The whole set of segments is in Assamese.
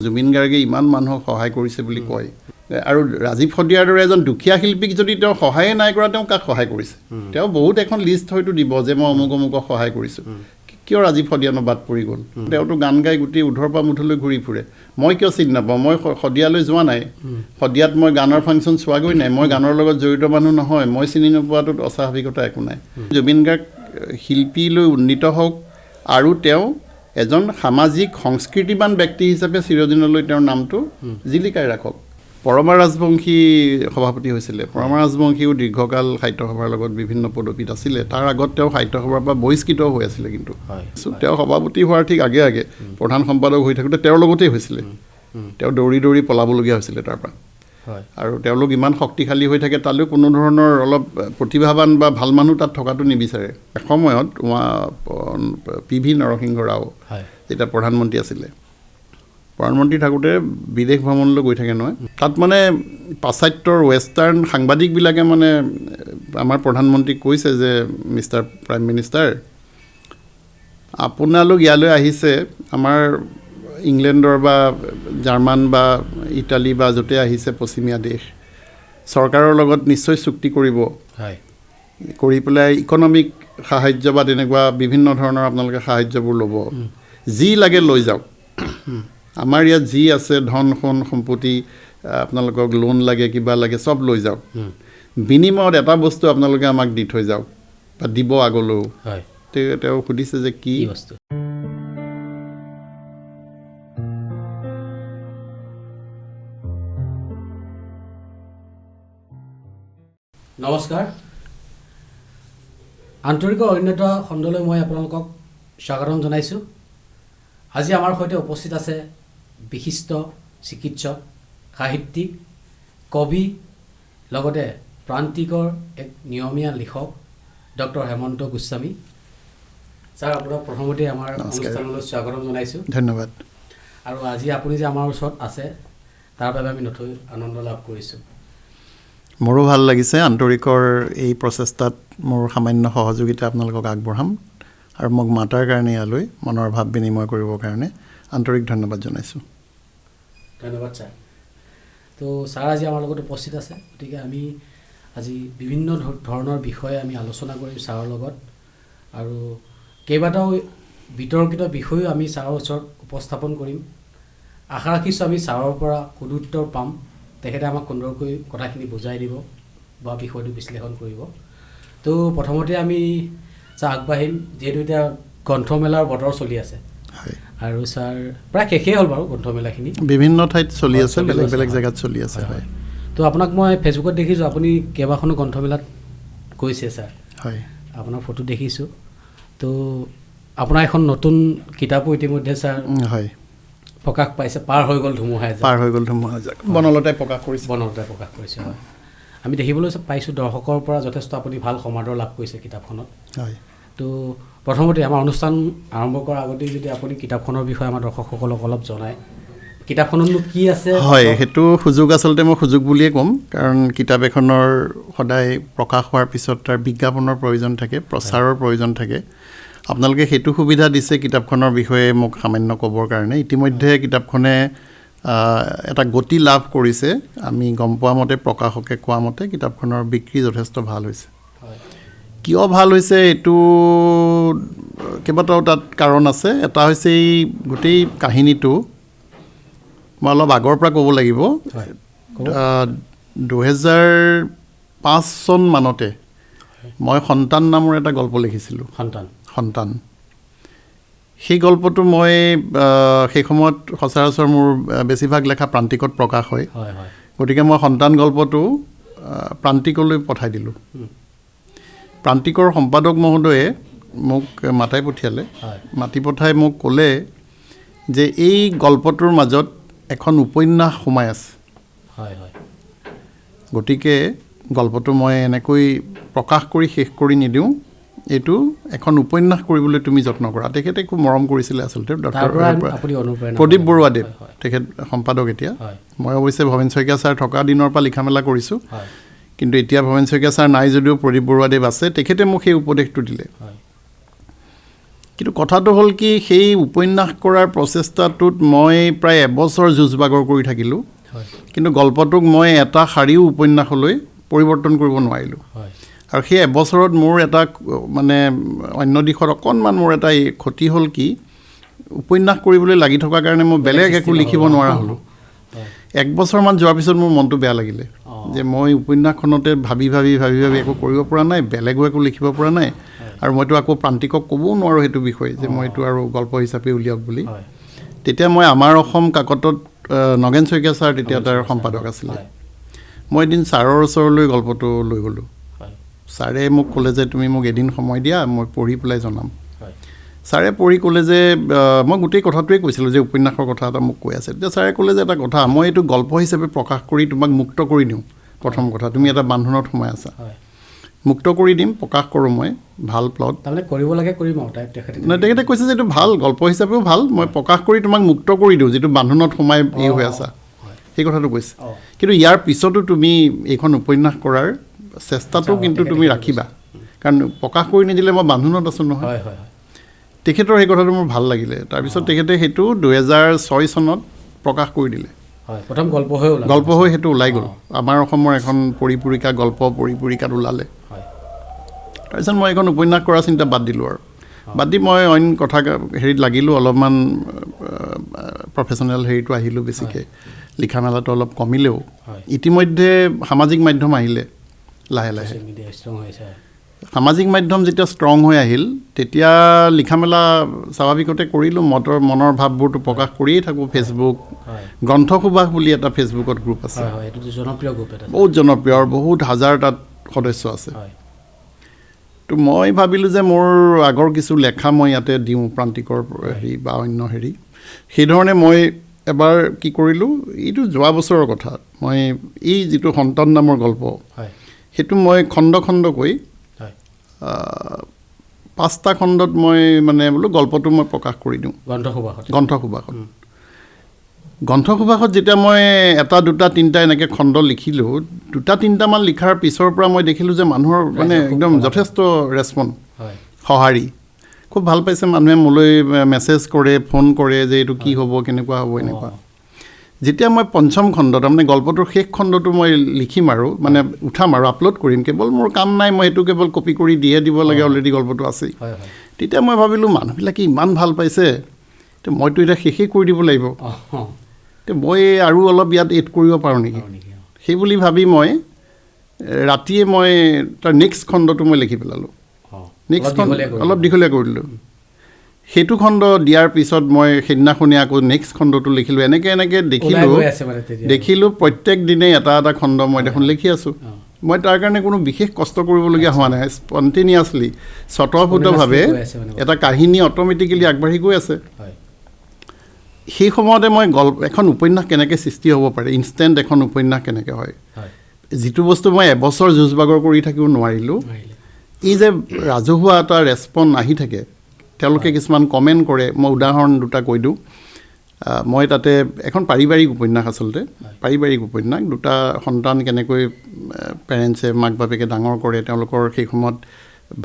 জুবিন গাৰ্গে ইমান মানুহক সহায় কৰিছে বুলি কয় আৰু ৰাজীৱ শদিয়াৰ দৰে এজন দুখীয়া শিল্পীক যদি তেওঁ সহায়ে নাই কৰা তেওঁ কাক সহায় কৰিছে তেওঁ বহুত এখন লিষ্ট হয়তো দিব যে মই অমুকক সহায় কৰিছোঁ কিয় ৰাজীৱ শদিয়ানো বাদ পৰি গ'ল তেওঁতো গান গাই গোটেই উধৰ পৰা মুঠলৈ ঘূৰি ফুৰে মই কিয় চিনি নাপাওঁ মই শদিয়ালৈ যোৱা নাই শদিয়াত মই গানৰ ফাংচন চোৱাগৈ নাই মই গানৰ লগত জড়িত মানুহ নহয় মই চিনি নোপোৱাটোত অস্বাভাৱিকতা একো নাই জুবিন গাৰ্গ শিল্পীলৈ উন্নীত হওক আৰু তেওঁ এজন সামাজিক সংস্কৃতিবান ব্যক্তি হিচাপে চিৰদিনলৈ তেওঁৰ নামটো জিলিকাই ৰাখক পৰমা ৰাজবংশী সভাপতি হৈছিলে পৰমা ৰাজবংশীও দীৰ্ঘকাল সাহিত্য সভাৰ লগত বিভিন্ন পদবীত আছিলে তাৰ আগত তেওঁ সাহিত্য সভাৰ পৰা বহিষ্কৃত হৈ আছিলে কিন্তু তেওঁ সভাপতি হোৱাৰ ঠিক আগে আগে প্ৰধান সম্পাদক হৈ থাকোঁতে তেওঁৰ লগতেই হৈছিলে তেওঁ দৌৰি দৌৰি পলাবলগীয়া হৈছিলে তাৰ পৰা আৰু তেওঁলোক ইমান শক্তিশালী হৈ থাকে তালৈও কোনো ধৰণৰ অলপ প্ৰতিভাৱান বা ভাল মানুহ তাত থকাটো নিবিচাৰে এসময়ত PV নৰসিংহ ৰাও যেতিয়া প্ৰধানমন্ত্ৰী আছিলে প্ৰধানমন্ত্ৰী থাকোঁতে বিদেশ ভ্ৰমণলৈ গৈ থাকে নহয় তাত মানে পাশ্চাত্যৰ ৱেষ্টাৰ্ণ সাংবাদিকবিলাকে মানে আমাৰ প্ৰধানমন্ত্ৰীক কৈছে যে মিষ্টাৰ প্ৰাইম মিনিষ্টাৰ আপোনালোক ইয়ালৈ আহিছে আমাৰ ইংলেণ্ডৰ বা জাৰ্মান বা ইটালী বা য'তে আহিছে পশ্চিমীয়া দেশ চৰকাৰৰ লগত নিশ্চয় চুক্তি কৰিব কৰি পেলাই ইকনমিক সাহায্য বা তেনেকুৱা বিভিন্ন ধৰণৰ আপোনালোকে সাহায্যবোৰ ল'ব যি লাগে লৈ যাওক আমাৰ ইয়াত যি আছে ধন সোণ সম্পত্তি আপোনালোকক লোন লাগে কিবা লাগে চব লৈ যাওক বিনিময়ত এটা বস্তু আপোনালোকে আমাক দি থৈ যাওক বা দিব আগলৈও তেওঁ সুধিছে যে কি বস্তু নমস্কাৰ আন্তৰিকৰ অন্যতা খণ্ডলৈ মই আপোনালোকক স্বাগতম জনাইছোঁ আজি আমাৰ সৈতে উপস্থিত আছে বিশিষ্ট চিকিৎসক সাহিত্যিক কবি লগতে প্ৰান্তিকৰ এক নিয়মীয়া লিখক ডক্টৰ হেমন্ত গোস্বামী ছাৰ আপোনাক প্ৰথমতে আমাৰ অনুষ্ঠানলৈ স্বাগতম জনাইছোঁ ধন্যবাদ আৰু আজি আপুনি যে আমাৰ ওচৰত আছে তাৰ বাবে আমি নথৈ আনন্দ লাভ কৰিছোঁ মোৰো ভাল লাগিছে আন্তৰিকৰ এই প্ৰচেষ্টাত মোৰ সামান্য সহযোগিতা আপোনালোকক আগবঢ়াম আৰু মোক মাতাৰ কাৰণে ইয়ালৈ মনৰ ভাৱ বিনিময় কৰিবৰ কাৰণে আন্তৰিক ধন্যবাদ জনাইছোঁ ধন্যবাদ ছাৰ তো ছাৰ আজি আমাৰ লগত উপস্থিত আছে গতিকে আমি আজি বিভিন্ন ধৰণৰ বিষয়ে আমি আলোচনা কৰিম ছাৰৰ লগত আৰু কেইবাটাও বিতৰ্কিত বিষয়ো আমি ছাৰৰ ওচৰত উপস্থাপন কৰিম আশা ৰাখিছোঁ আমি ছাৰৰ পৰা সদুত্তৰ পাম তেখেতে আমাক সুন্দৰকৈ কথাখিনি বুজাই দিব বা বিষয়টো বিশ্লেষণ কৰিব তো প্ৰথমতে আমি আগবাঢ়িম যিহেতু এতিয়া গ্ৰন্থমেলাৰ বতৰ চলি আছে আৰু ছাৰ প্ৰায় শেষেই হ'ল বাৰু গ্ৰন্থমেলাখিনি বিভিন্ন ঠাইত চলি আছে বেলেগ বেলেগ জেগাত চলি আছে হয় তো আপোনাক মই ফেচবুকত দেখিছোঁ আপুনি কেইবাখনো গ্ৰন্থমেলাত গৈছে ছাৰ হয় আপোনাৰ ফটো দেখিছোঁ তো আপোনাৰ এখন নতুন কিতাপো ইতিমধ্যে ছাৰ হয় প্ৰকাশ পাইছে পাৰ হৈ গ'ল ধুমুহাই বনলতাই প্ৰকাশ কৰিছে হয় আমি দেখিবলৈ পাইছোঁ দৰ্শকৰ পৰা যথেষ্ট আপুনি ভাল সমাদৰ লাভ কৰিছে কিতাপখনত হয় তো প্ৰথমতে আমাৰ অনুষ্ঠান আৰম্ভ কৰাৰ আগতেই যদি আপুনি কিতাপখনৰ বিষয়ে আমাৰ দৰ্শকসকলক অলপ জনায় কিতাপখনতনো কি আছে হয় সেইটো সুযোগ আচলতে মই সুযোগ বুলিয়ে ক'ম কাৰণ কিতাপ এখনৰ সদায় প্ৰকাশ হোৱাৰ পিছত তাৰ বিজ্ঞাপনৰ প্ৰয়োজন থাকে প্ৰচাৰৰ প্ৰয়োজন থাকে আপোনালোকে সেইটো সুবিধা দিছে কিতাপখনৰ বিষয়ে মোক সামান্য ক'বৰ কাৰণে ইতিমধ্যে কিতাপখনে এটা গতি লাভ কৰিছে আমি গম পোৱা মতে প্ৰকাশকে কোৱা মতে কিতাপখনৰ বিক্ৰী যথেষ্ট ভাল হৈছে কিয় ভাল হৈছে এইটো কেইবাটাও তাত কাৰণ আছে এটা হৈছে এই গোটেই কাহিনীটো মই অলপ আগৰ পৰা ক'ব লাগিব 2005 চন মানতে মই সন্তান নামৰ এটা গল্প লিখিছিলোঁ সন্তান সেই গল্পটো মই সেই সময়ত সচৰাচৰ মোৰ বেছিভাগ লেখা প্ৰান্তিকত প্ৰকাশ হয় গতিকে মই সন্তান গল্পটো প্ৰান্তিকলৈ পঠাই দিলোঁ প্ৰান্তিকৰ সম্পাদক মহোদয়ে মোক মাতি পঠিয়ালে মাতি পঠাই মোক ক'লে যে এই গল্পটোৰ মাজত এখন উপন্যাস সোমাই আছে গতিকে গল্পটো মই এনেকৈ প্ৰকাশ কৰি শেষ কৰি নিদিওঁ এইটো এখন উপন্যাস কৰিবলৈ তুমি যত্ন কৰা তেখেতে খুব মৰম কৰিছিলে আচলতে প্ৰদীপ বৰুৱাদেৱ তেখেত সম্পাদক এতিয়া মই অৱশ্যে ভৱেন শইকীয়া ছাৰ থকা দিনৰ পৰা লিখা মেলা কৰিছোঁ কিন্তু এতিয়া ভৱেন শইকীয়া ছাৰ নাই যদিও প্ৰদীপ বৰুৱাদেৱ আছে তেখেতে মোক সেই উপদেশটো দিলে কিন্তু কথাটো হ'ল কি সেই উপন্যাস কৰাৰ প্ৰচেষ্টাটোত মই প্ৰায় এবছৰ যুঁজবাগৰ কৰি থাকিলোঁ কিন্তু গল্পটোক মই এটা শাৰীও উপন্যাসলৈ পৰিৱৰ্তন কৰিব নোৱাৰিলোঁ আৰু সেই এবছৰত মোৰ এটা মানে অন্য দিশত অকণমান মোৰ এটা ক্ষতি হ'ল কি উপন্যাস কৰিবলৈ লাগি থকাৰ কাৰণে মই বেলেগ একো লিখিব নোৱাৰা হ'লোঁ এক বছৰমান যোৱাৰ পিছত মোৰ মনটো বেয়া লাগিলে যে মই উপন্যাসখনতে ভাবি একো কৰিব পৰা নাই বেলেগো একো লিখিব পৰা নাই আৰু মইতো আকৌ প্ৰান্তিকক ক'বও নোৱাৰোঁ সেইটো বিষয়ে যে মই এইটো আৰু গল্প হিচাপে উলিয়াওক বুলি তেতিয়া মই আমাৰ অসম কাকতত নগেন শইকীয়া ছাৰ তেতিয়া তাৰ সম্পাদক আছিলে মই এদিন ছাৰৰ ওচৰলৈ গল্পটো লৈ গ'লোঁ ছাৰে মোক ক'লে যে তুমি মোক এদিন সময় দিয়া মই পঢ়ি পেলাই জনাম ছাৰে পঢ়ি ক'লে যে মই গোটেই কথাটোৱে কৈছিলোঁ যে উপন্যাসৰ কথা এটা মোক কৈ আছে তেতিয়া ছাৰে ক'লে যে এটা কথা মই এইটো গল্প হিচাপে প্ৰকাশ কৰি তোমাক মুক্ত কৰি দিওঁ প্ৰথম কথা তুমি এটা বান্ধোনত সোমাই আছা মুক্ত কৰি দিম প্ৰকাশ কৰোঁ মই ভাল প্লট তাৰমানে কৰিব লাগে কৰিম আৰু তেখেতে কৈছে যে এইটো ভাল গল্প হিচাপেও ভাল মই প্ৰকাশ কৰি তোমাক মুক্ত কৰি দিওঁ যিটো বান্ধোনত সোমাই হৈ আছা সেই কথাটো কৈছে কিন্তু ইয়াৰ পিছতো তুমি এইখন উপন্যাস কৰাৰ চেষ্টাটো কিন্তু তুমি ৰাখিবা কাৰণ প্ৰকাশ কৰি নিদিলে মই বান্ধোনত আছোঁ নহয় তেখেতৰ সেই কথাটো মোৰ ভাল লাগিলে তাৰপিছত তেখেতে সেইটো 2006 চনত প্ৰকাশ কৰি দিলে প্ৰথম গল্প হৈ সেইটো ওলাই গ'ল আমাৰ অসমৰ এখন পৰিপূৰিকা গল্প পৰিপূৰিকাত ওলালে তাৰপিছত মই এখন উপন্যাস কৰাৰ চিন্তা বাদ দিলোঁ আৰু বাদ দি মই অইন কথা হেৰিত লাগিলোঁ অলপমান প্ৰফেচনেল হেৰিটো আহিলোঁ বেছিকৈ লিখা মেলাটো অলপ কমিলেও ইতিমধ্যে সামাজিক মাধ্যম আহিলে লাহে লাহে সামাজিক মাধ্যম যেতিয়া ষ্ট্ৰং হৈ আহিল তেতিয়া লিখা মেলা স্বাভাৱিকতে কৰিলোঁ মনৰ ভাৱবোৰতো প্ৰকাশ কৰিয়েই থাকোঁ ফেচবুক গ্ৰন্থ সুবাস বুলি এটা ফেচবুকত গ্ৰুপ আছে বহুত জনপ্ৰিয় আৰু বহুত হাজাৰ তাত সদস্য আছে তো মই ভাবিলোঁ যে মোৰ আগৰ কিছু লেখা মই ইয়াতে দিওঁ প্ৰান্তিকৰ হেৰি বা অন্য হেৰি সেইধৰণে মই এবাৰ কি কৰিলোঁ এইটো যোৱা বছৰৰ কথা মই এই যিটো সন্তান নামৰ গল্প সেইটো মই খণ্ড খণ্ডকৈ 5টা খণ্ডত মই মানে বোলো গল্পটো মই প্ৰকাশ কৰি দিওঁ গ্ৰন্থসুবাসত যেতিয়া মই 1, 2, 3টা এনেকৈ খণ্ড লিখিলোঁ 2-3টামান লিখাৰ পিছৰ পৰা মই দেখিলোঁ যে মানুহৰ মানে একদম যথেষ্ট ৰেছপন্স সঁহাৰি খুব ভাল পাইছে মানুহে মোলৈ মেছেজ কৰে ফোন কৰে যে এইটো কি হ'ব কেনেকুৱা হ'ব এনেকুৱা যেতিয়া মই 5ম খণ্ড তাৰমানে গল্পটোৰ শেষ খণ্ডটো মই লিখিম আৰু মানে উঠাম আৰু আপলোড কৰিম কেৱল মোৰ কাম নাই মই সেইটো কেৱল কপি কৰি দিব লাগে অলৰেডি গল্পটো আছেই তেতিয়া মই ভাবিলোঁ মানুহবিলাকে ইমান ভাল পাইছে তো মইতো এতিয়া শেষেই কৰি দিব লাগিব তো মই আৰু অলপ ইয়াত এড কৰিব পাৰোঁ নেকি সেই বুলি ভাবি মই ৰাতিয়ে মই তাৰ নেক্সট খণ্ডটো মই লিখি পেলালোঁ নেক্সট অলপ দীঘলীয়া কৰি দিলোঁ সেইটো খণ্ড দিয়াৰ পিছত মই সেইদিনাখনি আকৌ নেক্সট খণ্ডটো লিখিলোঁ এনেকৈ দেখিলোঁ প্ৰত্যেক দিনেই এটা খণ্ড মই দেখোন লিখি আছোঁ মই তাৰ কাৰণে কোনো বিশেষ কষ্ট কৰিবলগীয়া হোৱা নাই স্পণ্টেনিয়াছলি স্বতঃস্ফূৰ্তভাৱে এটা কাহিনী অট'মেটিকেলি আগবাঢ়ি গৈ আছে সেই সময়তে মই এখন উপন্যাস কেনেকৈ সৃষ্টি হ'ব পাৰে ইনষ্টেণ্ট এখন উপন্যাস কেনেকৈ হয় যিটো বস্তু মই এবছৰ যুঁজবাগৰ কৰি থাকিব নোৱাৰিলোঁ এই যে ৰাজহুৱা এটা ৰেছপন্স আহি থাকে তেওঁলোকে কিছুমান কমেণ্ট কৰে মই উদাহৰণ 2টা কৈ দিওঁ মই তাতে এখন পাৰিবাৰিক উপন্যাস আচলতে পাৰিবাৰিক উপন্যাস 2টা সন্তান কেনেকৈ পেৰেণ্টছে মাক বাপেকে ডাঙৰ কৰে তেওঁলোকৰ সেই সময়ত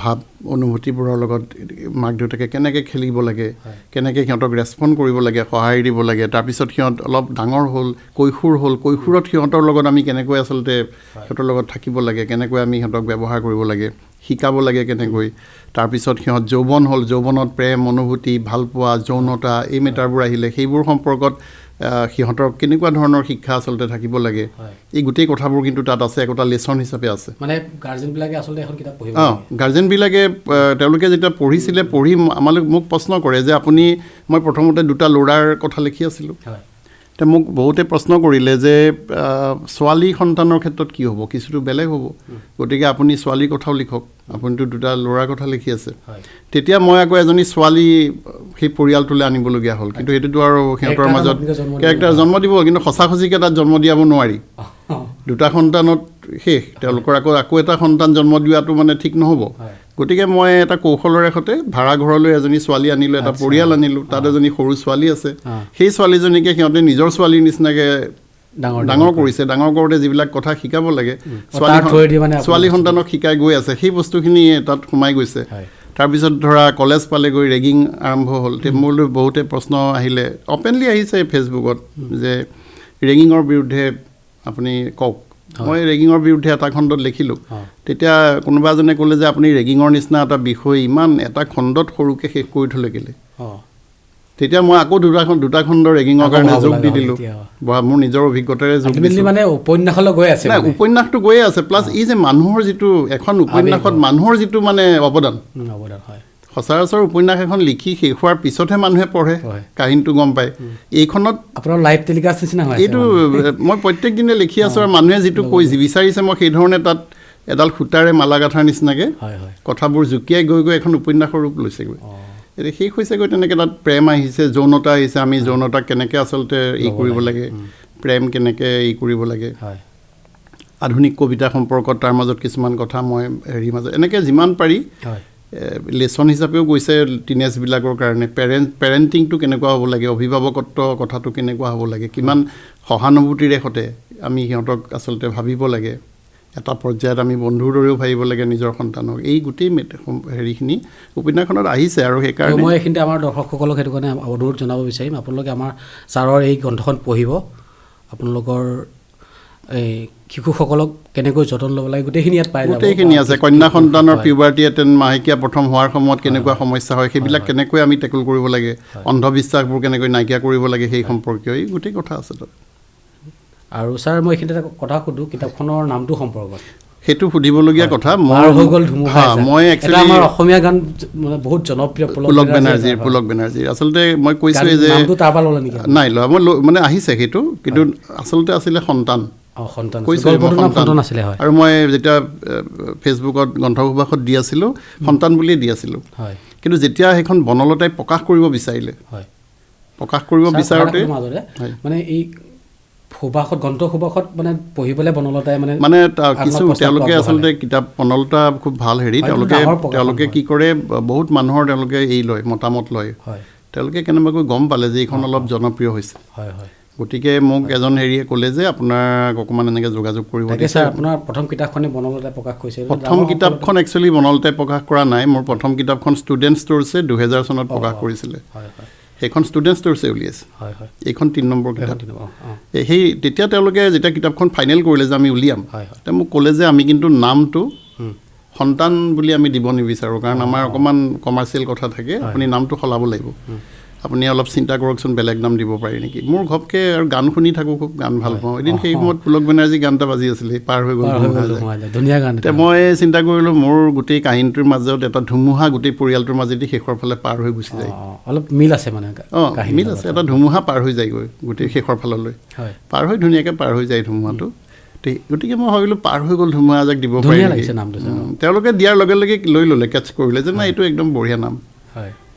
ভাৱ অনুভূতিবোৰৰ লগত মাক দেউতাকে কেনেকৈ খেলিব লাগে কেনেকৈ সিহঁতক ৰেছপন্স কৰিব লাগে সহায় দিব লাগে তাৰপিছত সিহঁত অলপ ডাঙৰ হ'ল কৈশোৰত সিহঁতৰ লগত আমি কেনেকৈ আচলতে সিহঁতৰ লগত থাকিব লাগে কেনেকৈ আমি সিহঁতক ব্যৱহাৰ কৰিব লাগে শিকাব লাগে কেনেকৈ তাৰপিছত সিহঁত যৌৱন হ'ল যৌৱনত প্ৰেম অনুভূতি ভালপোৱা যৌনতা এই মেটাৰবোৰ আহিলে সেইবোৰ সম্পৰ্কত সিহঁতৰ কেনেকুৱা ধৰণৰ শিক্ষা আচলতে থাকিব লাগে এই গোটেই কথাবোৰ কিন্তু তাত আছে একোটা লেচন হিচাপে আছে মানে গাৰ্জেনবিলাকে আচলতে এখন কিতাপ পঢ়িব গাৰ্জেনবিলাকে তেওঁলোকে যেতিয়া পঢ়িছিলে পঢ়ি মোক প্ৰশ্ন কৰে যে আপুনি মই প্ৰথমতে 2টা ল'ৰাৰ কথা লিখি আছিলোঁ এতিয়া মোক বহুতে প্ৰশ্ন কৰিলে যে ছোৱালী সন্তানৰ ক্ষেত্ৰত কি হ'ব কিছুটো বেলেগ হ'ব গতিকে আপুনি ছোৱালীৰ কথাও লিখক আপুনিতো 2টা ল'ৰাৰ কথা লিখি আছে তেতিয়া মই আকৌ এজনী ছোৱালী সেই পৰিয়ালটোলৈ আনিবলগীয়া হ'ল কিন্তু সেইটোতো আৰু সিহঁতৰ মাজত কেৰেক্টাৰ জন্ম দিব কিন্তু সঁচাসঁচিকৈ তাত জন্ম দিয়াব নোৱাৰি 2টা সন্তানত শেষ তেওঁলোকৰ আকৌ এটা সন্তান জন্ম দিয়াটো মানে ঠিক নহ'ব গতিকে মই এটা কৌশলৰে সৈতে ভাড়া ঘৰলৈ এজনী ছোৱালী আনিলোঁ এটা পৰিয়াল আনিলোঁ তাত এজনী সৰু ছোৱালী আছে সেই ছোৱালীজনীকে সিহঁতে নিজৰ ছোৱালীৰ নিচিনাকৈ ডাঙৰ কৰিছে ডাঙৰ কৰোঁতে যিবিলাক কথা শিকাব লাগে ছোৱালী সন্তানক শিকাই গৈ আছে সেই বস্তুখিনি তাত সোমাই গৈছে তাৰপিছত ধৰা কলেজ পালেগৈ ৰেগিং আৰম্ভ হ'ল মোলৈ বহুতে প্ৰশ্ন আহিলে অপেনলি আহিছে ফেচবুকত যে ৰেগিঙৰ বিৰুদ্ধে আপুনি কওক মই ৰেগিঙৰ বিৰুদ্ধে এটা খণ্ডত লিখিলোঁ তেতিয়া কোনোবা এজনে ক'লে যে আপুনি ৰেগিঙৰ নিচিনা এটা বিষয় ইমান এটা খণ্ডত সৰুকৈ শেষ কৰি থ'লে কেলে তেতিয়া মই আকৌ দুটা খণ্ড ৰেগিঙৰ কাৰণে যোগ দি দিলোঁ মোৰ নিজৰ অভিজ্ঞতাৰে যোগ দিছোঁ মানে উপন্যাসলৈ গৈ আছে উপন্যাসটো গৈয়ে আছে প্লাছ ই যে মানুহৰ যিটো এখন উপন্যাসত মানুহৰ যিটো মানে অৱদান সচৰাচৰ উপন্যাস এখন লিখি শেষ হোৱাৰ পিছতহে মানুহে পঢ়ে কাহিনীটো গম পায় এইখনত আপোনাৰ লাইভ টেলিকাষ্ট নিচিনা হয় এইটো মই প্ৰত্যেক দিনে লিখি আছোঁ আৰু মানুহে যিটো বিচাৰিছে মই সেইধৰণে তাত এডাল সূতাৰে মালা গাঁথাৰ নিচিনাকৈ কথাবোৰ জুকিয়াই গৈ গৈ এখন উপন্যাসৰ ৰূপ লৈছেগৈ এতিয়া শেষ হৈছেগৈ তেনেকৈ তাত প্ৰেম আহিছে যৌনতা আহিছে আমি যৌনতাক কেনেকৈ আচলতে কৰিব লাগে প্ৰেম কেনেকৈ কৰিব লাগে আধুনিক কবিতা সম্পৰ্কত তাৰ মাজত কিছুমান কথা মই মাজত এনেকৈ যিমান পাৰি লেচন হিচাপেও গৈছে টিনেজবিলাকৰ কাৰণে পেৰেণ্টিংটো কেনেকুৱা হ'ব লাগে অভিভাৱকত্ব কথাটো কেনেকুৱা হ'ব লাগে কিমান সহানুভূতিৰে সৈতে আমি সিহঁতক আচলতে ভাবিব লাগে এটা পৰ্যায়ত আমি বন্ধুৰ দৰেও ভাবিব লাগে নিজৰ সন্তানক এই গোটেই হেৰিখিনি উপন্যাসখনত আহিছে আৰু সেইকাৰণে মই এইখিনিতে আমাৰ দৰ্শকসকলক সেইটো কাৰণে অনুৰোধ জনাব বিচাৰিম আপোনালোকে আমাৰ ছাৰৰ এই গ্ৰন্থখন পঢ়িব আপোনালোকৰ এই শিশুসকলক কেনেকৈ যতন ল'ব লাগে গোটেইখিনি ইয়াত পাই যাব গোটেইখিনি আছে কন্যা সন্তানৰ পিউবাৰ্টি মাহেকীয়া প্ৰথম হোৱাৰ সময়ত কেনেকুৱা সমস্যা হয় সেইবিলাক কেনেকৈ আমি টেকল কৰিব লাগে অন্ধবিশ্বাসবোৰ কেনেকৈ নাইকিয়া কৰিব লাগে সেই সম্পৰ্কীয় এই গোটেই কথা আছে তাত আৰু ছাৰ মই এইখিনিতে এটা কথা সুধোঁ কিতাপখনৰ নামটো সম্পৰ্কত সেইটো সুধিবলগীয়া কথা মই আমাৰ অসমীয়া গান মানে বহুত জনপ্ৰিয় পুলক বেনাৰ্জীৰ আচলতে মই কৈছোঁ যে নাই লোৱা মই মানে আহিছে সেইটো কিন্তু আচলতে আছিলে সন্তান আৰু মই যেতিয়া ফেচবুকত গ্ৰন্থসভাষত দি আছিলোঁ সন্তান বুলিয়ে দি আছিলোঁ কিন্তু যেতিয়া সেইখন বনলতাই প্ৰকাশ কৰিব বিচাৰিলে প্ৰকাশ কৰিব বিচাৰোঁতে মানে এই সুবাসত গ্ৰন্থসুবাসত মানে পঢ়িবলৈ বনলতাই মানে কিছু তেওঁলোকে আচলতে কিতাপ বনলতা খুব ভাল হেৰি তেওঁলোকে কি কৰে বহুত মানুহৰ তেওঁলোকে লয় মতামত লয় তেওঁলোকে কেনেবাকৈ গম পালে যে এইখন অলপ জনপ্ৰিয় হৈছে গতিকে মোক এজন হেৰিয়ে ক'লে যে আপোনাক অকণমান এনেকৈ যোগাযোগ কৰিব দিছে আপোনাৰ প্ৰথম কিতাপখনে বনলতাই প্ৰকাশ কৰিছে প্ৰথম কিতাপখন একচুৱেলি বনলতাই প্ৰকাশ কৰা নাই মোৰ প্ৰথম কিতাপখন ষ্টুডেণ্ট ষ্ট'ৰ্ছে 2000 চনত প্ৰকাশ কৰিছিলে সেইখন ষ্টুডেণ্ট ষ্ট'ৰ্ছে উলিয়াইছে এইখন 3 নম্বৰ কিতাপ সেই তেতিয়া তেওঁলোকে যেতিয়া কিতাপখন ফাইনেল কৰিলে যে আমি উলিয়াম তেতিয়া মোক ক'লে যে আমি কিন্তু নামটো সন্তান বুলি আমি দিব নিবিচাৰোঁ কাৰণ আমাৰ অকণমান কমাৰ্চিয়েল কথা থাকে আপুনি নামটো সলাব লাগিব আপুনি অলপ চিন্তা কৰকচোন বেলেগ নাম দিব পাৰি নেকি মোৰ ঘপকৈ আৰু গান শুনি থাকোঁ খুব গান ভাল পাওঁ এদিন সেই সময়ত পুলক বেনাৰ্জী গান এটা বাজি আছিলে পাৰ হৈ গ'ল ধুনীয়া গান এতিয়া মই চিন্তা কৰিলোঁ মোৰ গোটেই কাহিনীটোৰ মাজত এটা ধুমুহা গোটেই পৰিয়ালটোৰ মাজেদি শেষৰ ফালে পাৰ হৈ গুচি যায় অলপ মিল আছে মানে মিল আছে এটা ধুমুহা পাৰ হৈ যায়গৈ গোটেই শেষৰ ফাললৈ পাৰ হৈ ধুনীয়াকৈ পাৰ হৈ যায় ধুমুহাটো গতিকে মই ভাবিলোঁ পাৰ হৈ গ'ল ধুমুহা এজাক দিব পাৰি তেওঁলোকে দিয়াৰ লগে লগে লৈ ল'লে কেটচ কৰিলে যে নাই এইটো একদম বঢ়িয়া নাম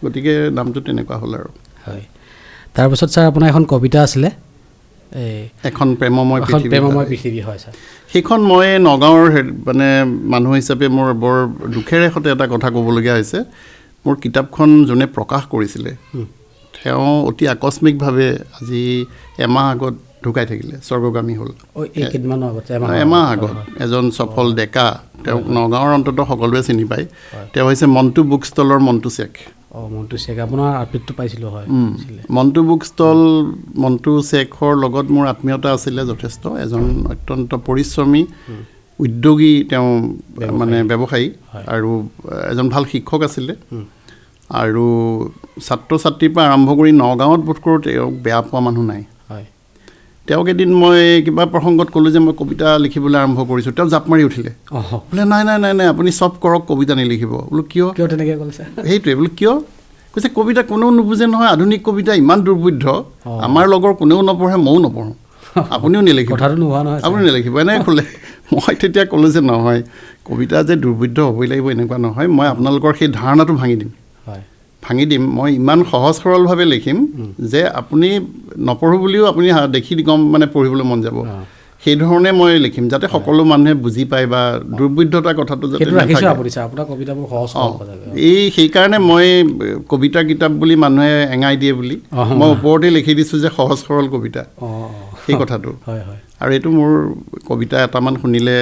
গতিকে নামটো তেনেকুৱা হ'ল আৰু তাৰপিছত ছাৰ আপোনাৰ এখন কবিতা আছিলে এখন প্ৰেমময় পৃথিৱী হয় ছাৰ সেইখন মই নগাঁৱৰ মানে মানুহ হিচাপে মোৰ বৰ দুখেৰে সৈতে এটা কথা ক'বলগীয়া হৈছে মোৰ কিতাপখন যোনে প্ৰকাশ কৰিছিলে তেওঁ অতি আকস্মিকভাৱে আজি এমাহ আগত ঢুকাই থাকিলে স্বৰ্গগামী হ'ল এমাহ আগত এজন সফল ডেকা তেওঁক নগাঁৱৰ অন্তত সকলোৱে চিনি পায় তেওঁ হৈছে মণ্টু বুক ষ্টলৰ মণ্টু শ্বেখ আপোনাৰ আত্মীয়টো পাইছিলোঁ হয় মণ্টু বুক ষ্টল মণ্টু শ্বেখৰ লগত মোৰ আত্মীয়তা আছিলে যথেষ্ট এজন অত্যন্ত পৰিশ্ৰমী উদ্যোগী তেওঁ মানে ব্যৱসায়ী আৰু এজন ভাল শিক্ষক আছিলে আৰু ছাত্ৰ ছাত্ৰীৰ পৰা আৰম্ভ কৰি নগাঁৱত বোধ কৰোঁ তেওঁক বেয়া পোৱা মানুহ নাই তেওঁক এদিন মই কিবা প্ৰসংগত ক'লোঁ যে মই কবিতা লিখিবলৈ আৰম্ভ কৰিছোঁ তেওঁ জাপ মাৰি উঠিলে বোলে নাই নাই নাই নাই আপুনি চব কৰক কবিতা নিলিখিব বোলো কিয় তেনেকৈ কৈছে সেইটোৱে বোলো কিয় কৈছে কবিতা কোনেও নুবুজে নহয় আধুনিক কবিতা ইমান দুৰ্বোধ্য আমাৰ লগৰ কোনেও নপঢ়ে ময়ো নপঢ়োঁ আপুনিও নিলিখিব আপুনি নিলিখিব এনেকৈ ক'লে মই তেতিয়া ক'লোঁ যে নহয় কবিতা যে দুৰ্বোধ্য হ'বই লাগিব এনেকুৱা নহয় মই আপোনালোকৰ সেই ধাৰণাটো ভাঙি দিম মই ইমান সহজ সৰলভাৱে লিখিম যে আপুনি নপঢ়োঁ বুলিও আপুনি দেখি গম মানে পঢ়িবলৈ মন যাব সেইধৰণে মই লিখিম যাতে সকলো মানুহে বুজি পায় বা দুৰ্বোধ্যতা কথাটো যাতে সেইকাৰণে মই কবিতা কিতাপ বুলি মানুহে এঙাই দিয়ে বুলি মই ওপৰতে লিখি দিছোঁ যে সহজ সৰল কবিতা সেই কথাটো আৰু এইটো মোৰ কবিতা এটামান শুনিলে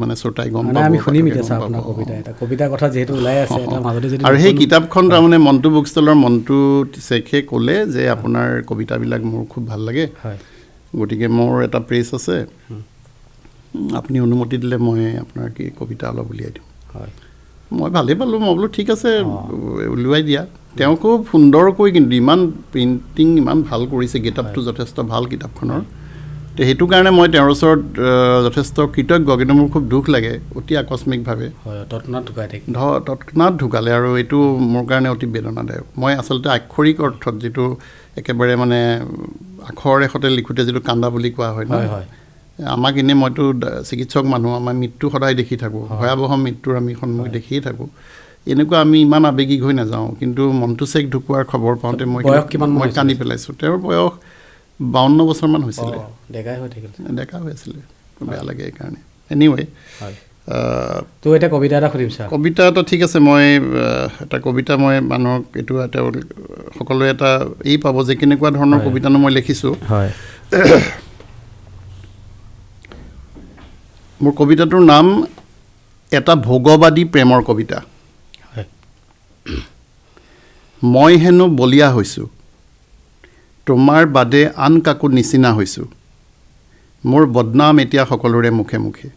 মানে শ্ৰোতাই গম পাব আমি শুনিম এতিয়া চাওঁ আপোনাৰ কবিতা এটা কবিতাৰ কথা যিহেতু ওলাই আছে এটা মাজতে যদি আৰু সেই কিতাপখন তাৰমানে মন্টু বুক ষ্টলৰ মন্টু শ্বেখে ক'লে যে আপোনাৰ কবিতাবিলাক মোৰ খুব ভাল লাগে গতিকে মোৰ এটা প্ৰেছ আছে আপুনি অনুমতি দিলে মই আপোনাৰ কি কবিতা অলপ উলিয়াই দিম মই ভালেই পালোঁ মই বোলো ঠিক আছে উলিয়াই দিয়া তেওঁ খুব সুন্দৰকৈ কিন্তু ইমান প্ৰিণ্টিং ইমান ভাল কৰিছে গেটআপটো যথেষ্ট ভাল কিতাপখনৰ তো সেইটো কাৰণে মই তেওঁৰ ওচৰত যথেষ্ট কৃতজ্ঞ কিন্তু মোৰ খুব দুখ লাগে অতি আকস্মিকভাৱে তৎক্ষণাত ঢুকালে আৰু এইটো মোৰ কাৰণে অতি বেদনাদায়ক মই আচলতে আক্ষৰিক অৰ্থত যিটো একেবাৰে মানে আখৰ এখতে লিখোঁতে যিটো কান্দা বুলি কোৱা হয় আমাক এনেই মইতো চিকিৎসক মানুহ আমাৰ মৃত্যু সদায় দেখি থাকোঁ ভয়াৱহ মৃত্যুৰ আমি সন্মুখ দেখিয়ে থাকোঁ এনেকুৱা আমি ইমান আৱেগিক হৈ নাযাওঁ কিন্তু মন্টু শ্বেখ ঢুকোৱাৰ খবৰ পাওঁতে মই কান্দি পেলাইছোঁ তেওঁৰ বয়স 52 বছৰমান হৈছিলে ডেকা হৈ আছিলে বেয়া লাগে এইকাৰণে এনিৱে তো এটা কবিতা এটা শুনিম ছাৰ কবিতা এটা ঠিক আছে মই এটা কবিতা মই মানুহক এইটো তেওঁ সকলোৱে এটা এই পাব যে কেনেকুৱা ধৰণৰ কবিতানো মই লিখিছোঁ মোৰ কবিতাটোৰ নাম এটা ভোগবাদী প্ৰেমৰ কবিতা মই হেনো বলিয়া হৈছোঁ তোমাৰ বাদে আন কাকো নিচিনা হৈছোঁ মোৰ বদনাম এতিয়া সকলোৰে মুখে মুখে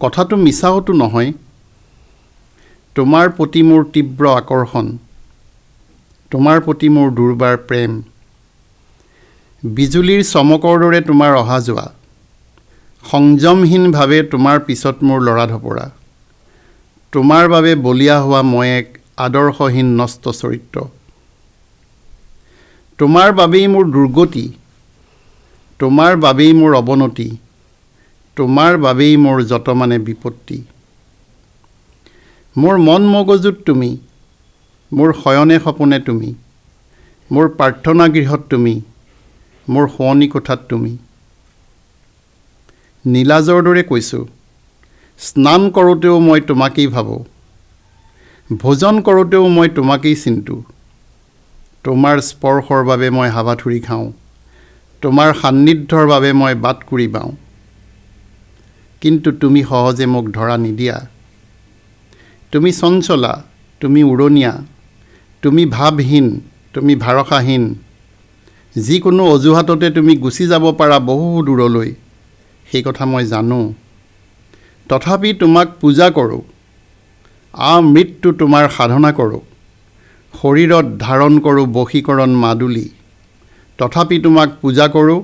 কথাটো মিছাওতো নহয় তোমাৰ প্ৰতি মোৰ তীব্ৰ আকৰ্ষণ তোমাৰ প্ৰতি মোৰ দুৰ্বাৰ প্ৰেম বিজুলীৰ চমকৰ দৰে তোমাৰ অহা যোৱা সংযমহীনভাৱে তোমাৰ পিছত মোৰ লৰা ধপৰা তোমাৰ বাবে বলিয়া হোৱা মই এক আদৰ্শহীন নষ্ট চৰিত্ৰ তোমাৰ বাবেই মোৰ দুৰ্গতি তোমাৰ বাবেই মোৰ অৱনতি তোমাৰ বাবেই মোৰ যত মানে বিপত্তি মোৰ মন মগজুত তুমি মোৰ শয়নে সপোনে তুমি মোৰ প্ৰাৰ্থনা গৃহত তুমি মোৰ শোৱনি কোঠাত তুমি নীলাজৰ দৰে কৈছোঁ স্নান কৰোঁতেও মই তোমাকেই ভাবোঁ ভোজন কৰোঁতেও মই তোমাকেই চিন্তো তোমাৰ স্পৰ্শৰ বাবে মই হাবাথুৰি খাওঁ তোমাৰ সান্নিধ্যৰ বাবে মই বাট কুৰি বাওঁ কিন্তু তুমি সহজে মোক ধৰা নিদিয়া তুমি চঞ্চলা তুমি উৰণীয়া তুমি ভাৱহীন তুমি ভৰসাহীন যিকোনো অজুহাততে তুমি গুচি যাব পাৰা বহু দূৰলৈ সেই কথা মই জানো তথাপি তোমাক পূজা কৰোঁ মৃত্যু তোমাৰ সাধনা কৰোঁ শৰীৰত ধাৰণ কৰোঁ বশীকৰণ মাদুলি তথাপি তোমাক পূজা কৰোঁ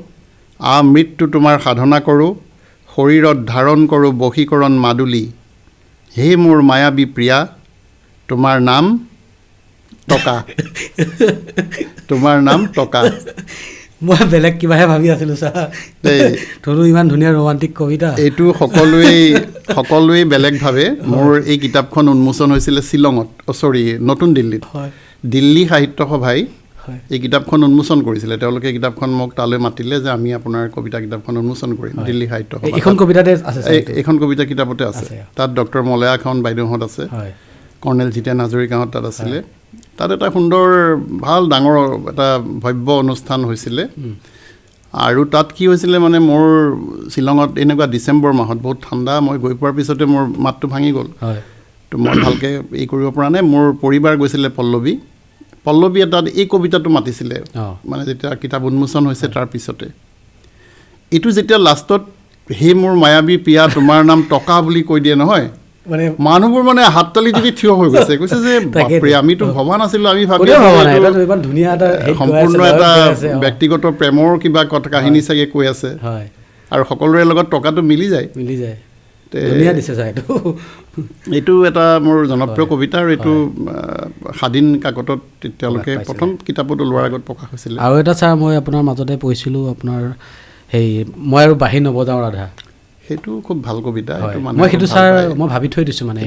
মৃত্যু তোমাৰ সাধনা কৰোঁ শৰীৰত ধাৰণ কৰোঁ বশীকৰণ মাদুলি হে মোৰ মায়াবী প্ৰিয়া তোমাৰ নাম টকা তোমাৰ নাম টকা মই বেলেগ কিবাহে ভাবি আছিলোঁ ছাৰ তোৰো ইমান ধুনীয়া ৰোমান্টিক কবিতা এইটো সকলোৱে বেলেগ ভাবে মোৰ এই কিতাপখন উন্মোচন হৈছিলে শ্বিলঙত নতুন দিল্লীত দিল্লী সাহিত্য সভাই এই কিতাপখন উন্মোচন কৰিছিলে তেওঁলোকে কিতাপখন মোক তালৈ মাতিলে যে আমি আপোনাৰ কবিতা কিতাপখন উন্মোচন কৰিম দিল্লী সাহিত্য সভা এইখন কবিতাতে আছে এইখন কবিতা কিতাপতে আছে তাত ডক্টৰ মলয়া খান বাইদেউহঁত আছে কৰ্ণেল জিতেন হাজৰিকাহঁত তাত আছিলে তাত এটা সুন্দৰ ভাল ডাঙৰ এটা ভব্য অনুষ্ঠান হৈছিলে আৰু তাত কি হৈছিলে মানে মোৰ শ্বিলঙত এনেকুৱা ডিচেম্বৰ মাহত বহুত ঠাণ্ডা মই গৈ পোৱাৰ পিছতে মোৰ মাতটো ভাঙি গ'ল তো মই ভালকৈ এই কৰিব পৰা নাই মোৰ পৰিবাৰ গৈছিলে পল্লৱীয়ে তাত এই কবিতাটো মাতিছিলে মানে যেতিয়া কিতাপ উন্মোচন হৈছে তাৰ পিছতে এইটো যেতিয়া লাষ্টত হে মোৰ মায়াবী প্ৰিয়া তোমাৰ নাম টকা বুলি কৈ দিয়ে নহয় মানে মানুহবোৰ মানে হাত তালি যদি থিয় হৈ গৈছে কৈছে যে বাপৰে আমিতো ভবা নাছিলোঁ আমি সম্পূৰ্ণ এটা ব্যক্তিগত প্ৰেমৰ কিবা কথা কাহিনী চাগে কৈ আছে আৰু সকলোৰে লগত টকাটো মিলি যায় এইটো এটা মোৰ জনপ্ৰিয় কবিতা আৰু এইটো স্বাধীন কাকতত তেওঁলোকে প্ৰথম কিতাপত ওলোৱাৰ আগত প্ৰকাশ হৈছিলে আৰু এটা ছাৰ মই আপোনাৰ মাজতে পঢ়িছিলোঁ আপোনাৰ সেই মই আৰু বাঁহী নবজাওঁ ৰাধা সেইটো খুব ভাল কবিতা মই সেইটো ছাৰ মই ভাবি থৈ দিছোঁ মানে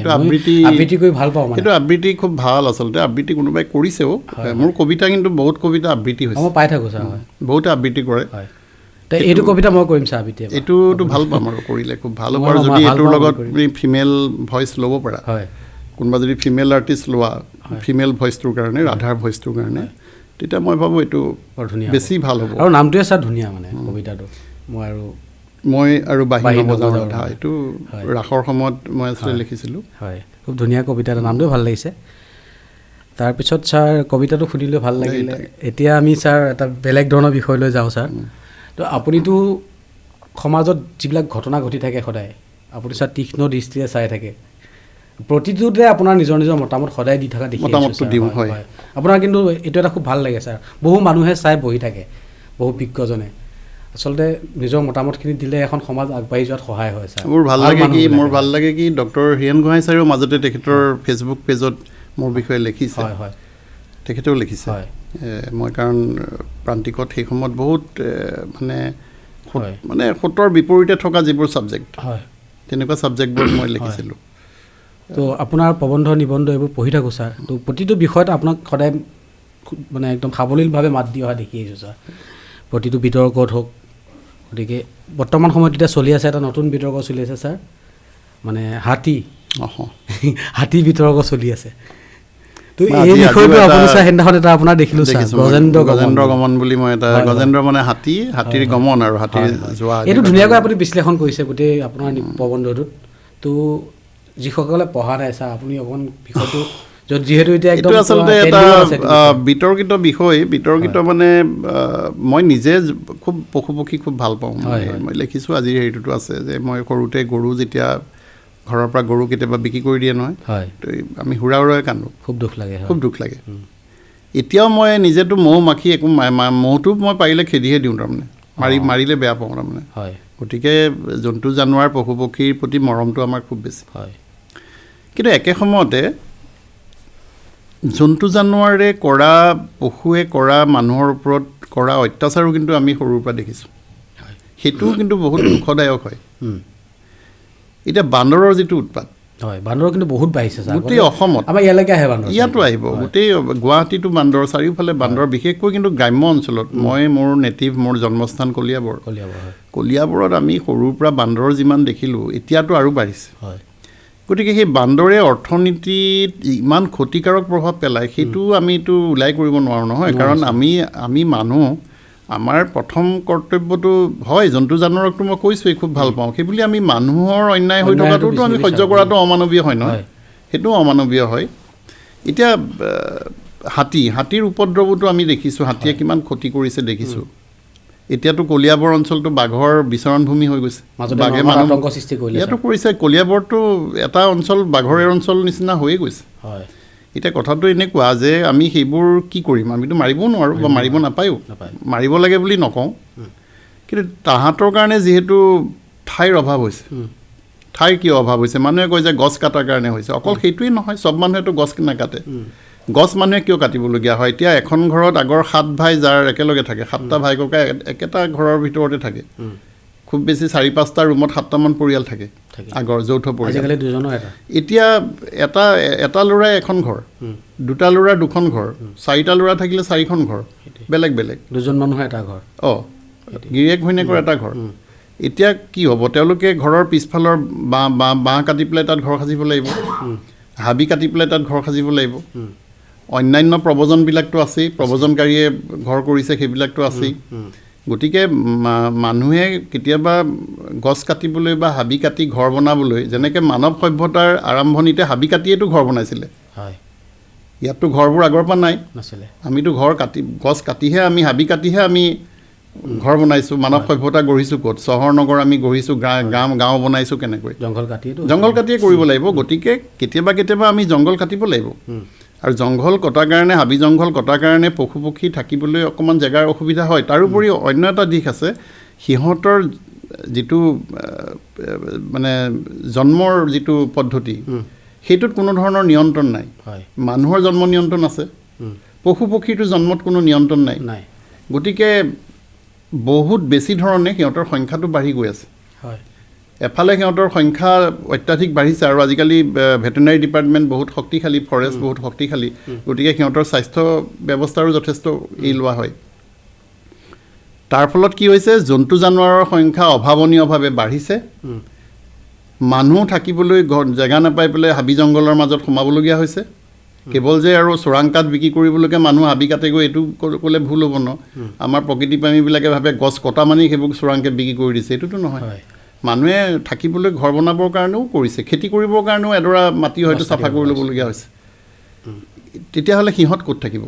আবৃত্তি কৰি ভাল পাওঁ সেইটো আবৃত্তি খুব ভাল আচলতে আবৃত্তি কোনোবাই কৰিছেও মোৰ কবিতা কিন্তু বহুত কবিতা আবৃত্তি হৈছে মই পাই থাকোঁ ছাৰ বহুতে আবৃত্তি কৰে এইটো কবিতা মই কৰিম ছাৰ আবৃত্তি এইটোতো ভাল পাম আৰু কৰিলে খুব ভাল হ'ব আৰু যদি এইটোৰ লগত ফিমেল ভইচ ল'ব পাৰা কোনোবা যদি ফিমেল আৰ্টিষ্ট লোৱা ফিমেল ভইচটোৰ কাৰণে ৰাধাৰ ভইচটোৰ কাৰণে তেতিয়া মই ভাবোঁ এইটো বেছি ভাল হ'ব আৰু নামটোৱে ছাৰ ধুনীয়া মানে কবিতাটো মই আৰু বাঁহী নবজাওঁ ৰাধা এইটো ৰাসৰ সময়ত মই আচলতে লিখিছিলোঁ হয় খুব ধুনীয়া কবিতা এটা নামটোও ভাল লাগিছে তাৰপিছত ছাৰ কবিতাটো শুনিলৈ ভাল লাগিলে এতিয়া আমি ছাৰ এটা বেলেগ ধৰণৰ বিষয়লৈ যাওঁ ছাৰ তো আপুনিতো সমাজত যিবিলাক ঘটনা ঘটি থাকে সদায় আপুনি ছাৰ তীক্ষ্ণ দৃষ্টিৰে চাই থাকে প্ৰতিটোতে আপোনাৰ নিজৰ নিজৰ মতামত সদায় দি থকা দেখি মতামতটো দিওঁ হয় আপোনাৰ কিন্তু এইটো এটা খুব ভাল লাগে ছাৰ বহু মানুহে চাই বহি থাকে বহু বিজ্ঞজনে আচলতে নিজৰ মতামতখিনি দিলে এখন সমাজ আগবাঢ়ি যোৱাত সহায় হয় ছাৰ মোৰ ভাল লাগে কি ডক্টৰ হিৰেণ গোহাঁই ছাৰেও মাজতে তেখেতৰ ফেচবুক পেজত মোৰ বিষয়ে লিখিছে হয় হয় তেখেতেও লিখিছে মই কাৰণ প্ৰান্তিকত সেই সময়ত বহুত মানে সোঁতৰ বিপৰীতে থকা যিবোৰ ছাবজেক্ট হয় তেনেকুৱা ছাবজেক্টবোৰ মই লিখিছিলোঁ তো আপোনাৰ প্ৰবন্ধ নিবন্ধ এইবোৰ পঢ়ি থাকোঁ ছাৰ তো প্ৰতিটো বিষয়ত আপোনাক সদায় মানে একদম সাৱলীলভাৱে মাত দি অহা দেখি আহিছোঁ ছাৰ প্ৰতিটো বিতৰ্কত হওক গতিকে বৰ্তমান সময়ত এতিয়া চলি আছে এটা নতুন বিতৰ্ক চলি আছে ছাৰ মানে হাতী বিতৰ্ক চলি আছে তো এই বিষয়টো আপুনি ছাৰ সেইদিনাখন এটা আপোনাৰ দেখিলোঁ ছাৰ গজেন্দ্ৰ গমন বুলি মই এটা গজেন্দ্ৰ মানে হাতীৰ গমন আৰু হাতীৰ যোৱা এইটো ধুনীয়াকৈ আপুনি বিশ্লেষণ কৰিছে গোটেই আপোনাৰ প্ৰবন্ধটোত তো যিসকলে পঢ়া নাই ছাৰ আপুনি অকণ বিষয়টো য'ত যিহেতু এতিয়া একদম আচলতে এটা বিতৰ্কিত বিষয় মানে মই নিজে খুব পশু পক্ষী খুব ভাল পাওঁ মই লিখিছোঁ আজিৰ হেৰিটোতো আছে যে মই সৰুতে গৰু যেতিয়া ঘৰৰ পৰা গৰু কেতিয়াবা বিক্ৰী কৰি দিয়ে নহয় তো আমি হুৰা হুৰাই কান্দোঁ খুব দুখ লাগে এতিয়াও মই নিজেতো মৌ মাখি একো মৌটো মই পাৰিলে খেদিহে দিওঁ তাৰমানে মাৰিলে বেয়া পাওঁ তাৰমানে গতিকে জন্তু জানোৱাৰ পশু পক্ষীৰ প্ৰতি মৰমটো আমাৰ খুব বেছি কিন্তু একে সময়তে জন্তু জানোৱাৰে কৰা পশুৱে কৰা মানুহৰ ওপৰত কৰা অত্যাচাৰো কিন্তু আমি সৰুৰ পৰা দেখিছোঁ সেইটোও কিন্তু বহুত দুখদায়ক হয় এতিয়া বান্দৰৰ যিটো উৎপাত বান্দৰ কিন্তু বহুত বাঢ়িছে গোটেই অসমত আমাৰ ইয়ালৈকে আহে বান্দৰ ইয়াতো আহিব গোটেই গুৱাহাটীতো বান্দৰ চাৰিওফালে বান্দৰ বিশেষকৈ কিন্তু গ্ৰাম্য অঞ্চলত মোৰ জন্মস্থান কলিয়াবৰত আমি সৰুৰ পৰা বান্দৰৰ যিমান দেখিলোঁ এতিয়াতো আৰু বাঢ়িছে গতিকে সেই বান্দৰে অৰ্থনীতিত ইমান ক্ষতিকাৰক প্ৰভাৱ পেলায় সেইটো আমিতো ওলাই কৰিব নোৱাৰোঁ নহয় কাৰণ আমি মানুহ আমাৰ প্ৰথম কৰ্তব্যটো হয় জন্তু জানোৱাৰকতো মই কৈছোঁৱেই খুব ভাল পাওঁ সেই বুলি আমি মানুহৰ অন্যায় হৈ থকাটোতো আমি সহ্য কৰাটো অমানৱীয় হয় নহয় সেইটোও অমানৱীয় হয় এতিয়া হাতীৰ উপদ্ৰৱটো আমি দেখিছোঁ হাতীয়ে কিমান ক্ষতি কৰিছে দেখিছোঁ এতিয়াতো কলিয়াবৰ অঞ্চলটো বাঘৰ বিচৰণভূমি হৈ গৈছে বাঘে মানুহ ইয়াতো কৰিছে কলিয়াবৰটো এটা অঞ্চল বাঘৰে অঞ্চল নিচিনা হৈয়ে গৈছে এতিয়া কথাটো এনেকুৱা যে আমি সেইবোৰ কি কৰিম আমিতো মাৰিবও নোৱাৰোঁ বা মাৰিব নাপায়ো মাৰিব লাগে বুলি নকওঁ কিন্তু তাহাঁতৰ কাৰণে যিহেতু ঠাইৰ অভাৱ হৈছে ঠাইৰ কিয় অভাৱ হৈছে মানুহে কয় যে গছ কাটাৰ কাৰণে হৈছে অকল সেইটোৱেই নহয় চব মানুহেতো গছ নাকাটে গছ মানুহে কিয় কাটিবলগীয়া হয় এতিয়া এখন ঘৰত আগৰ 7 ভাই যাৰ একেলগে থাকে 7টা ভাই ককা একেটা ঘৰৰ ভিতৰতে থাকে খুব বেছি 4-5টা ৰুমত 7টামান পৰিয়াল থাকে আগৰ যৌথ পৰিয়াল এতিয়া এটা ল'ৰাই এখন ঘৰ 2টা ল'ৰা 2খন ঘৰ 4টা ল'ৰা থাকিলে 4খন ঘৰ বেলেগ বেলেগ 2জন মানুহৰ এটা ঘৰ গিৰিয়েক ঘৈণীয়েকৰ এটা ঘৰ এতিয়া কি হ'ব তেওঁলোকে ঘৰৰ পিছফালৰ বাঁহ কাটি পেলাই তাত ঘৰ সাজিব লাগিব হাবি কাটি পেলাই তাত ঘৰ সাজিব লাগিব অন্যান্য প্ৰব্ৰজনবিলাকতো আছেই প্ৰব্ৰজনকাৰীয়ে ঘৰ কৰিছে সেইবিলাকতো আছেই গতিকে মানুহে কেতিয়াবা গছ কাটিবলৈ বা হাবি কাটি ঘৰ বনাবলৈ যেনেকৈ মানৱ সভ্যতাৰ আৰম্ভণিতে হাবি কাটিয়েতো ঘৰ বনাইছিলে ইয়াততো ঘৰবোৰ আগৰ পৰা নাই আমিতো গছ কাটিহে আমি হাবি কাটিহে আমি ঘৰ বনাইছোঁ মানৱ সভ্যতা গঢ়িছোঁ ক'ত চহৰ নগৰ আমি গঢ়িছোঁ গাঁও বনাইছোঁ কেনেকৈ জংঘল কাটিয়ে কৰিব লাগিব গতিকে কেতিয়াবা আমি জংঘল কাটিব লাগিব আৰু জংঘল কটাৰ কাৰণে হাবি জংঘল কটাৰ কাৰণে পশু পক্ষী থাকিবলৈ অকণমান জেগাৰ অসুবিধা হয় তাৰোপৰি অন্য এটা দিশ আছে সিহঁতৰ যিটো মানে জন্মৰ যিটো পদ্ধতি সেইটোত কোনো ধৰণৰ নিয়ন্ত্ৰণ নাই মানুহৰ জন্ম নিয়ন্ত্ৰণ আছে পশু পক্ষীটো জন্মত কোনো নিয়ন্ত্ৰণ নাই গতিকে বহুত বেছি ধৰণে সিহঁতৰ সংখ্যাটো বাঢ়ি গৈ আছে এফালে সিহঁতৰ সংখ্যা অত্যাধিক বাঢ়িছে আৰু আজিকালি ভেটেনাৰী ডিপাৰ্টমেণ্ট বহুত শক্তিশালী ফৰেষ্ট বহুত শক্তিশালী গতিকে সিহঁতৰ স্বাস্থ্য ব্যৱস্থাৰো যথেষ্ট লোৱা হয় তাৰ ফলত কি হৈছে জন্তু জানোৱাৰৰ সংখ্যা অভাৱনীয়ভাৱে বাঢ়িছে মানুহ থাকিবলৈ জেগা নাপাই পেলাই হাবি জংঘলৰ মাজত সোমাবলগীয়া হৈছে কেৱল যে আৰু চোৰাংকাত বিক্ৰী কৰিবলৈকে মানুহ হাবি কাটে গৈ এইটো ক'লে ভুল হ'ব ন আমাৰ প্ৰকৃতি প্ৰেমীবিলাকে ভাবে গছ কটা মানেই সেইবোৰ চোৰাংকে বিক্ৰী কৰি দিছে এইটোতো নহয় মানুহে থাকিবলৈ ঘৰ বনাবৰ কাৰণেও কৰিছে খেতি কৰিবৰ কাৰণেও এডৰা মাটি হয়তো চাফা কৰি ল'বলগীয়া হৈছে তেতিয়াহ'লে সিহঁত ক'ত থাকিব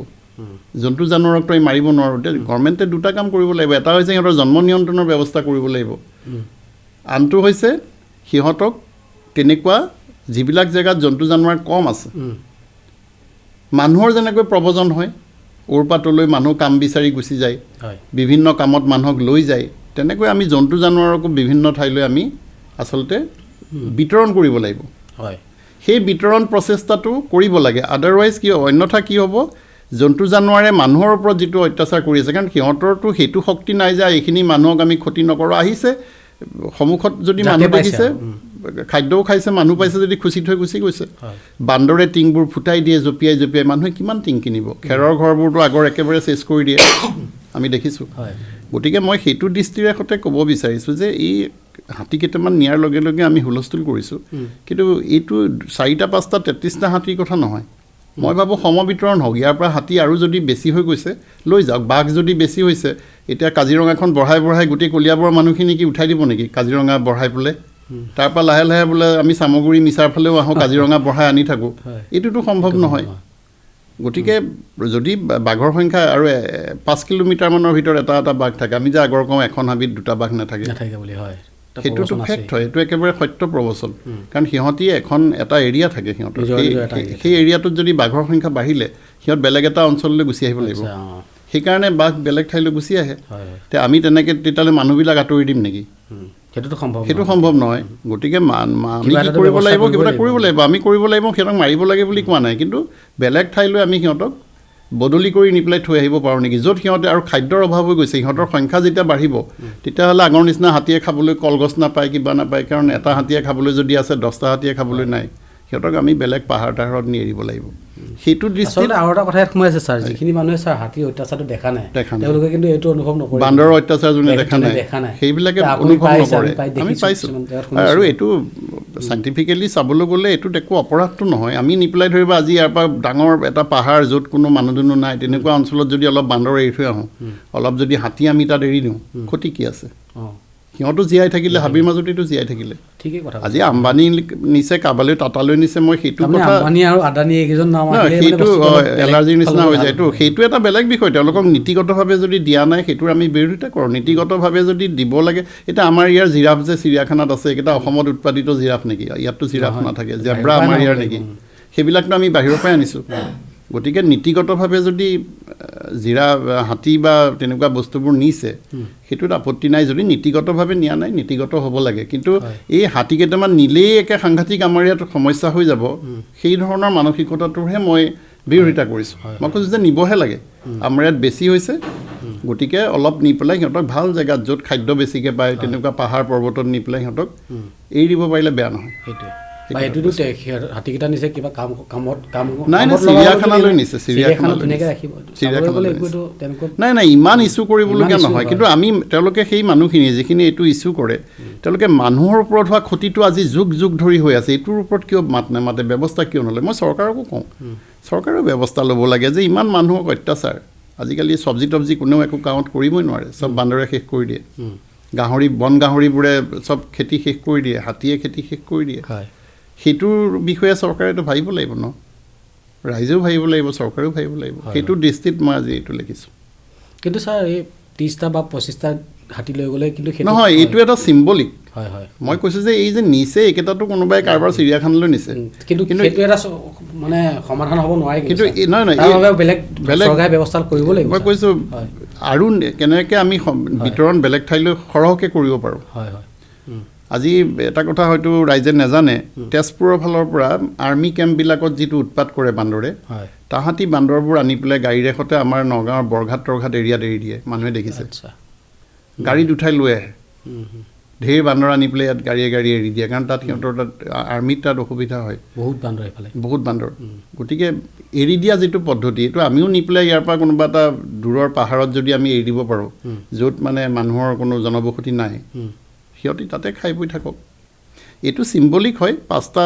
জন্তু জানোৱাৰক তই মাৰিব নোৱাৰোঁ গভৰ্ণমেণ্টে দুটা কাম কৰিব লাগিব এটা হৈছে সিহঁতৰ জন্ম নিয়ন্ত্ৰণৰ ব্যৱস্থা কৰিব লাগিব আনটো হৈছে সিহঁতক তেনেকুৱা যিবিলাক জেগাত জন্তু জানোৱাৰ কম আছে মানুহৰ যেনেকৈ প্ৰব্ৰজন হয় ক'ৰপাতলৈ মানুহ কাম বিচাৰি গুচি যায় বিভিন্ন কামত মানুহক লৈ যায় তেনেকৈ আমি জন্তু জানোৱাৰকো বিভিন্ন ঠাইলৈ আমি আচলতে বিতৰণ কৰিব লাগিব সেই বিতৰণ প্ৰচেষ্টাটো কৰিব লাগে আদাৰৱাইজ কি অন্যথা কি হ'ব জন্তু জানোৱাৰে মানুহৰ ওপৰত যিটো অত্যাচাৰ কৰি আছে কাৰণ সিহঁতৰতো সেইটো শক্তি নাই যে এইখিনি মানুহক আমি ক্ষতি নকৰোঁ আহিছে সন্মুখত যদি মানুহ দেখিছে খাদ্যও খাইছে মানুহ পাইছে যদি খুচি থৈ গুচি গৈছে বান্দৰে টিংবোৰ ফুটাই দিয়ে জঁপিয়াই জঁপিয়াই মানুহে কিমান টিং কিনিব খেৰৰ ঘৰবোৰতো আগৰ একেবাৰে চেচ কৰি দিয়ে আমি দেখিছোঁ গতিকে মই সেইটো দৃষ্টিৰে সৈতে ক'ব বিচাৰিছোঁ যে এই হাতী কেইটামান নিয়াৰ লগে লগে আমি হুলস্থুল কৰিছোঁ কিন্তু এইটো 4টা 5টা 33টা হাতীৰ কথা নহয় মই ভাবোঁ সমবিতৰণ হওক ইয়াৰ পৰা হাতী আৰু যদি বেছি হৈ গৈছে লৈ যাওক বাঘ যদি বেছি হৈছে এতিয়া কাজিৰঙাখন বঢ়াই বঢ়াই গোটেই কলিয়াবৰৰ মানুহখিনি কি উঠাই দিব নেকি কাজিৰঙা বঢ়াই পেলাই তাৰপৰা লাহে লাহে বোলে আমি চামগুৰি মিছাৰ ফালেও আহোঁ কাজিৰঙা বঢ়াই আনি থাকোঁ এইটোতো সম্ভৱ নহয় গতিকে যদি বাঘৰ সংখ্যা আৰু 5 কিলোমিটাৰমানৰ ভিতৰত এটা এটা বাঘ থাকে আমি যে আগৰ কওঁ এখন হাবিত 2টা বাঘ নাথাকে বুলি হয় সেইটোতো ফেক্ট হয় এইটো একেবাৰে সত্য প্ৰবচন কাৰণ সিহঁতি এটা এৰিয়া থাকে সিহঁতৰ সেই এৰিয়াটোত যদি বাঘৰ সংখ্যা বাঢ়িলে সিহঁত বেলেগ এটা অঞ্চললৈ গুচি আহিব লাগিব সেইকাৰণে বাঘ বেলেগ ঠাইলৈ গুচি আহে তে আমি তেনেকৈ তেতিয়াহ'লে মানুহবিলাক আঁতৰি দিম নেকি সেইটো সম্ভৱ নহয় গতিকে আমি কি কৰিব লাগিব কিবা এটা কৰিব লাগিব আমি কৰিব লাগিব সিহঁতক মাৰিব লাগে বুলি কোৱা নাই কিন্তু বেলেগ ঠাইলৈ আমি সিহঁতক বদলি কৰি নি পেলাই থৈ আহিব পাৰোঁ নেকি য'ত সিহঁতে আৰু খাদ্যৰ অভাৱ হৈ গৈছে সিহঁতৰ সংখ্যা যেতিয়া বাঢ়িব তেতিয়াহ'লে আগৰ নিচিনা হাতীয়ে খাবলৈ কলগছ নাপায় কিবা নাপায় কাৰণ এটা হাতীয়ে খাবলৈ যদি আছে 10টা হাতীয়ে খাবলৈ নাই সিহঁতক আমি বেলেগ পাহাৰ তাহাৰত নি এৰিব লাগিব সেইটো দৃষ্টিত আৰু এটা কথা সোমাই আছে ছাৰ যিখিনি মানুহে ছাৰ হাতীৰ অত্যাচাৰটো দেখা নাই তেওঁলোকে কিন্তু এইটো অনুভৱ নকৰে বান্দৰৰ অত্যাচাৰ যোনে দেখা নাই সেইবিলাকে অনুভৱ নকৰে আমি পাইছোঁ আৰু এইটো চাইণ্টিফিকেলি চাবলৈ গ'লে এইটোত একো অপৰাধটো নহয় আমি নি পেলাই ধৰিব আজি ইয়াৰ পৰা ডাঙৰ এটা পাহাৰ য'ত কোনো মানুহ দুনুহ নাই তেনেকুৱা অঞ্চলত যদি অলপ বান্দৰ এৰি থৈ আহোঁ অলপ যদি হাতী আমি তাত এৰি দিওঁ ক্ষতি কি আছে সিহঁতো জীয়াই থাকিলে হাবিৰ মাজতেতো জীয়াই থাকিলে ঠিকেই কথা আজি আম্বানী নিছে কাবালৈ টাটালৈ নিছে মই সেইটো কথা সেইটো এলাৰ্জিৰ নিচিনা হৈ যায় সেইটো এটা বেলেগ বিষয় তেওঁলোকক নীতিগতভাৱে যদি দিয়া নাই সেইটোৰ আমি বিৰোধিতা কৰোঁ নীতিগতভাৱে যদি দিব লাগে এতিয়া আমাৰ ইয়াৰ জিৰাফ যে চিৰিয়াখানাত আছে এইকেইটা অসমত উৎপাদিত জিৰাফ নেকি ইয়াততো জিৰাফ নাথাকে জেব্ৰা আমাৰ ইয়াৰ নেকি সেইবিলাকতো আমি বাহিৰৰ পৰাই আনিছোঁ গতিকে নীতিগতভাৱে যদি হাতী বা তেনেকুৱা বস্তুবোৰ নিছে সেইটোত আপত্তি নাই যদি নীতিগতভাৱে নিয়া নাই নীতিগত হ'ব লাগে কিন্তু এই হাতী কেইটামান নিলেই একে সাংঘাতিক আমাৰ ইয়াত সমস্যা হৈ যাব সেই ধৰণৰ মানসিকতাটোৰহে মই বিৰোধিতা কৰিছোঁ মই কৈছোঁ যে নিবহে লাগে আমাৰ ইয়াত বেছি হৈছে গতিকে অলপ নি পেলাই সিহঁতক ভাল জেগাত য'ত খাদ্য বেছিকৈ পায় তেনেকুৱা পাহাৰ পৰ্বতত নি পেলাই সিহঁতক এৰি দিব পাৰিলে বেয়া নহয় হাতীকেইটা নিছে কিবা নাই চিৰিয়াখানালৈ নিছে নাই ইমান ইছ্যু কৰিবলগীয়া নহয় কিন্তু আমি তেওঁলোকে সেই মানুহখিনি যিখিনি এইটো ইছ্যু কৰে তেওঁলোকে মানুহৰ ওপৰত হোৱা ক্ষতিটো আজি যুগ যুগ ধৰি হৈ আছে এইটোৰ ওপৰত কিয় মাত নামাতে ব্যৱস্থা কিয় নলয় মই চৰকাৰকো কওঁ চৰকাৰেও ব্যৱস্থা ল'ব লাগে যে ইমান মানুহক অত্যাচাৰ আজিকালি চব্জি তব্জি কোনেও একো গাঁৱত কৰিবই নোৱাৰে চব বান্দৰে শেষ কৰি দিয়ে বন গাহৰিবোৰে চব খেতি শেষ কৰি দিয়ে হাতীয়ে খেতি শেষ কৰি দিয়ে সেইটোৰ বিষয়ে চৰকাৰেতো ভাবিব লাগিব ন ৰাইজেও ভাবিব লাগিব চৰকাৰেও ভাবিব লাগিব সেইটো দৃষ্টিত মই আজি এইটো লিখিছোঁ কিন্তু ছাৰ এই 30টা বা 25টা হাতী লৈ গ'লে কিন্তু নহয় এইটো এটা চিম্বলিক মই কৈছোঁ যে এই যে নিছে এইকেইটাতো কোনোবাই কাৰোবাৰ চিৰিয়াখানালৈ নিছে কিন্তু সেইটো এটা মানে সমাধান হ'ব নোৱাৰে কিন্তু নহয় বেলেগ চৰকাৰে ব্যৱস্থা কৰিব লাগিব মই কৈছোঁ আৰু কেনেকৈ আমি বিতৰণ বেলেগ ঠাইলৈ সৰহকৈ কৰিব পাৰোঁ আজি এটা কথা হয়তো ৰাইজে নাজানে তেজপুৰৰ ফালৰ পৰা আৰ্মি কেম্পবিলাকত যিটো উৎপাত কৰে বান্দৰে তাহাঁতি বান্দৰবোৰ আনি পেলাই গাড়ীৰে সৈতে আমাৰ নগাঁৱৰ বৰঘাট তৰঘাট এৰিয়াত এৰি দিয়ে মানুহে দেখিছে গাড়ীত উঠাই লৈ আহে ঢেৰ বান্দৰ আনি পেলাই ইয়াত গাড়ীয়ে এৰি দিয়ে কাৰণ তাত সিহঁতৰ তাত আৰ্মিত তাত অসুবিধা হয় বহুত বান্দৰ গতিকে এৰি দিয়া যিটো পদ্ধতি এইটো আমিও নি পেলাই ইয়াৰ পৰা কোনোবা এটা দূৰৰ পাহাৰত যদি আমি এৰি দিব পাৰোঁ য'ত মানে মানুহৰ কোনো জনবসতি নাই সিহঁতি তাতে খাই বৈ থাকক এইটো চিম্বলিক হয় 5টা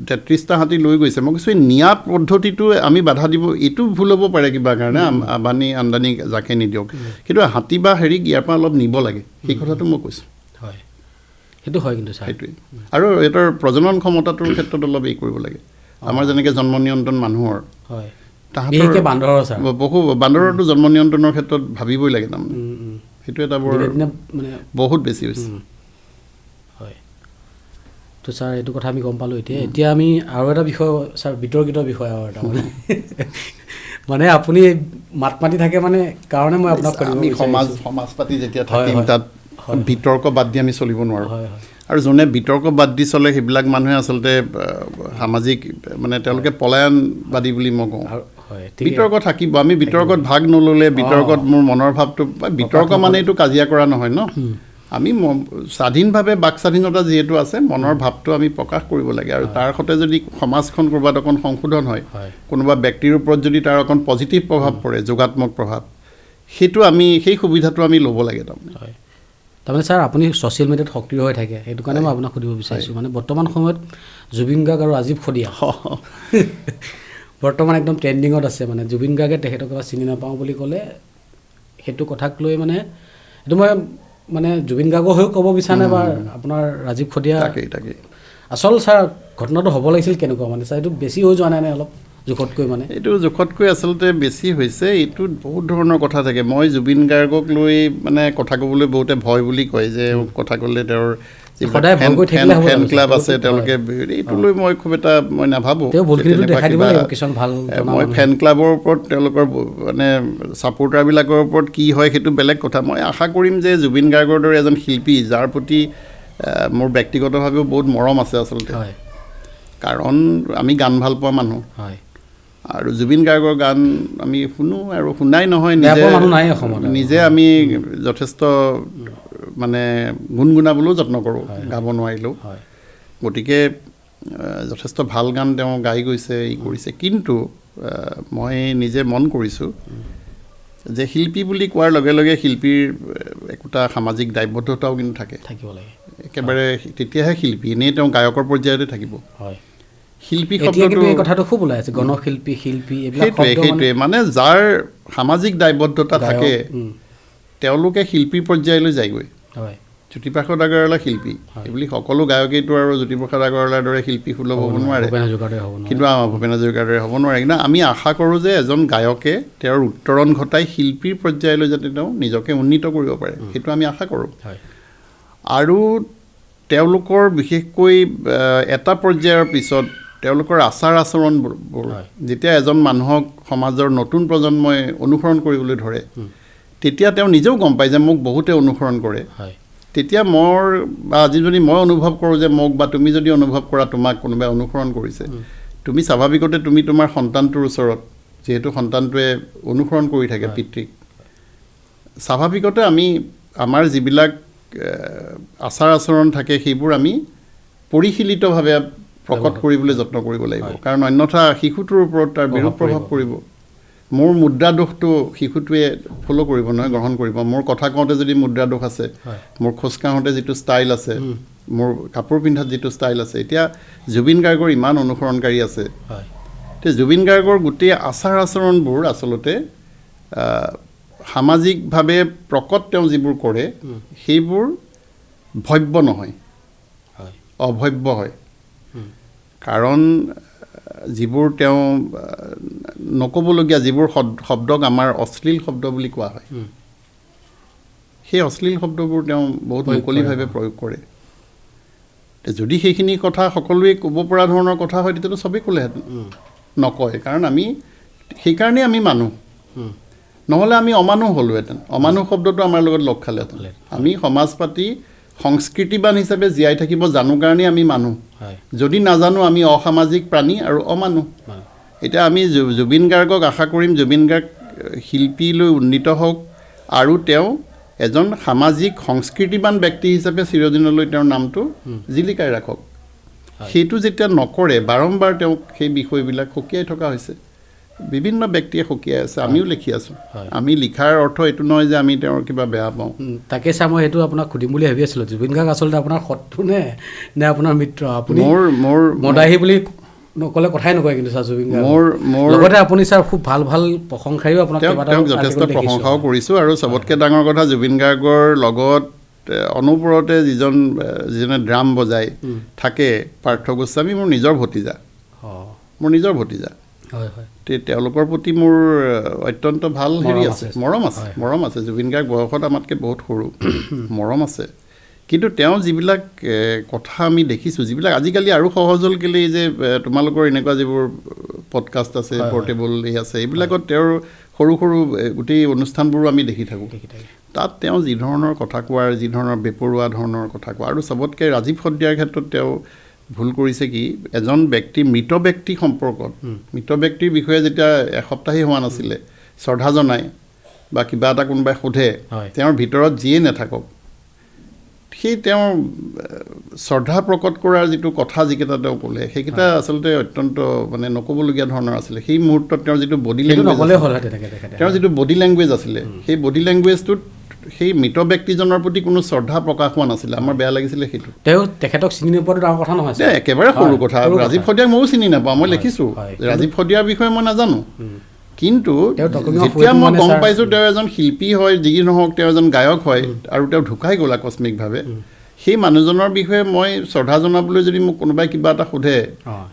33টা হাতী লৈ গৈছে মই কৈছোঁ নিয়া পদ্ধতিটো আমি বাধা দিব এইটো ভুল হ'ব পাৰে কিবা কাৰণে আমদানি যাকে নিদিয়ক কিন্তু হাতী বা হেৰিক ইয়াৰ পৰা অলপ নিব লাগে সেই কথাটো মই কৈছোঁ হয় সেইটো হয় কিন্তু সেইটোৱে আৰু এটাৰ প্ৰজনন ক্ষমতাটোৰ ক্ষেত্ৰত অলপ এই কৰিব লাগে আমাৰ যেনেকৈ জন্ম নিয়ন্ত্ৰণ মানুহৰ হয় তাহাঁতৰ বান্দৰৰ ছাৰ বহু বান্দৰৰটো জন্ম নিয়ন্ত্ৰণৰ ক্ষেত্ৰত ভাবিবই লাগে তাৰমানে সেইটো এটা বৰ মানে বহুত বেছি হৈছে হয় তো ছাৰ এইটো কথা আমি গম পালোঁ এতিয়া আমি আৰু এটা বিষয় ছাৰ বিতৰ্কিত বিষয় আৰু এটা মানে আপুনি মাত মাতি থাকে মানে কাৰণে মই আপোনাক আমি সমাজ পাতি যেতিয়া থাকিম তাত বিতৰ্ক বাদ দি আমি চলিব নোৱাৰোঁ আৰু যোনে বিতৰ্ক বাদ দি চলে সেইবিলাক মানুহে আচলতে সামাজিক মানে তেওঁলোকে পলায়নবাদী বুলি মই কওঁ বিতৰ্ক থাকিব আমি বিতৰ্কত ভাগ নল'লে বিতৰ্কত মোৰ মনৰ ভাৱটো বিতৰ্ক মানে এইটো কাজিয়া কৰা নহয় ন আমি স্বাধীনভাৱে বাক স্বাধীনতা যিহেতু আছে মনৰ ভাৱটো আমি প্ৰকাশ কৰিব লাগে আৰু তাৰ সৈতে যদি সমাজখন ক'ৰবাত অকণ সংশোধন হয় কোনোবা ব্যক্তিৰ ওপৰত যদি তাৰ অকণ পজিটিভ প্ৰভাৱ পৰে যোগাত্মক প্ৰভাৱ সেইটো আমি সেই সুবিধাটো আমি ল'ব লাগে তাৰমানে ছাৰ আপুনি ছ'চিয়েল মিডিয়াত সক্ৰিয় হৈ থাকে সেইটো কাৰণে মই আপোনাক সুধিব বিচাৰিছোঁ মানে বৰ্তমান সময়ত জুবিন গাৰ্গ আৰু ৰাজীৱ খদিয়া বৰ্তমান একদম ট্ৰেণ্ডিঙত আছে মানে জুবিন গাৰ্গে তেখেতক এবাৰ চিনি নাপাওঁ বুলি ক'লে সেইটো কথাক লৈ মানে এইটো মই মানে জুবিন গাৰ্গৰ হৈও ক'ব বিচাৰে বা আপোনাৰ ৰাজীৱ খদিয়া তাকেই আচল ছাৰ ঘটনাটো হ'ব লাগিছিল কেনেকুৱা মানে ছাৰ এইটো বেছি হৈ যোৱা নাই অলপ জোখতকৈ মানে এইটো জোখতকৈ আচলতে বেছি হৈছে এইটোত বহুত ধৰণৰ কথা থাকে মই জুবিন গাৰ্গক লৈ মানে কথা ক'বলৈ বহুতে ভয় বুলি কয় যে কথা ক'লে তেওঁৰ ফেন ক্লাব আছে তেওঁলোকে এইটো লৈ মই খুব এটা মই নাভাবোঁ মই ফেন ক্লাবৰ ওপৰত তেওঁলোকৰ মানে ছাপোৰ্টাৰবিলাকৰ ওপৰত কি হয় সেইটো বেলেগ কথা মই আশা কৰিম যে জুবিন গাৰ্গৰ দৰে এজন শিল্পী যাৰ প্ৰতি মোৰ ব্যক্তিগতভাৱেও বহুত মৰম আছে আচলতে কাৰণ আমি গান ভাল পোৱা মানুহ আৰু জুবিন গাৰ্গৰ গান আমি শুনো আৰু শুনাই নহয় নিজে আমি যথেষ্ট মানে গুণগুণাবলৈও যত্ন কৰোঁ গাব নোৱাৰিলেও গতিকে যথেষ্ট ভাল গান তেওঁ গাই গৈছে কৰিছে কিন্তু মই নিজে মন কৰিছোঁ যে শিল্পী বুলি কোৱাৰ লগে লগে শিল্পীৰ একোটা সামাজিক দায়বদ্ধতাও কিন্তু থাকিব লাগে একেবাৰে তেতিয়াহে শিল্পী এনেই তেওঁ গায়কৰ পৰ্যায়তে থাকিব শিল্পী শব্দটো এই কথাটো খুব ওলাই আছে গণশিল্পী শিল্পী সেইটোৱে মানে যাৰ সামাজিক দায়বদ্ধতা থাকে তেওঁলোকে শিল্পী পৰ্যায়লৈ যায়গৈ জ্যোতিপ্ৰসাদ আগৰৱালা শিল্পী এইবুলি সকলো গায়কেইটো আৰু জ্যোতিপ্ৰসাদ আগৰৱালাৰ দৰে শিল্পী সুলভ হ'ব নোৱাৰে কিন্তু ভূপেন হাজৰিকাৰ দৰে হ'ব নোৱাৰে কিন্তু আমি আশা কৰোঁ যে এজন গায়কে তেওঁৰ উত্তৰণ ঘটাই শিল্পীৰ পৰ্যায়লৈ যাতে তেওঁ নিজকে উন্নীত কৰিব পাৰে সেইটো আমি আশা কৰোঁ আৰু তেওঁলোকৰ বিশেষকৈ এটা পৰ্যায়ৰ পিছত তেওঁলোকৰ আচাৰ আচৰণবোৰ যেতিয়া এজন মানুহক সমাজৰ নতুন প্ৰজন্মই অনুসৰণ কৰিবলৈ ধৰে তেতিয়া তেওঁ নিজেও গম পায় যে মোক বহুতে অনুসৰণ কৰে তেতিয়া মোৰ বা আজি যদি মই অনুভৱ কৰোঁ যে মোক বা তুমি যদি অনুভৱ কৰা তোমাক কোনোবাই অনুসৰণ কৰিছে তুমি স্বাভাৱিকতে তুমি তোমাৰ সন্তানটোৰ ওচৰত যিহেতু সন্তানটোৱে অনুসৰণ কৰি থাকে পিতৃক স্বাভাৱিকতে আমি আমাৰ যিবিলাক আচাৰ আচৰণ থাকে সেইবোৰ আমি পৰিশীলিতভাৱে প্ৰকট কৰিবলৈ যত্ন কৰিব লাগিব কাৰণ অন্যথা শিশুটোৰ ওপৰত তাৰ বিৰূপ প্ৰভাৱ পৰিব মোৰ মুদ্ৰা দোষটো শিশুটোৱে ফ'ল' কৰিব নহয় গ্ৰহণ কৰিব মোৰ কথা কওঁতে যদি মুদ্ৰা দোষ আছে মোৰ খোজ কাঢ়োঁতে যিটো ষ্টাইল আছে মোৰ কাপোৰ পিন্ধাত যিটো ষ্টাইল আছে এতিয়া জুবিন গাৰ্গৰ ইমান অনুসৰণকাৰী আছে এতিয়া জুবিন গাৰ্গৰ গোটেই আচাৰ আচৰণবোৰ আচলতে সামাজিকভাৱে প্ৰকট তেওঁ যিবোৰ কৰে সেইবোৰ ভব্য নহয় অভব্য হয় কাৰণ যিবোৰ তেওঁ নক'বলগীয়া যিবোৰ শব্দক আমাৰ অশ্লীল শব্দ বুলি কোৱা হয় সেই অশ্লীল শব্দবোৰ তেওঁ বহুত মুকলিভাৱে প্ৰয়োগ কৰে যদি সেইখিনি কথা সকলোৱে ক'ব পৰা ধৰণৰ কথা হয় তেতিয়াতো চবেই ক'লেহেঁতেন নকয় কাৰণ আমি সেইকাৰণেই আমি মানুহ নহ'লে আমি অমানুহ হ'লোহেঁতেন অমানুহ শব্দটো আমাৰ লগত লগ খালেহেঁতেন আমি সমাজ পাতি সংস্কৃতিবান হিচাপে জীয়াই থাকিব জানো কাৰণেই আমি মানুহ যদি নাজানো আমি অসামাজিক প্ৰাণী আৰু অমানুহ এতিয়া আমি জুবিন গাৰ্গক আশা কৰিম জুবিন গাৰ্গ শিল্পীলৈ উন্নীত হওক আৰু তেওঁ এজন সামাজিক সংস্কৃতিবান ব্যক্তি হিচাপে চিৰদিনলৈ তেওঁৰ নামটো জিলিকাই ৰাখক সেইটো যেতিয়া নকৰে বাৰম্বাৰ তেওঁক সেই বিষয়বিলাক সকীয়াই থকা হৈছে বিভিন্ন ব্যক্তিয়ে সকিয়াই আছে, আমিও লিখি আছোঁ। আমি লিখাৰ অৰ্থ এইটো নহয় যে আমি তেওঁৰ কিবা বেয়া পাওঁ। তাকে ছাৰ, মই সেইটো আপোনাক সুধিম বুলি ভাবি আছিলোঁ, জুবিন গাৰ্গ আচলতে আপোনাৰ শত্ৰু নে আপোনাৰ মিত্ৰ? আপুনি মোৰ মদাহী বুলি নক'লে কথাই নকয় কিন্তু ছাৰ জুবিন গাৰ্গ। মোৰ লগতে আপুনি ছাৰ খুব ভাল ভাল প্ৰশংসাও আপোনাক তেওঁক যথেষ্ট প্ৰশংসাও কৰিছোঁ। আৰু চবতকৈ ডাঙৰ কথা, জুবিন গাৰ্গৰ লগত অনুপৰতে যিজনে ড্ৰাম বজাই থাকে, পাৰ্থ গোস্বামী মোৰ নিজৰ ভতিজা। হয় হয়। তেওঁলোকৰ প্ৰতি মোৰ অত্যন্ত ভাল হেৰি আছে, মৰম আছে। জুবিন গাৰ্গ বয়সত আমাতকৈ বহুত সৰু, মৰম আছে। কিন্তু তেওঁ যিবিলাক কথা আমি দেখিছোঁ, যিবিলাক আজিকালি আৰু সহজ হ'ল কেলৈ, যে তোমালোকৰ এনেকুৱা যিবোৰ পডকাষ্ট আছে, পৰ্টেবল আছে, এইবিলাকত তেওঁৰ সৰু সৰু গোটেই অনুষ্ঠানবোৰো আমি দেখি থাকোঁ। তাত তেওঁ যি ধৰণৰ কথা কোৱাৰ, যি ধৰণৰ বেপৰোৱা ধৰণৰ কথা কোৱা, আৰু চবতকৈ ৰাজীৱ সদ্দিয়াৰ ক্ষেত্ৰত তেওঁ ভুল কৰিছে কি, এজন ব্যক্তি মৃত ব্যক্তি সম্পৰ্কত, মৃত ব্যক্তিৰ বিষয়ে যেতিয়া এসপ্তাহেই হোৱা নাছিলে শ্ৰদ্ধা জনাই বা কিবা এটা কোনোবাই সোধে, তেওঁৰ ভিতৰত যিয়ে নাথাকক, সেই তেওঁৰ শ্ৰদ্ধা প্ৰকট কৰাৰ যিটো কথা যিকেইটা তেওঁ ক'লে, সেইকেইটা আচলতে অত্যন্ত মানে নক'বলগীয়া ধৰণৰ আছিলে। সেই মুহূৰ্তত তেওঁৰ যিটো বডি লেংগুৱেজ আছিলে, সেই বডি লেংগুৱেজটোত সেই মৃত ব্যক্তিজনৰ প্ৰতি কোনো শ্ৰদ্ধা প্ৰকাশ হোৱা নাছিলে। আমাৰ বেয়া লাগিছিলে সেইটো। তেওঁ তেখেতক চিনি নোপোৱাটো ডাঙৰ কথা নহয়, একেবাৰে সৰু কথা। ৰাজীৱ সদ্দিয়াক ময়ো চিনি নাপাওঁ, মই লিখিছোঁ, ৰাজীৱ সদ্দিয়াৰ বিষয়ে মই নাজানো। কিন্তু যেতিয়া মই গম পাইছোঁ তেওঁ এজন শিল্পী হয়, যি নহওক তেওঁ এজন গায়ক হয়, আৰু তেওঁ ঢুকাই গ'ল আকস্মিকভাৱে, সেই মানুহজনৰ বিষয়ে মই শ্ৰদ্ধা জনাবলৈ যদি মোক কোনোবাই কিবা এটা সোধে,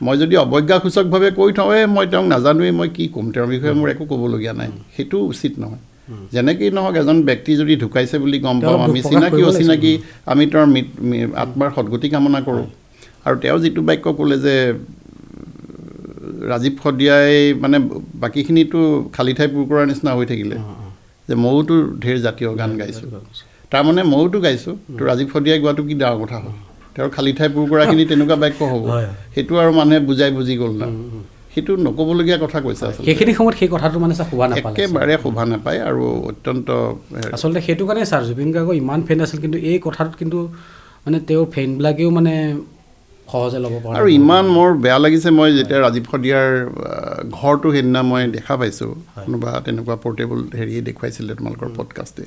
মই যদি অৱজ্ঞাসূচকভাৱে কৈ থওঁ, মই তেওঁক নাজানোৱেই, মই কি ক'ম, তেওঁৰ বিষয়ে মোৰ একো ক'বলগীয়া নাই, সেইটো উচিত নহয়। যেনেকেই নহওক, এজন ব্যক্তি যদি ঢুকাইছে বুলি গম পাওঁ, আমি চিনাকি অচিনাকি আমি তেওঁৰ আত্মাৰ সদ্গতি কামনা কৰোঁ। আৰু তেওঁ যিটো বাক্য ক'লে যে ৰাজীৱ সদ্দিয়াই মানে বাকীখিনিতো খালী ঠাই পূৰ কৰাৰ নিচিনা হৈ থাকিলে, যে ময়োতো ঢেৰ জাতীয় গান গাইছোঁ, তাৰমানে ময়োতো গাইছোঁ, তো ৰাজীৱ সদ্দিয়াই গোৱাটো কি ডাঙৰ কথা হ'ল? তেওঁৰ খালী ঠাই পূৰ কৰাখিনি তেনেকুৱা বাক্য হ'ব, সেইটো আৰু মানুহে বুজি গ'ল না, সেইটো নক'বলগীয়া কথা কৈছে। সেইখিনি সময়ত সেই কথাটো মানে শোভা নাপায়, একেবাৰে শোভা নাপায়, আৰু অত্যন্ত আচলতে সেইটো কাৰণে ছাৰ জুবিন গাৰ্গৰ ইমান ফেন আছিল, কিন্তু এই কথাটোত কিন্তু মানে তেওঁৰ ফেনবিলাকেও মানে সহজে ল'ব পাৰে। আৰু ইমান মোৰ বেয়া লাগিছে, মই যেতিয়া ৰাজীৱ সদ্দিয়াৰ ঘৰটো সেইদিনা মই দেখা পাইছোঁ, কোনোবা তেনেকুৱা পৰ্টেবল হেৰিয়ে দেখুৱাইছিলে তোমালোকৰ পডকাষ্টে,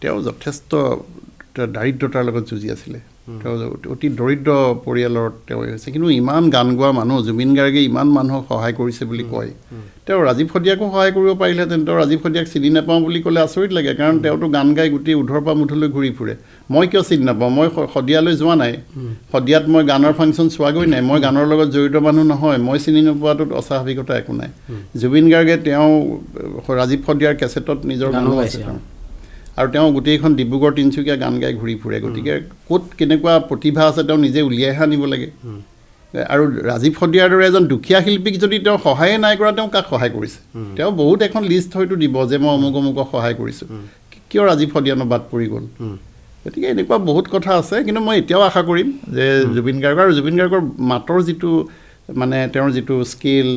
তেওঁ যথেষ্ট দাৰিদ্ৰতাৰ লগত যুঁজি আছিলে। তেওঁ অতি দৰিদ্ৰ পৰিয়ালত তেওঁ হৈছে, কিন্তু ইমান গান গোৱা মানুহ, জুবিন গাৰ্গে ইমান মানুহক সহায় কৰিছে বুলি কয়। তেওঁ ৰাজীৱ সদ্দিয়াকো সহায় কৰিব পাৰিলেহেঁতেন। তেওঁ ৰাজীৱ সদ্দিয়াক চিনি নাপাওঁ বুলি ক'লে আচৰিত লাগে, কাৰণ তেওঁতো গান গাই গোটেই উধৰ পৰা মুধলৈ ঘূৰি ফুৰে। মই কিয় চিনি নাপাওঁ? মই সদ্দিয়ালৈ যোৱা নাই, সদ্দিয়াত মই গানৰ ফাংচন চোৱাগৈ নাই, মই গানৰ লগত জড়িত মানুহ নহয়, মই চিনি নোপোৱাটোত অস্বাভাৱিকতা একো নাই। জুবিন গাৰ্গে তেওঁ ৰাজীৱ সদ্দিয়াৰ কেছেটত নিজৰ গানো আছে, আৰু তেওঁ গোটেইখন ডিব্ৰুগড় তিনিচুকীয়া গান গাই ঘূৰি ফুৰে। গতিকে ক'ত কেনেকুৱা প্ৰতিভা আছে তেওঁ নিজে উলিয়াইহে আনিব লাগে। আৰু ৰাজীৱ সদ্দিয়াৰ দৰে এজন দুখীয়া শিল্পীক যদি তেওঁ সহায়ে নাই কৰা, তেওঁ কাক সহায় কৰিছে? তেওঁ বহুত এখন লিষ্ট হয়তো দিব যে মই অমুকক সহায় কৰিছোঁ, কিয় ৰাজীৱ সদ্দিয়ানো বাদ পৰি গ'ল? গতিকে এনেকুৱা বহুত কথা আছে। কিন্তু মই এতিয়াও আশা কৰিম যে জুবিন গাৰ্গৰ মাতৰ যিটো মানে তেওঁৰ যিটো স্কিল,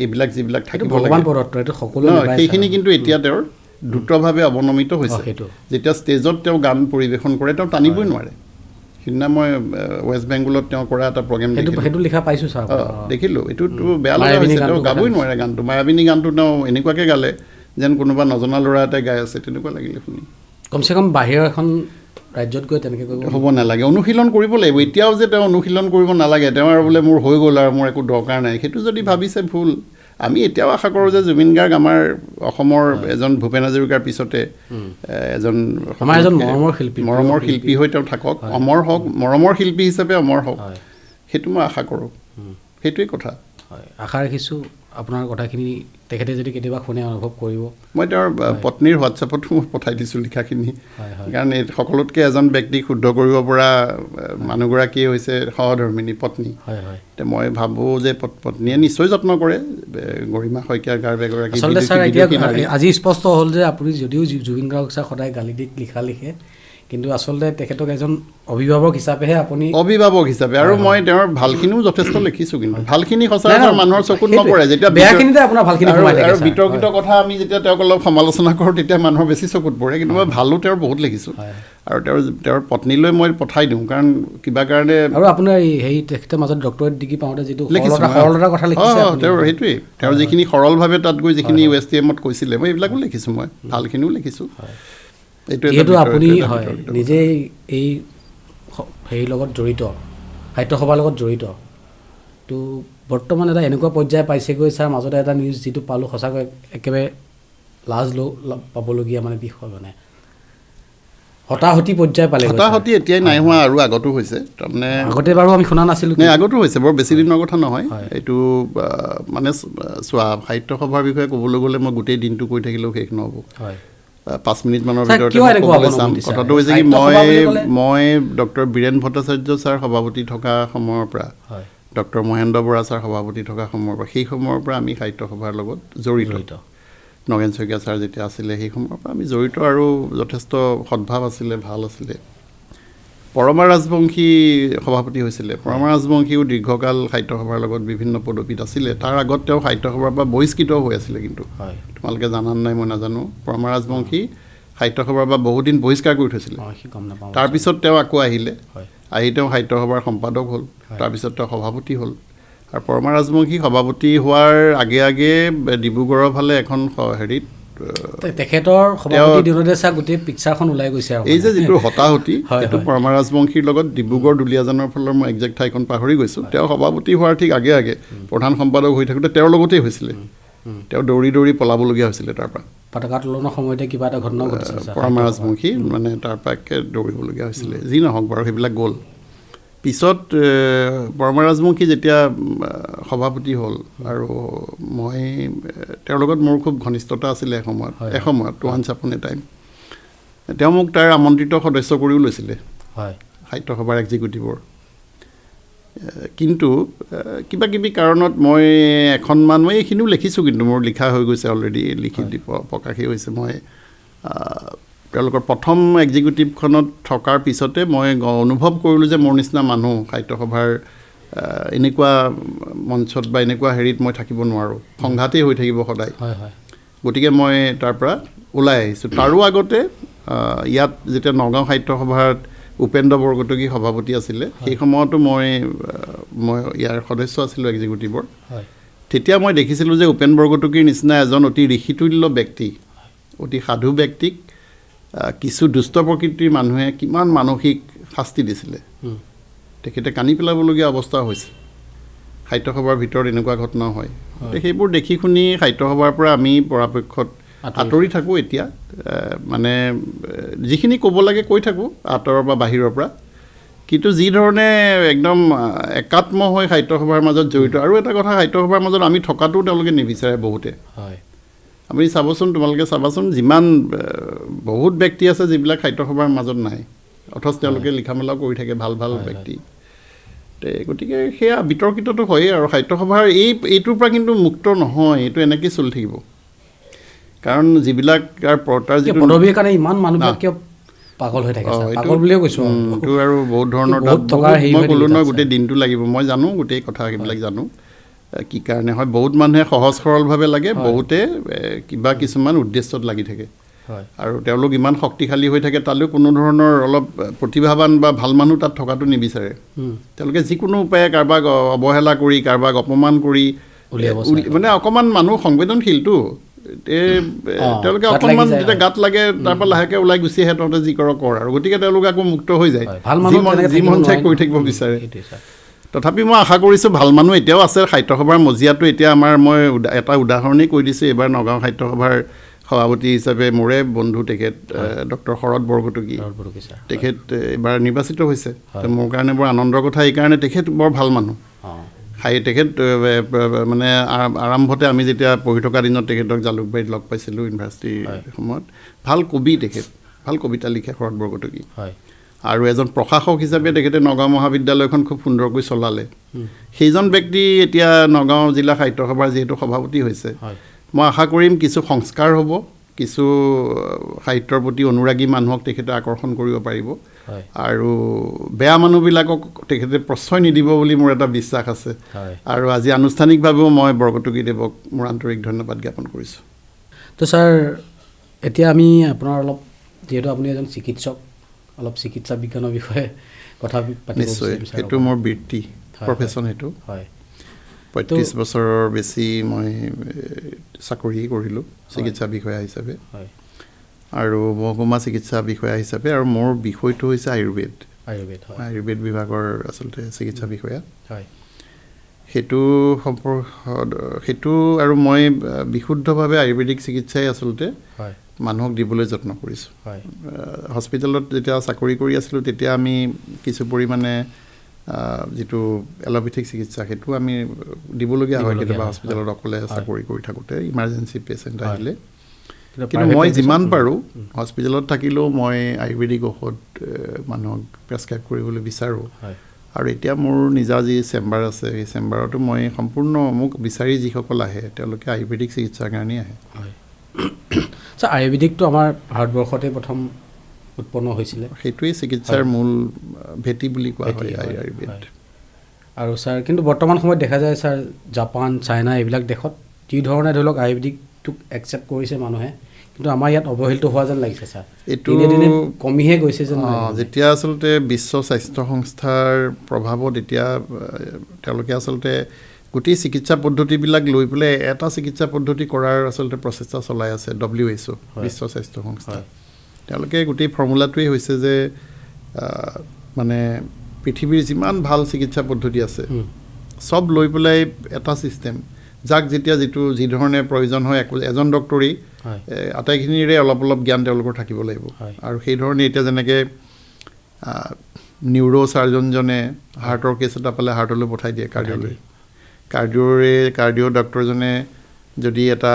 এইবিলাক যিবিলাক থাকিব লাগে, সেইখিনি কিন্তু এতিয়া তেওঁৰ দ্ৰুতভাৱে অৱনমিত হৈছে। যেতিয়া ষ্টেজত তেওঁ গান পৰিৱেশন কৰে, তেওঁ টানিবই নোৱাৰে। সিদিনা মই ৱেষ্ট বেংগলত তেওঁ কৰা এটা প্ৰগ্ৰেম দেখিলোঁ, এইটোতো বেয়া লগা হৈছে, তেওঁ গাবই নোৱাৰে গানটো। মায়াবিনী গানটো তেওঁ এনেকুৱাকৈ গালে যেন কোনোবা নজনা ল'ৰা এটাই গাই আছে, তেনেকুৱা লাগিলে শুনি। কমচে কম বাহিৰৰ এখন ৰাজ্যত গৈ তেনেকৈ হ'ব নালাগে, অনুশীলন কৰিব লাগিব। এতিয়াও যে তেওঁ অনুশীলন কৰিব নালাগে, তেওঁ আৰু বোলে মোৰ হৈ গ'ল আৰু মোৰ একো দৰকাৰ নাই, সেইটো যদি ভাবিছে ভুল। আমি এতিয়াও আশা কৰোঁ যে জুবিন গাৰ্গ আমাৰ অসমৰ এজন ভূপেন হাজৰিকাৰ পিছতে এজন মৰমৰ শিল্পী হৈ তেওঁ থাকক, অমৰ হওক, মৰমৰ শিল্পী হিচাপে অমৰ হওক, সেইটো মই আশা কৰোঁ। সেইটোৱেই কথা। আশা ৰাখিছোঁ আপোনাৰ কথাখিনি তেখেতে যদি কেতিয়াবা শুনে অনুভৱ কৰিব। মই তেওঁৰ পত্নীৰ হোৱাটছএপতো পঠাই দিছোঁ লিখাখিনি, কাৰণ এই সকলোতকৈ এজন ব্যক্তিক শুদ্ধ কৰিব পৰা মানুহগৰাকীয়ে হৈছে সহধৰ্মিনী পত্নী। এতিয়া মই ভাবোঁ যে পত্নীয়ে নিশ্চয় যত্ন কৰে। গৰিমা শইকীয়া গাৰ্গেগৰাকী আচলতে ছাৰ এতিয়া আজি স্পষ্ট হ'ল যে আপুনি যদিও জুবিন গাৰ্গক ছাৰ সদায় গালি দি লিখা লিখে, কিন্তু আচলতে তেখেতক এজন অভিভাৱক হিচাপেহে আপুনি অভিভাৱক হিচাপে আৰু মই তেওঁৰ ভালখিনিও যথেষ্ট লিখিছোঁ কিন্তু ভালখিনি সঁচাকৈ মানুহৰ চকুত নপৰে যেতিয়া বেয়াখিনিতে আপোনাৰ ভালখিনি সোমাই থাকে আৰু বিতৰ্কিত কথা আমি যেতিয়া তেওঁক অলপ সমালোচনা কৰোঁ তেতিয়া মানুহৰ বেছি চকুত পৰে কিন্তু মই ভালো তেওঁৰ বহুত লিখিছোঁ আৰু তেওঁৰ পত্নীলৈ মই পঠাই দিওঁ কাৰণ কিবা কাৰণে আৰু আপোনাৰ এই তেখেতৰ মাজত ডক্টৰেট ডিগ্ৰী পাওঁতে যিটো সৰলতাৰ কথা লিখিছে তেওঁৰ সেইটোৱেই তেওঁৰ যিখিনি সৰলভাৱে তাত গৈ যিখিনি USTMত কৈছিলে মই এইবিলাকো লিখিছোঁ মই ভালখিনিও লিখিছোঁ যিহেতু আপুনি হয় নিজেই এই হেৰিৰ লগত জড়িত সাহিত্য সভাৰ লগত জড়িত তো বৰ্তমান এটা এনেকুৱা পৰ্যায় পাইছেগৈ ছাৰ মাজতে এটা নিউজ যিটো পালোঁ সঁচাকৈ একেবাৰে লাজ পাবলগীয়া মানে বিষয় মানে হতাহতি পৰ্যায় পালে হতাহতি এতিয়াই নাই হোৱা আৰু আগতো হৈছে তাৰমানে আগতে বাৰু আমি শুনা নাছিলোঁ আগতো হৈছে বৰ বেছি দিনৰ কথা নহয় এইটো মানে চোৱা সাহিত্য সভাৰ বিষয়ে ক'বলৈ গ'লে মই গোটেই দিনটো কৈ থাকিলেও শেষ নহ'ব 5 মিনিটমানৰ ভিতৰতে ক'বলৈ চাম কথাটো হৈছে কি মই ডক্টৰ বীৰেন ভট্টাচাৰ্য ছাৰ সভাপতি থকা সময়ৰ পৰা ডক্টৰ মহেন্দ্ৰ বৰা ছাৰ সভাপতি থকা সময়ৰ পৰা সেই সময়ৰ পৰা আমি সাহিত্য সভাৰ লগত জড়িত নগেন শইকীয়া ছাৰ যেতিয়া আছিলে সেই সময়ৰ পৰা আমি জড়িত আৰু যথেষ্ট সদ্ভাৱ আছিলে ভাল আছিলে পৰমা ৰাজবংশী সভাপতি হৈছিলে পৰমা ৰাজবংশীও দীৰ্ঘকাল সাহিত্য সভাৰ লগত বিভিন্ন পদবীত আছিলে তাৰ আগত তেওঁ সাহিত্য সভাৰ পৰা বহিষ্কৃত হৈ আছিলে কিন্তু তোমালোকে জানান নাই মই নাজানো পৰমা ৰাজবংশী সাহিত্য সভাৰ পৰা বহুদিন বহিষ্কাৰ কৰি থৈছিলে তাৰপিছত তেওঁ আকৌ আহিলে আহি তেওঁ সাহিত্য সভাৰ সম্পাদক হ'ল তাৰপিছত তেওঁ সভাপতি হ'ল আৰু পৰমা ৰাজবংশী সভাপতি হোৱাৰ আগে আগে ডিব্ৰুগড়ৰ ফালে এখন হেৰিত তেখেতৰ সভাপতি দিনতে চা গোটেই পিকচাৰখন ওলাই গৈছে আৰু এই যে যিটো হতাহতি সেইটো পৰমা ৰাজবংশীৰ লগত ডিব্ৰুগড় দুলীয়াজানৰ ফালৰ মই একজেক্ট ঠাইখন পাহৰি গৈছোঁ তেওঁ সভাপতি হোৱাৰ ঠিক আগে আগে প্ৰধান সম্পাদক হৈ থাকোঁতে তেওঁৰ লগতেই হৈছিলে তেওঁ দৌৰি পলাবলগীয়া হৈছিলে তাৰ পৰা পতাকা উত্তোলনৰ সময়তে কিবা এটা ঘটনা ঘটিছিল পৰমা ৰাজবংশী মানে তাৰ পৰা দৌৰিবলগীয়া হৈছিলে যি নহওক বাৰু সেইবিলাক গ'ল পিছত পৰমা ৰাজবংশী যেতিয়া সভাপতি হ'ল আৰু মই তেওঁৰ লগত মোৰ খুব ঘনিষ্ঠতা আছিলে এসময়ত ওৱান্স আপন এ টাইম তেওঁ মোক তাৰ আমন্ত্ৰিত সদস্য কৰিও লৈছিলে সাহিত্য সভাৰ এক্সিকিউটিভৰ কিন্তু কিবা কিবি কাৰণত মই এখনমান মই এইখিনিও লিখিছোঁ কিন্তু মোৰ লিখা হৈ গৈছে অলৰেডি লিখি প্ৰকাশেই হৈছে মই তেওঁলোকৰ প্ৰথম এক্সিকিউটিভখনত থকাৰ পিছতে মই অনুভৱ কৰিলোঁ যে মোৰ নিচিনা মানুহ সাহিত্য সভাৰ এনেকুৱা মঞ্চত বা এনেকুৱা হেৰিত মই থাকিব নোৱাৰোঁ সংঘাতেই হৈ থাকিব সদায় গতিকে মই তাৰ পৰা ওলাই আহিছোঁ তাৰো আগতে ইয়াত যেতিয়া নগাঁও সাহিত্য সভাত উপেন্দ্ৰ বৰকটকী সভাপতি আছিলে সেই সময়তো মই ইয়াৰ সদস্য আছিলোঁ এক্সিকিউটিভৰ তেতিয়া মই দেখিছিলোঁ যে উপেন বৰকটকীৰ নিচিনা এজন অতি ঋষিতুল্য ব্যক্তি অতি সাধু ব্যক্তিক কিছু দুষ্ট প্ৰকৃতিৰ মানুহে কিমান মানসিক শাস্তি দিছিলে তেখেতে কান্দি পেলাবলগীয়া অৱস্থা হৈছে সাহিত্য সভাৰ ভিতৰত এনেকুৱা ঘটনা হয় সেইবোৰ দেখি শুনি সাহিত্য সভাৰ পৰা আমি পৰাপক্ষত আঁতৰি থাকোঁ এতিয়া মানে যিখিনি ক'ব লাগে কৈ থাকোঁ আঁতৰৰ বা বাহিৰৰ পৰা কিন্তু যি ধৰণে একদম একাত্ম হৈ সাহিত্য সভাৰ মাজত জড়িত আৰু এটা কথা সাহিত্য সভাৰ মাজত আমি থকাটোও তেওঁলোকে নিবিচাৰে বহুতে আমি চাবচোন তোমালোকে চাবাচোন যিমান বহুত ব্যক্তি আছে যিবিলাক সাহিত্য সভাৰ মাজত নাই অথচ তেওঁলোকে লিখা মেলাও কৰি থাকে ভাল ব্যক্তি গতিকে সেয়া বিতৰ্কিতটো হয়েই আৰু সাহিত্য সভাৰ এইটোৰ পৰা কিন্তু মুক্ত নহয় এইটো এনেকৈ চলি থাকিব কাৰণ যিবিলাক তাৰ যিটো পদবীৰ কাৰণে ইমান মানুহবিলাক কিয় পাগল হৈ থাকে পাগল বুলিয়ে কৈছোঁ এইটো আৰু বহুত ধৰণৰ মই ক'লোঁ নহয় গোটেই দিনটো লাগিব মই জানো গোটেই কথা সেইবিলাক জানো কি কাৰণে হয় বহুত মানুহে সহজ সৰলভাৱে লাগে বহুতে কিবা কিছুমান উদ্দেশ্যত লাগি থাকে আৰু তেওঁলোক ইমান শক্তিশালী হৈ থাকে তালৈও কোনো ধৰণৰ অলপ প্ৰতিভাৱান বা ভাল মানুহ তাত থকাটো নিবিচাৰে তেওঁলোকে যিকোনো উপায়ে কাৰোবাক অৱহেলা কৰি কাৰোবাক অপমান কৰি মানে অকণমান মানুহ সংবেদনশীলটো তেওঁলোকে অকণমান যেতিয়া গাত লাগে তাৰপৰা লাহেকৈ ওলাই গুচি আহে তহঁতে যি কৰ আৰু গতিকে তেওঁলোক আকৌ মুক্ত হৈ যায় যি মন চাই কৰি থাকিব বিচাৰে তথাপি মই আশা কৰিছোঁ ভাল মানুহ এতিয়াও আছে সাহিত্য সভাৰ মজিয়াটো এতিয়া মই এটা উদাহৰণেই কৈ দিছোঁ এইবাৰ নগাঁও সাহিত্য সভাৰ সভাপতি হিচাপে মোৰে বন্ধু তেখেত ডক্টৰ শৰৎ বৰকটকী তেখেত এইবাৰ নিৰ্বাচিত হৈছে মোৰ কাৰণে বৰ আনন্দৰ কথা এইকাৰণে তেখেত বৰ ভাল মানুহ তেখেত মানে আৰম্ভতে আমি যেতিয়া পঢ়ি থকা দিনত তেখেতক জালুকবাৰীত লগ পাইছিলোঁ ইউনিভাৰ্চিটিৰ সময়ত ভাল কবি তেখেত ভাল কবিতা লিখে শৰৎ বৰকটকী আৰু এজন প্ৰশাসক হিচাপে তেখেতে নগাঁও মহাবিদ্যালয়খন খুব সুন্দৰকৈ চলালে সেইজন ব্যক্তি এতিয়া নগাঁও জিলা সাহিত্য সভাৰ যিহেতু সভাপতি হৈছে মই আশা কৰিম কিছু সংস্কাৰ হ'ব কিছু সাহিত্যৰ প্ৰতি অনুৰাগী মানুহক তেখেতে আকৰ্ষণ কৰিব পাৰিব আৰু বেয়া মানুহবিলাকক তেখেতে প্ৰশ্ৰয় নিদিব বুলি মোৰ এটা বিশ্বাস আছে আৰু আজি আনুষ্ঠানিকভাৱেও মই বৰকটকীদেৱক মোৰ আন্তৰিক ধন্যবাদ জ্ঞাপন কৰিছোঁ তো ছাৰ এতিয়া আমি আপোনাৰ অলপ যিহেতু আপুনি এজন চিকিৎসক অলপ চিকিৎসা বিজ্ঞানৰ বিষয়ে কথা পাতিব নিশ্চয় সেইটো মোৰ বৃত্তি প্ৰফেশ্যন সেইটো 35 বছৰৰ বেছি মই চাকৰি কৰিলোঁ চিকিৎসা বিষয়া হিচাপে আৰু মহকুমা চিকিৎসা বিষয়া হিচাপে আৰু মোৰ বিষয়টো হৈছে আয়ুৰ্বেদ বিভাগৰ আচলতে চিকিৎসা বিষয়া সেইটো সেইটো আৰু মই বিশুদ্ধভাৱে আয়ুৰ্বেদিক চিকিৎসাই আচলতে মানুহক দিবলৈ যত্ন কৰিছোঁ হস্পিটেলত যেতিয়া চাকৰি কৰি আছিলোঁ তেতিয়া আমি কিছু পৰিমাণে যিটো এল'পেথিক চিকিৎসা সেইটো আমি দিবলগীয়া হয় কেতিয়াবা হস্পিটেলত অকলে চাকৰি কৰি থাকোঁতে ইমাৰ্জেঞ্চি পেচেণ্ট আহিলে কিন্তু মই যিমান পাৰোঁ হস্পিটেলত থাকিলেও মই আয়ুৰ্বেদিক ঔষধ মানুহক প্ৰেছক্ৰাইব কৰিবলৈ বিচাৰোঁ আৰু এতিয়া মোৰ নিজা যি চেম্বাৰ আছে সেই চেম্বাৰতো মই সম্পূৰ্ণ মোক বিচাৰি যিসকল আহে তেওঁলোকে আয়ুৰ্বেদিক চিকিৎসাৰ কাৰণেই আহে আচ্ছা আয়ুৰ্বেদিকটো আমাৰ ভাৰতবৰ্ষতে প্ৰথম উৎপন্ন হৈছিলে সেইটোৱেই চিকিৎসাৰ মূল ভেটি বুলি কোৱা হয় আয়ুৰ্বেদ আৰু ছাৰ কিন্তু বৰ্তমান সময়ত দেখা যায় ছাৰ জাপান চাইনা এইবিলাক দেশত যি ধৰণে ধৰি লওক আয়ুৰ্বেদিকটোক একচেপ্ট কৰিছে মানুহে কিন্তু আমাৰ ইয়াত অৱহেলিত হোৱা যেন লাগিছে ছাৰ এইটো কমিহে গৈছে যেন যেতিয়া আচলতে বিশ্ব স্বাস্থ্য সংস্থাৰ প্ৰভাৱত এতিয়া তেওঁলোকে আচলতে গোটেই চিকিৎসা পদ্ধতিবিলাক লৈ পেলাই এটা চিকিৎসা পদ্ধতি কৰাৰ আচলতে প্ৰচেষ্টা চলাই আছে WHO বিশ্ব স্বাস্থ্য সংস্থা তেওঁলোকে গোটেই ফৰ্মুলাটোৱেই হৈছে যে মানে পৃথিৱীৰ যিমান ভাল চিকিৎসা পদ্ধতি আছে চব লৈ পেলাই এটা ছিষ্টেম যাক যেতিয়া যি ধৰণে প্ৰয়োজন হয় এজন ডক্টৰেই আটাইখিনিৰে অলপ অলপ জ্ঞান তেওঁলোকৰ থাকিব লাগিব আৰু সেই ধৰণে এতিয়া যেনেকৈ নিউৰ' চাৰ্জনজনে হাৰ্টৰ কেছ এটা পালে হাৰ্টলৈ পঠাই দিয়ে কাৰ্ডিঅ' ডক্টৰজনে যদি এটা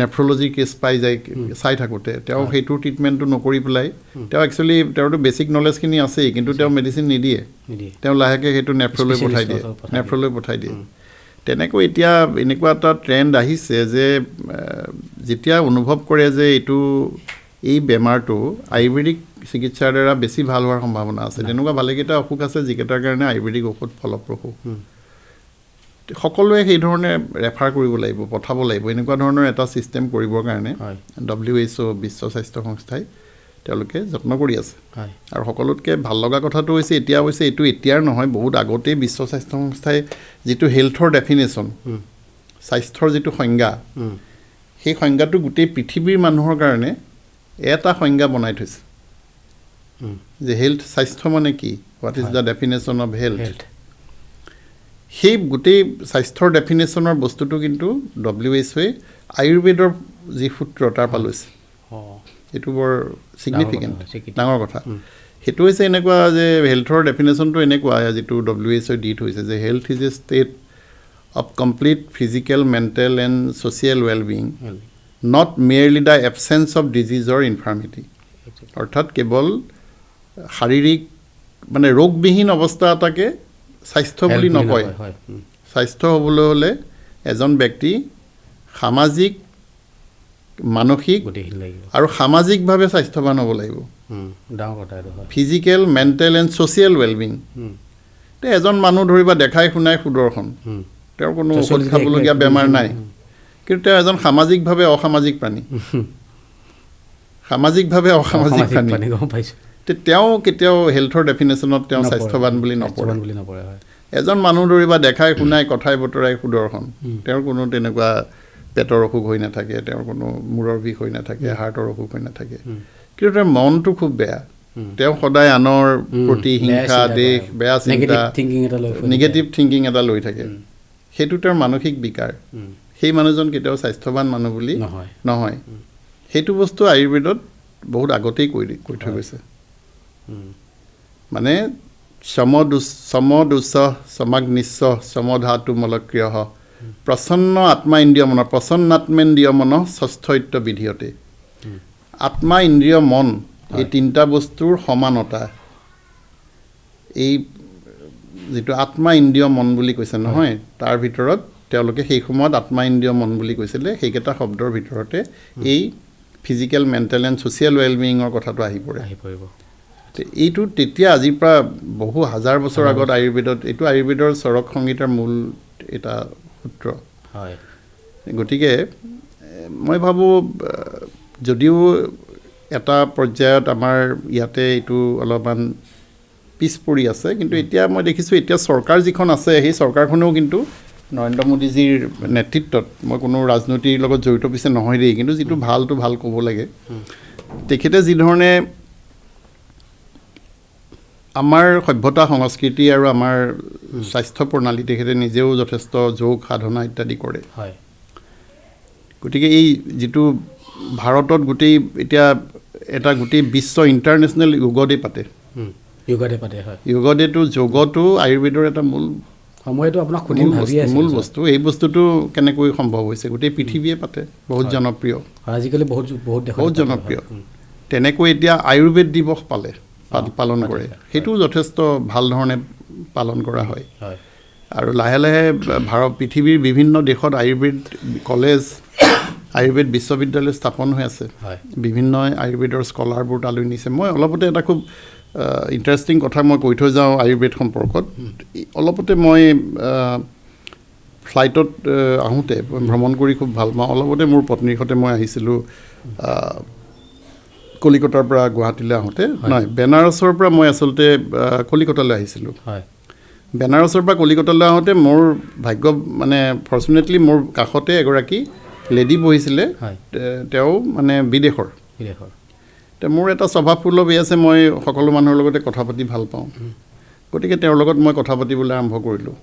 নেফ্ৰলজি কেছ পাই যায় চাই থাকোঁতে তেওঁ সেইটো ট্ৰিটমেণ্টটো নকৰি পেলাই তেওঁ একচুৱেলি তেওঁৰতো বেছিক নলেজখিনি আছেই কিন্তু তেওঁ মেডিচিন নিদিয়ে তেওঁ লাহেকৈ সেইটো নেফ্ৰলৈ পঠাই দিয়ে তেনেকৈ এতিয়া এনেকুৱা এটা ট্ৰেণ্ড আহিছে যে যেতিয়া অনুভৱ কৰে যে এই বেমাৰটো আয়ুৰ্বেদিক চিকিৎসাৰ দ্বাৰা বেছি ভাল হোৱাৰ সম্ভাৱনা আছে তেনেকুৱা ভালেকেইটা অসুখ আছে যিকেইটাৰ কাৰণে আয়ুৰ্বেদিক ঔষধ ফলপ্ৰসূ সকলোৱে সেইধৰণে ৰেফাৰ কৰিব লাগিব পঠাব লাগিব এনেকুৱা ধৰণৰ এটা ছিষ্টেম কৰিবৰ কাৰণে WHO বিশ্ব স্বাস্থ্য সংস্থাই তেওঁলোকে যত্ন কৰি আছে আৰু সকলোতকৈ ভাল লগা কথাটো হৈছে এতিয়া হৈছে এইটো এতিয়াৰ নহয় বহুত আগতেই বিশ্ব স্বাস্থ্য সংস্থাই যিটো হেল্থৰ ডেফিনেশ্যন স্বাস্থ্যৰ যিটো সংজ্ঞা সেই সংজ্ঞাটো গোটেই পৃথিৱীৰ মানুহৰ কাৰণে এটা সংজ্ঞা বনাই থৈছে যে হেল্থ স্বাস্থ্য মানে কি what is the definition of health সেই গোটেই স্বাস্থ্যৰ ডেফিনেশ্যনৰ বস্তুটো কিন্তু WHOয়ে আয়ুৰ্বেদৰ যি সূত্ৰ তাৰ পৰা লৈছে এইটো বৰ ছিগনিফিকেণ্ট ডাঙৰ কথা সেইটো হৈছে এনেকুৱা যে হেল্থৰ ডেফিনেশ্যনটো এনেকুৱা যিটো WHOয়ে দি থৈছে যে health is a state of complete physical mental and social wellbeing not merely the absence of disease or infirmity অৰ্থাৎ কেৱল শাৰীৰিক মানে ৰোগবিহীন অৱস্থা এটাকে স্বাস্থ্য বুলি নকয় স্বাস্থ্য হ'বলৈ হ'লে এজন ব্যক্তি সামাজিক মানসিক আৰু সামাজিকভাৱে স্বাস্থ্যৱান হ'ব লাগিব physical mental and social well-being এজন মানুহ ধৰিবা দেখাই শুনাই সুদৰ্শন তেওঁৰ কোনো ঔষধ খাবলগীয়া বেমাৰ নাই কিন্তু তেওঁ এজন সামাজিকভাৱে অসামাজিক প্ৰাণী তেওঁ কেতিয়াও হেল্থৰ ডেফিনেশ্যনত তেওঁ স্বাস্থ্যৱান বুলি নপৰে এজন মানুহ ধৰিবা দেখাই শুনাই কথাই বতৰাই সুদৰ্শন তেওঁৰ কোনো তেনেকুৱা পেটৰ অসুখ হৈ নাথাকে তেওঁৰ কোনো মূৰৰ বিষ হৈ নাথাকে হাৰ্টৰ অসুখ হৈ নাথাকে কিন্তু তেওঁৰ মনটো খুব বেয়া তেওঁ সদায় আনৰ প্ৰতি হিংসা দেশ বেয়া চিন্তা নিগেটিভ থিংকিং এটা লৈ থাকে সেইটো তেওঁৰ মানসিক বিকাৰ সেই মানুহজন কেতিয়াও স্বাস্থ্যৱান মানুহ বুলি নহয় সেইটো বস্তু আয়ুৰ্বেদত বহুত আগতেই কৈ থৈ গৈছে মানে সমদুষ সমাগ্নিশ্চ সমধাতু মলক্ৰিয় প্ৰসন্ন আত্মা ইন্দ্ৰিয় মন প্ৰসন্নাত্মেন্দ্ৰিয় মন ষষ্ঠৈত্য বিধিয়তে আত্মা ইন্দ্ৰিয় মন এই তিনিটা বস্তুৰ সমানতা এই যিটো আত্মা ইন্দ্ৰিয় মন বুলি কৈছে নহয় তাৰ ভিতৰত তেওঁলোকে সেই সময়ত আত্মা ইন্দ্ৰিয় মন বুলি কৈছিলে সেইকেইটা শব্দৰ ভিতৰতে এই ফিজিকেল মেণ্টেল এণ্ড ছ'চিয়েল ৱেলবিঙৰ কথাটো আহি পৰিব এইটো তেতিয়া আজিৰ পৰা বহু হাজাৰ বছৰ আগত আয়ুৰ্বেদত এইটো আয়ুৰ্বেদৰ চৰক সংগীতৰ মূল এটা সূত্ৰ হয় গতিকে মই ভাবোঁ যদিও এটা পৰ্যায়ত আমাৰ ইয়াতে এইটো অলপমান পিছ পৰি আছে কিন্তু এতিয়া মই দেখিছোঁ এতিয়া চৰকাৰ যিখন আছে সেই চৰকাৰখনেও কিন্তু নৰেন্দ্ৰ মোদীজীৰ নেতৃত্বত মই কোনো ৰাজনীতিৰ লগত জড়িত পিছে নহয় দেই কিন্তু যিটো ভালটো ভাল ক'ব লাগে তেখেতে যিধৰণে আমাৰ সভ্যতা সংস্কৃতি আৰু আমাৰ স্বাস্থ্য প্ৰণালী তেখেতে নিজেও যথেষ্ট যোগ সাধনা ইত্যাদি কৰে হয় গতিকে এই যিটো ভাৰতত গোটেই এতিয়া এটা গোটেই বিশ্ব ইণ্টাৰনেশ্যনেল য়োগা ডে পাতে হয় য়োগা ডেটো যোগটো আয়ুৰ্বেদৰ এটা সময়টো আপোনাক সুধিম ভাবি আছোঁ মূল বস্তু এই বস্তুটো কেনেকৈ সম্ভৱ হৈছে গোটেই পৃথিৱীয়ে পাতে বহুত জনপ্ৰিয় আজিকালি বহুত জনপ্ৰিয় তেনেকৈ এতিয়া আয়ুৰ্বেদ দিৱস পালন কৰে সেইটো যথেষ্ট ভাল ধৰণে পালন কৰা হয় আৰু লাহে লাহে পৃথিৱীৰ বিভিন্ন দেশত আয়ুৰ্বেদ কলেজ আয়ুৰ্বেদ বিশ্ববিদ্যালয় স্থাপন হৈ আছে বিভিন্ন আয়ুৰ্বেদৰ স্কলাৰবোৰ তালৈ নিছে মই অলপতে এটা খুব ইণ্টাৰেষ্টিং কথা মই কৈ থৈ যাওঁ আয়ুৰ্বেদ সম্পৰ্কত অলপতে মই ফ্লাইটত আহোঁতে ভ্ৰমণ কৰি খুব ভাল পাওঁ অলপতে মোৰ পত্নীৰ সৈতে মই আহিছিলোঁ কলিকতাৰ পৰা গুৱাহাটীলৈ আহোঁতে নহয় বেনাৰসৰ পৰা মই আচলতে কলিকতালৈ আহিছিলোঁ বেনাৰসৰ পৰা কলিকতালৈ আহোঁতে মোৰ ভাগ্য মানে ফৰ্চুনেটলি মোৰ কাষতে এগৰাকী লেডি বহিছিলে তেওঁ মানে বিদেশৰ এতিয়া মোৰ এটা স্বভাৱসুলভ আছে মই সকলো মানুহৰ লগতে কথা পাতি ভাল পাওঁ গতিকে তেওঁৰ লগত মই কথা পাতিবলৈ আৰম্ভ কৰিলোঁ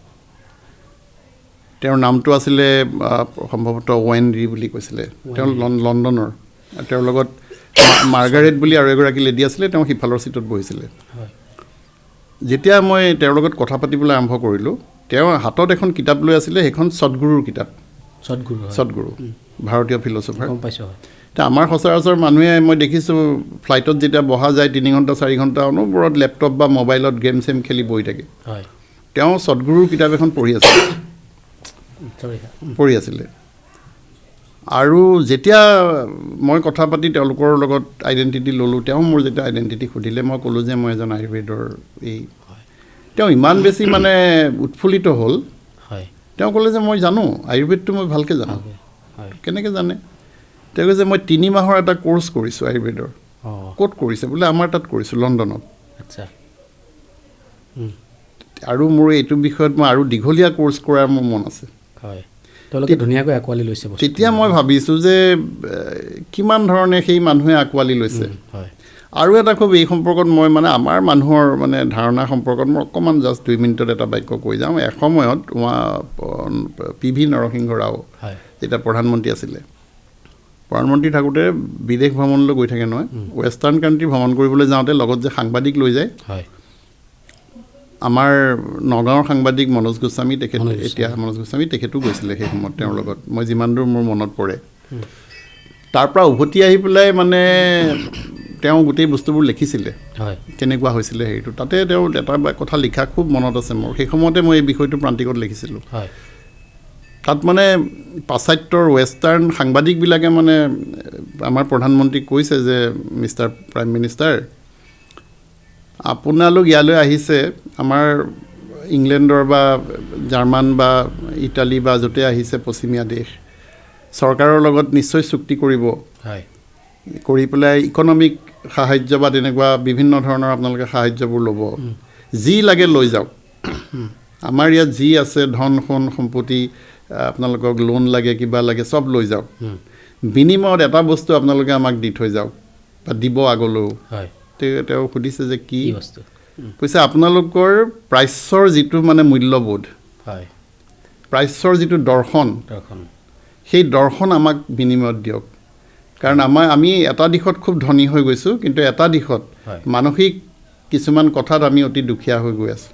তেওঁৰ নামটো আছিলে সম্ভৱতঃ ৱেণ্ডি বুলি কৈছিলে তেওঁ লণ্ডনৰ তেওঁৰ লগত মাৰ্গাৰেট বুলি আৰু এগৰাকী লেডি আছিলে তেওঁ সিফালৰ চিটত বহিছিলে যেতিয়া মই তেওঁৰ লগত কথা পাতিবলৈ আৰম্ভ কৰিলোঁ তেওঁ হাতত এখন কিতাপ লৈ আছিলে সেইখন সদগুৰুৰ কিতাপ সদগুৰু ভাৰতীয় ফিলচফাৰ এতিয়া আমাৰ সচৰাচৰ মানুহে মই দেখিছোঁ ফ্লাইটত যেতিয়া বহা যায় 3 ঘণ্টা 4 ঘণ্টা অনবৰত লেপটপ বা মোবাইলত গেম চেম খেলি বহি থাকে তেওঁ সদগুৰুৰ কিতাপ এখন পঢ়ি আছিলে আৰু যেতিয়া মই কথা পাতি তেওঁলোকৰ লগত আইডেণ্টিটি ল'লোঁ তেওঁ মোৰ যেতিয়া আইডেণ্টিটি সুধিলে মই ক'লোঁ যে মই এজন আয়ুৰ্বেদৰ তেওঁ ইমান বেছি মানে উৎফুল্লিত হ'ল তেওঁ ক'লে যে মই জানো আয়ুৰ্বেদটো মই ভালকৈ জানো কেনেকৈ জানে তেওঁ কৈছে মই 3 মাহৰ এটা কোৰ্চ কৰিছোঁ আয়ুৰ্বেদৰ ক'ত কৰিছে বোলে আমাৰ তাত কৰিছোঁ লণ্ডনত আৰু মোৰ এইটো বিষয়ত মই আৰু দীঘলীয়া কোৰ্চ কৰাৰ মোৰ মন আছে ধুনীয়াকৈ আঁকোৱালি লৈছে তেতিয়া মই ভাবিছোঁ যে কিমান ধৰণে সেই মানুহে আঁকোৱালি লৈছে আৰু এটা খুব এই সম্পৰ্কত মই মানে আমাৰ মানুহৰ মানে ধাৰণা সম্পৰ্কত মই অকণমান জাষ্ট 2 মিনিটত এটা বাক্য কৈ যাওঁ এসময়ত PV নৰসিংহ ৰাও যেতিয়া প্ৰধানমন্ত্ৰী আছিলে প্ৰধানমন্ত্ৰী থাকোঁতে বিদেশ ভ্ৰমণলৈ গৈ থাকে নহয় ৱেষ্টাৰ্ণ কাণ্ট্ৰি ভ্ৰমণ কৰিবলৈ যাওঁতে লগত যে সাংবাদিক লৈ যায় আমাৰ নগাঁৱৰ সাংবাদিক মনোজ গোস্বামী তেখেতো গৈছিলে সেই সময়ত তেওঁৰ লগত মই যিমান দূৰ মোৰ মনত পৰে তাৰ পৰা উভতি আহি পেলাই মানে তেওঁ গোটেই বস্তুবোৰ লিখিছিলে কেনেকুৱা হৈছিলে হেৰিটো তাতে তেওঁ এটা কথা লিখা খুব মনত আছে মোৰ সেই সময়তে মই এই বিষয়টো প্ৰান্তিকত লিখিছিলোঁ তাত মানে পাশ্চাত্যৰ ৱেষ্টাৰ্ণ সাংবাদিকবিলাকে মানে আমাৰ প্ৰধানমন্ত্ৰীক কৈছে যে মিষ্টাৰ প্ৰাইম মিনিষ্টাৰ আপোনালোক ইয়ালৈ আহিছে আমাৰ ইংলেণ্ডৰ বা জাৰ্মান বা ইটালী বা য'তে আহিছে পশ্চিমীয়া দেশ চৰকাৰৰ লগত নিশ্চয় চুক্তি কৰিব কৰি পেলাই ইকনমিক সাহায্য বা তেনেকুৱা বিভিন্ন ধৰণৰ আপোনালোকে সাহায্যবোৰ ল'ব যি লাগে লৈ যাওক আমাৰ ইয়াত যি আছে ধন সোণ সম্পত্তি আপোনালোকক লোন লাগে কিবা লাগে চব লৈ যাওক বিনিময়ত এটা বস্তু আপোনালোকে আমাক দি থৈ যাওক বা দিব আগলৈও তেওঁ সুধিছে যে কি বস্তু কৈছে আপোনালোকৰ প্ৰাচ্যৰ যিটো মানে মূল্যবোধ প্ৰাচ্যৰ যিটো দৰ্শন সেই দৰ্শন আমাক বিনিময়ত দিয়ক কাৰণ আমি এটা দিশত খুব ধনী হৈ গৈছোঁ কিন্তু এটা দিশত মানসিক কিছুমান কথাত আমি অতি দুখীয়া হৈ গৈ আছোঁ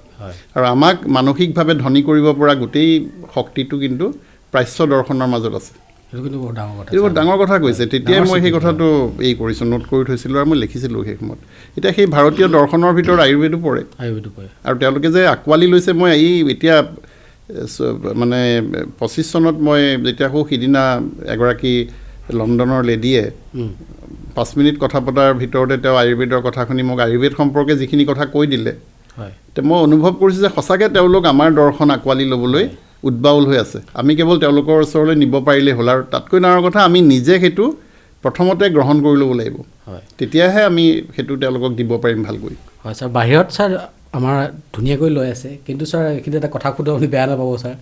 আৰু আমাক মানসিকভাৱে ধনী কৰিব পৰা গোটেই শক্তিটো কিন্তু প্ৰাচ্য দৰ্শনৰ মাজত আছে এইটো বৰ ডাঙৰ কথা কৈছে তেতিয়াই মই সেই কথাটো কৰিছোঁ নোট কৰি থৈছিলোঁ আৰু মই লিখিছিলোঁ সেই সময়ত এতিয়া সেই ভাৰতীয় দৰ্শনৰ ভিতৰত আয়ুৰ্বেদো পৰে আৰু তেওঁলোকে যে আঁকোৱালি লৈছে মই এতিয়া মানে 25 চনত মই যেতিয়া খুব সিদিনা এগৰাকী লণ্ডনৰ লেডিয়ে 5 মিনিট কথা পতাৰ ভিতৰতে তেওঁ আয়ুৰ্বেদৰ কথা শুনি মোক আয়ুৰ্বেদ সম্পৰ্কে যিখিনি কথা কৈ দিলে তে মই অনুভৱ কৰিছোঁ যে সঁচাকৈ তেওঁলোক আমাৰ দৰ্শন আঁকোৱালি ল'বলৈ উদ্বাউল হৈ আছে আমি কেৱল তেওঁলোকৰ ওচৰলৈ নিব পাৰিলে হ'ল আৰু তাতকৈ ডাঙৰ কথা আমি নিজে সেইটো প্ৰথমতে গ্ৰহণ কৰি ল'ব লাগিব তেতিয়াহে আমি সেইটো তেওঁলোকক দিব পাৰিম ভালকৈ হয় ছাৰ বাহিৰত ছাৰ আমাৰ ধুনীয়াকৈ লৈ আছে কিন্তু ছাৰ এইখিনি এটা কথা সুধো আপুনি বেয়া নাপাব ছাৰ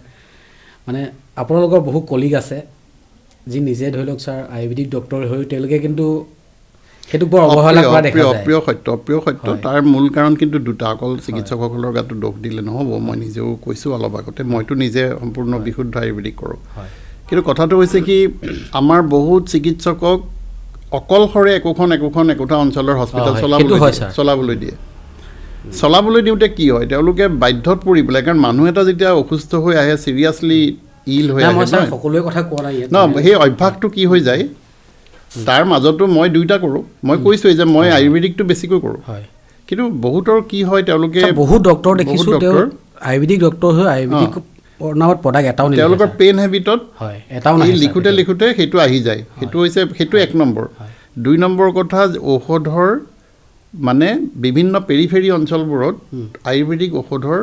মানে আপোনালোকৰ বহু কলিগ আছে যি নিজে ধৰি লওক ছাৰ আয়ুৰ্বেদিক ডক্টৰ হৈ তেওঁলোকে কিন্তু সেইটো বৰ অৱহেলা কৰা দেখা যায় অপ্ৰিয় সত্য তাৰ মূল কাৰণ কিন্তু দুটা অকল চিকিৎসকসকলৰ গাতো দোষ দিলে নহ'ব মই নিজেও কৈছোঁ অলপ আগতে মইতো নিজে সম্পূৰ্ণ বিশুদ্ধ আয়ুৰ্বেদিক কৰোঁ কিন্তু কথাটো হৈছে কি আমাৰ বহুত চিকিৎসকক অকলশৰে একোটা অঞ্চলৰ হস্পিটেল চলাবলৈ দিওঁতে কি হয় তেওঁলোকে বাধ্যত পৰি পেলাই কাৰণ মানুহ এটা যেতিয়া অসুস্থ হৈ আহে চিৰিয়াছলি ইল হৈ আহে সকলোৱে কথা কোৱা নাই ন সেই অভ্যাসটো কি হৈ যায় তাৰ মাজতো মই দুইটা কৰোঁ মই কৈছোঁ যে মই আয়ুৰ্বেদিকটো বেছিকৈ কৰোঁ কিন্তু বহুতৰ কি হয় তেওঁলোকে বহুত ডক্টৰ দেখিছোঁ তেওঁ আয়ুৰ্বেদিক ডক্টৰ হৈ আয়ুৰ্বেদিক নামত প্ৰডাক্ট এটাও নিদিয়ে তেওঁলোকৰ পেইন হেবিটত এটাও লিখোঁতে সেইটো আহি যায় সেইটো 1 নম্বৰ 2 নম্বৰ কথা ঔষধৰ মানে বিভিন্ন পেৰিফেৰী অঞ্চলবোৰত আয়ুৰ্বেদিক ঔষধৰ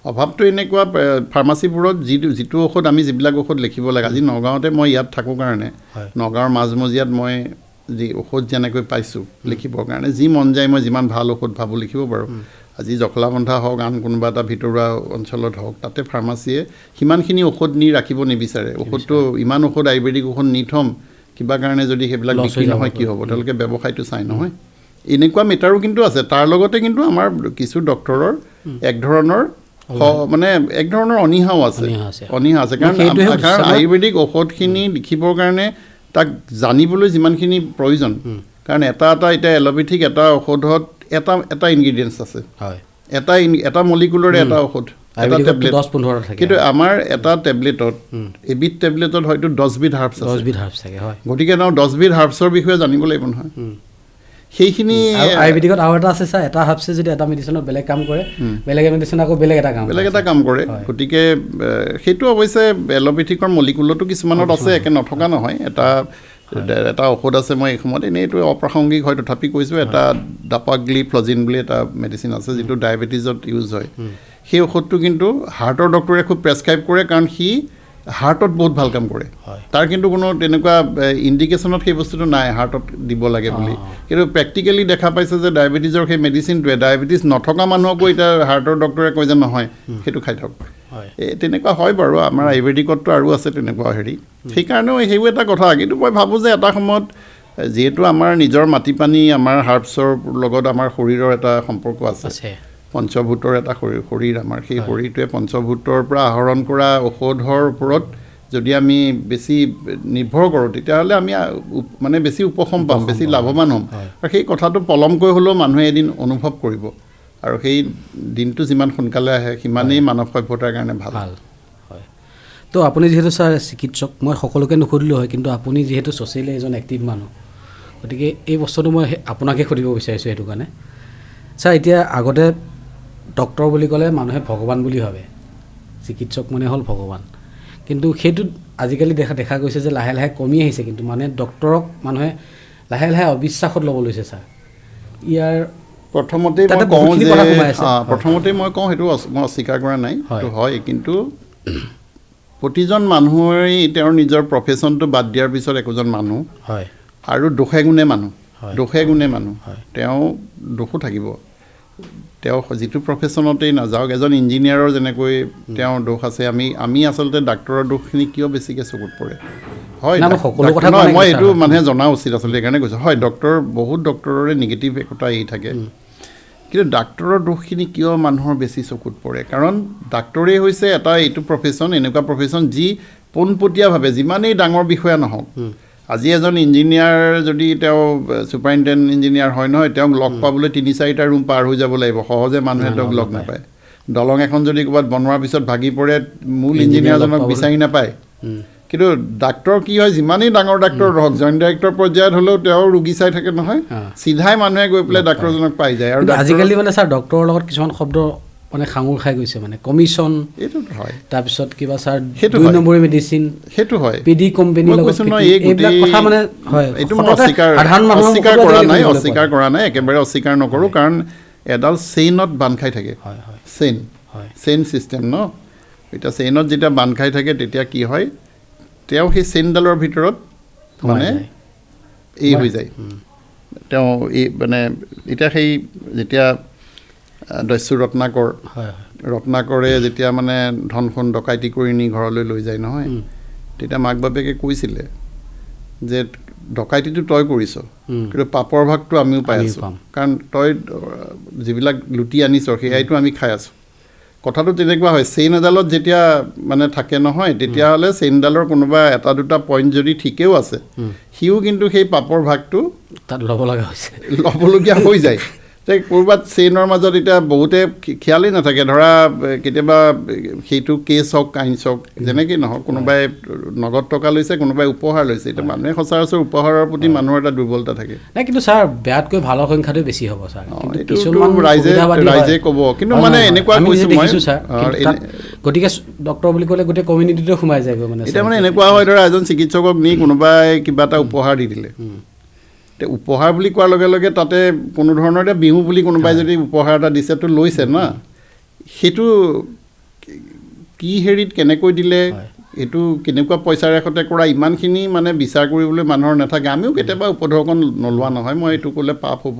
অভাৱটো এনেকুৱা ফাৰ্মাচীবোৰত যিটো ঔষধ আমি যিবিলাক ঔষধ লিখিব লাগে আজি নগাঁৱতে মই ইয়াত থাকোঁ কাৰণে নগাঁৱৰ মাজমজিয়াত মই যি ঔষধ যেনেকৈ পাইছোঁ লিখিবৰ কাৰণে যি মন যায় মই যিমান ভাল ঔষধ ভাবোঁ লিখিব পাৰোঁ আজি জখলাবন্ধা হওক আন কোনোবা এটা ভিতৰুৱা অঞ্চলত হওক তাতে ফাৰ্মাচীয়ে সিমানখিনি ঔষধ নি ৰাখিব নিবিচাৰে ঔষধটো ইমান ঔষধ আয়ুৰ্বেদিক ঔষধ নি থ'ম কিবা কাৰণে যদি সেইবিলাক বিক্ৰী নহয় কি হ'ব তেওঁলোকে ব্যৱসায়টো চাই নহয় এনেকুৱা মেটাৰো কিন্তু আছে তাৰ লগতে কিন্তু আমাৰ কিছু ডক্টৰৰ এক ধৰণৰ অনীহাও আছে কাৰণ আয়ুৰ্বেদিক ঔষধখিনি লিখিবৰ কাৰণে তাক জানিবলৈ যিমানখিনি প্ৰয়োজন কাৰণ এটা এতিয়া এল'পেথিক এটা ঔষধত এটা ইনগ্ৰিডিয়েণ্টছ আছে এটা মলিকুলৰে এটা ঔষধ এটা টেবলেট কিন্তু আমাৰ এটা টেবলেটত এবিধ টেবলেটত হয়তো 10 বিধ হাৰ্বছ আছে গতিকে তেওঁ 10 বিধ হাৰ্বছৰ বিষয়ে জানিব লাগিব নহয় সেইখিনি আয়ুৰ্বেদিকত আৰু এটা আছে ছাৰ এটা হাৰ্বছে যদি এটা মেডিচিনত বেলেগ কাম কৰে বেলেগ মেডিচিন আকৌ বেলেগ এটা কাম কৰে গতিকে সেইটো অৱশ্যে এল'পেথিকৰ মলিকুলতো কিছুমানত আছে একে নথকা নহয় এটা ঔষধ আছে মই এই সময়ত এনেইটো অপ্ৰাসংগিক হয় তথাপি কৈছোঁ এটা ডাপাগ্লিফ্লজিন বুলি এটা মেডিচিন আছে যিটো ডায়েবেটিছত ইউজ হয় সেই ঔষধটো কিন্তু হাৰ্টৰ ডক্টৰে খুব প্ৰেছক্ৰাইব কৰে কাৰণ সি হাৰ্টত বহুত ভাল কাম কৰে তাৰ কিন্তু কোনো তেনেকুৱা ইণ্ডিকেশ্যনত সেই বস্তুটো নাই হাৰ্টত দিব লাগে বুলি কিন্তু প্ৰেক্টিকেলি দেখা পাইছে যে ডায়েবেটিছৰ সেই মেডিচিনটোৱে ডায়েবেটিছ নথকা মানুহকো এতিয়া হাৰ্টৰ ডক্টৰে কয় যে নহয় সেইটো খাই থাকক তেনেকুৱা হয় বাৰু আমাৰ আয়ুৰ্বেদিকততো আৰু আছে তেনেকুৱা সেইকাৰণেও সেইবোৰ এটা কথা কিন্তু মই ভাবোঁ যে এটা সময়ত যিহেতু আমাৰ নিজৰ মাটি পানী আমাৰ হাৰ্বছৰ লগত আমাৰ শৰীৰৰ এটা সম্পৰ্ক আছে পঞ্চভূতৰ এটা শৰীৰ আমাৰ সেই শৰীৰটোৱে পঞ্চভূতৰ পৰা আহৰণ কৰা ঔষধৰ ওপৰত যদি আমি বেছি নিৰ্ভৰ কৰোঁ তেতিয়াহ'লে আমি মানে বেছি উপশম পাম বেছি লাভৱান হ'ম আৰু সেই কথাটো পলমকৈ হ'লেও মানুহে এদিন অনুভৱ কৰিব আৰু সেই দিনটো যিমান সোনকালে আহে সিমানেই মানৱ সভ্যতাৰ কাৰণে ভাল হয় তো আপুনি যিহেতু ছাৰ চিকিৎসক মই সকলোকে নুসুধিলোঁ হয় কিন্তু আপুনি যিহেতু ছ'চিয়েলি এজন এক্টিভ মানুহ গতিকে এই বস্তুটো মই আপোনাকে সুধিব বিচাৰিছোঁ সেইটো কাৰণে ছাৰ এতিয়া আগতে ডক্টৰ বুলি ক'লে মানুহে ভগৱান বুলি ভাবে চিকিৎসক মানে হ'ল ভগৱান কিন্তু সেইটো আজিকালি দেখা গৈছে যে লাহে লাহে কমি আহিছে কিন্তু মানে ডক্টৰক মানুহে লাহে লাহে অবিশ্বাসত ল'ব লৈছে ছাৰ ইয়াৰ প্ৰথমতেই মই কওঁ সেইটো মই অস্বীকাৰ কৰা নাই সেইটো হয় কিন্তু প্ৰতিজন মানুহৰেই তেওঁৰ নিজৰ প্ৰফেশ্যনটো বাদ দিয়াৰ পিছত একোজন মানুহ হয় আৰু দোষে গুণে মানুহ তেওঁ দোষো থাকিব তেওঁ যিটো প্ৰফেশ্যনতেই নাযাওক এজন ইঞ্জিনিয়াৰৰ যেনেকৈ তেওঁৰ দোষ আছে আমি আচলতে ডাক্তৰৰ দোষখিনি কিয় বেছিকৈ চকুত পৰে হয় মই এইটো মানুহে জনা উচিত আচলতে সেইকাৰণে কৈছোঁ হয় বহুত ডক্তৰৰে নিগেটিভ একোটা থাকে কিন্তু ডাক্তৰৰ দোষখিনি কিয় মানুহৰ বেছি চকুত পৰে কাৰণ ডাক্তৰেই হৈছে এটা এইটো প্ৰফেশ্যন এনেকুৱা প্ৰফেশ্যন যি পোনপটীয়াভাৱে যিমানেই ডাঙৰ বিষয়া নহওক আজি এজন ইঞ্জিনিয়াৰ যদি তেওঁ ছুপাৰিনটেণ্ডেণ্ট ইঞ্জিনিয়াৰ হয় নহয় তেওঁক লগ পাবলৈ 3-4টা ৰুম পাৰ হৈ যাব লাগিব সহজে মানুহে তেওঁক লগ নাপায় দলং এখন যদি ক'ৰবাত বনোৱাৰ পিছত ভাগি পৰে মূল ইঞ্জিনিয়াৰজনক বিচাৰি নাপায় কিন্তু ডাক্তৰ কি হয় যিমানেই ডাঙৰ ডাক্তৰ হওক জইণ্ট ডাইৰেক্টৰ পৰ্যায়ত হ'লেও তেওঁ ৰোগী চাই থাকে নহয় চিধাই মানুহে গৈ পেলাই ডাক্তৰজনক পাই যায় আৰু আজিকালি মানে ছাৰ ডক্তৰৰ লগত কিছুমান শব্দ মানে সাঙুৰ খাই গৈছে মানে কমিশ্যন এইটো হয় তাৰপিছত কিবা ছাৰ সেইটো 2 নম্বৰী মেডিচিন সেইটো হয় পিডি কোম্পানী লগত এইবিলাক কথা মানে হয় এইটো মই অস্বীকাৰ কৰা নাই একেবাৰে অস্বীকাৰ নকৰোঁ কাৰণ এডাল চেইনত বান্ধ খাই থাকে চেইন চিষ্টেম ন এতিয়া চেইনত যেতিয়া বান্ধ খাই থাকে তেতিয়া কি হয় তেওঁ সেই চেইনডালৰ ভিতৰত মানে এই হৈ যায় তেওঁ এই মানে এতিয়া সেই যেতিয়া দস্যু ৰত্নাকৰে যেতিয়া মানে ধন সোণ ডকাইতি কৰি নি ঘৰলৈ লৈ যায় নহয় তেতিয়া মাক বাপেকে কৈছিলে যে ডকাইতিটো তই কৰিছ কিন্তু পাপৰ ভাগটো আমিও পাই আছোঁ কাৰণ তই যিবিলাক লুটি আনিছ সেয়াইতো আমি খাই আছোঁ কথাটো তেনেকুৱা হয় চেইন এডালত যেতিয়া মানে থাকে নহয় তেতিয়াহ'লে চেইনডালৰ কোনোবা এটা দুটা পইণ্ট যদি ঠিকেও আছে সিও কিন্তু সেই পাপৰ ভাগটো তাত ল'বলগীয়া হৈ যায় যে ক'ৰবাত চেইনৰ মাজত এতিয়া বহুতে খিয়ালেই নাথাকে ধৰা কেতিয়াবা সেইটো কেছ হওক কাহিনী হওক যেনেকৈ নহওক কোনোবাই নগদ টকা লৈছে কোনোবাই উপহাৰ লৈছে এতিয়া মানুহে সচৰাচৰ উপহাৰৰ প্ৰতি মানুহৰ এটা দুৰ্বলতা থাকে নাই কিন্তু ছাৰ বেয়াতকৈ ভালৰ সংখ্যাটো বেছি হ'ব ছাৰ ৰাইজে ক'ব কিন্তু মানে এনেকুৱা কৈছোঁ মই গতিকে ডক্টৰ বুলি ক'লে গোটেই কমিউনিটিতে সোমাই যায় মানে এতিয়া মানে এনেকুৱা হয় ধৰা এজন চিকিৎসকক নি কোনোবাই কিবা এটা উপহাৰ দি দিলে উপহাৰ বুলি কোৱাৰ লগে লগে তাতে কোনো ধৰণৰ এতিয়া বিহু বুলি কোনোবাই যদি উপহাৰ এটা দিছেতো লৈছে না সেইটো কি হেৰিত কেনেকৈ দিলে এইটো কেনেকুৱা পইচাৰে সৈতে কৰা ইমানখিনি মানে বিচাৰ কৰিবলৈ মানুহৰ নাথাকে আমিও কেতিয়াবা উপঢৌকন নোলোৱা নহয় মই এইটো ক'লে পাপ হ'ব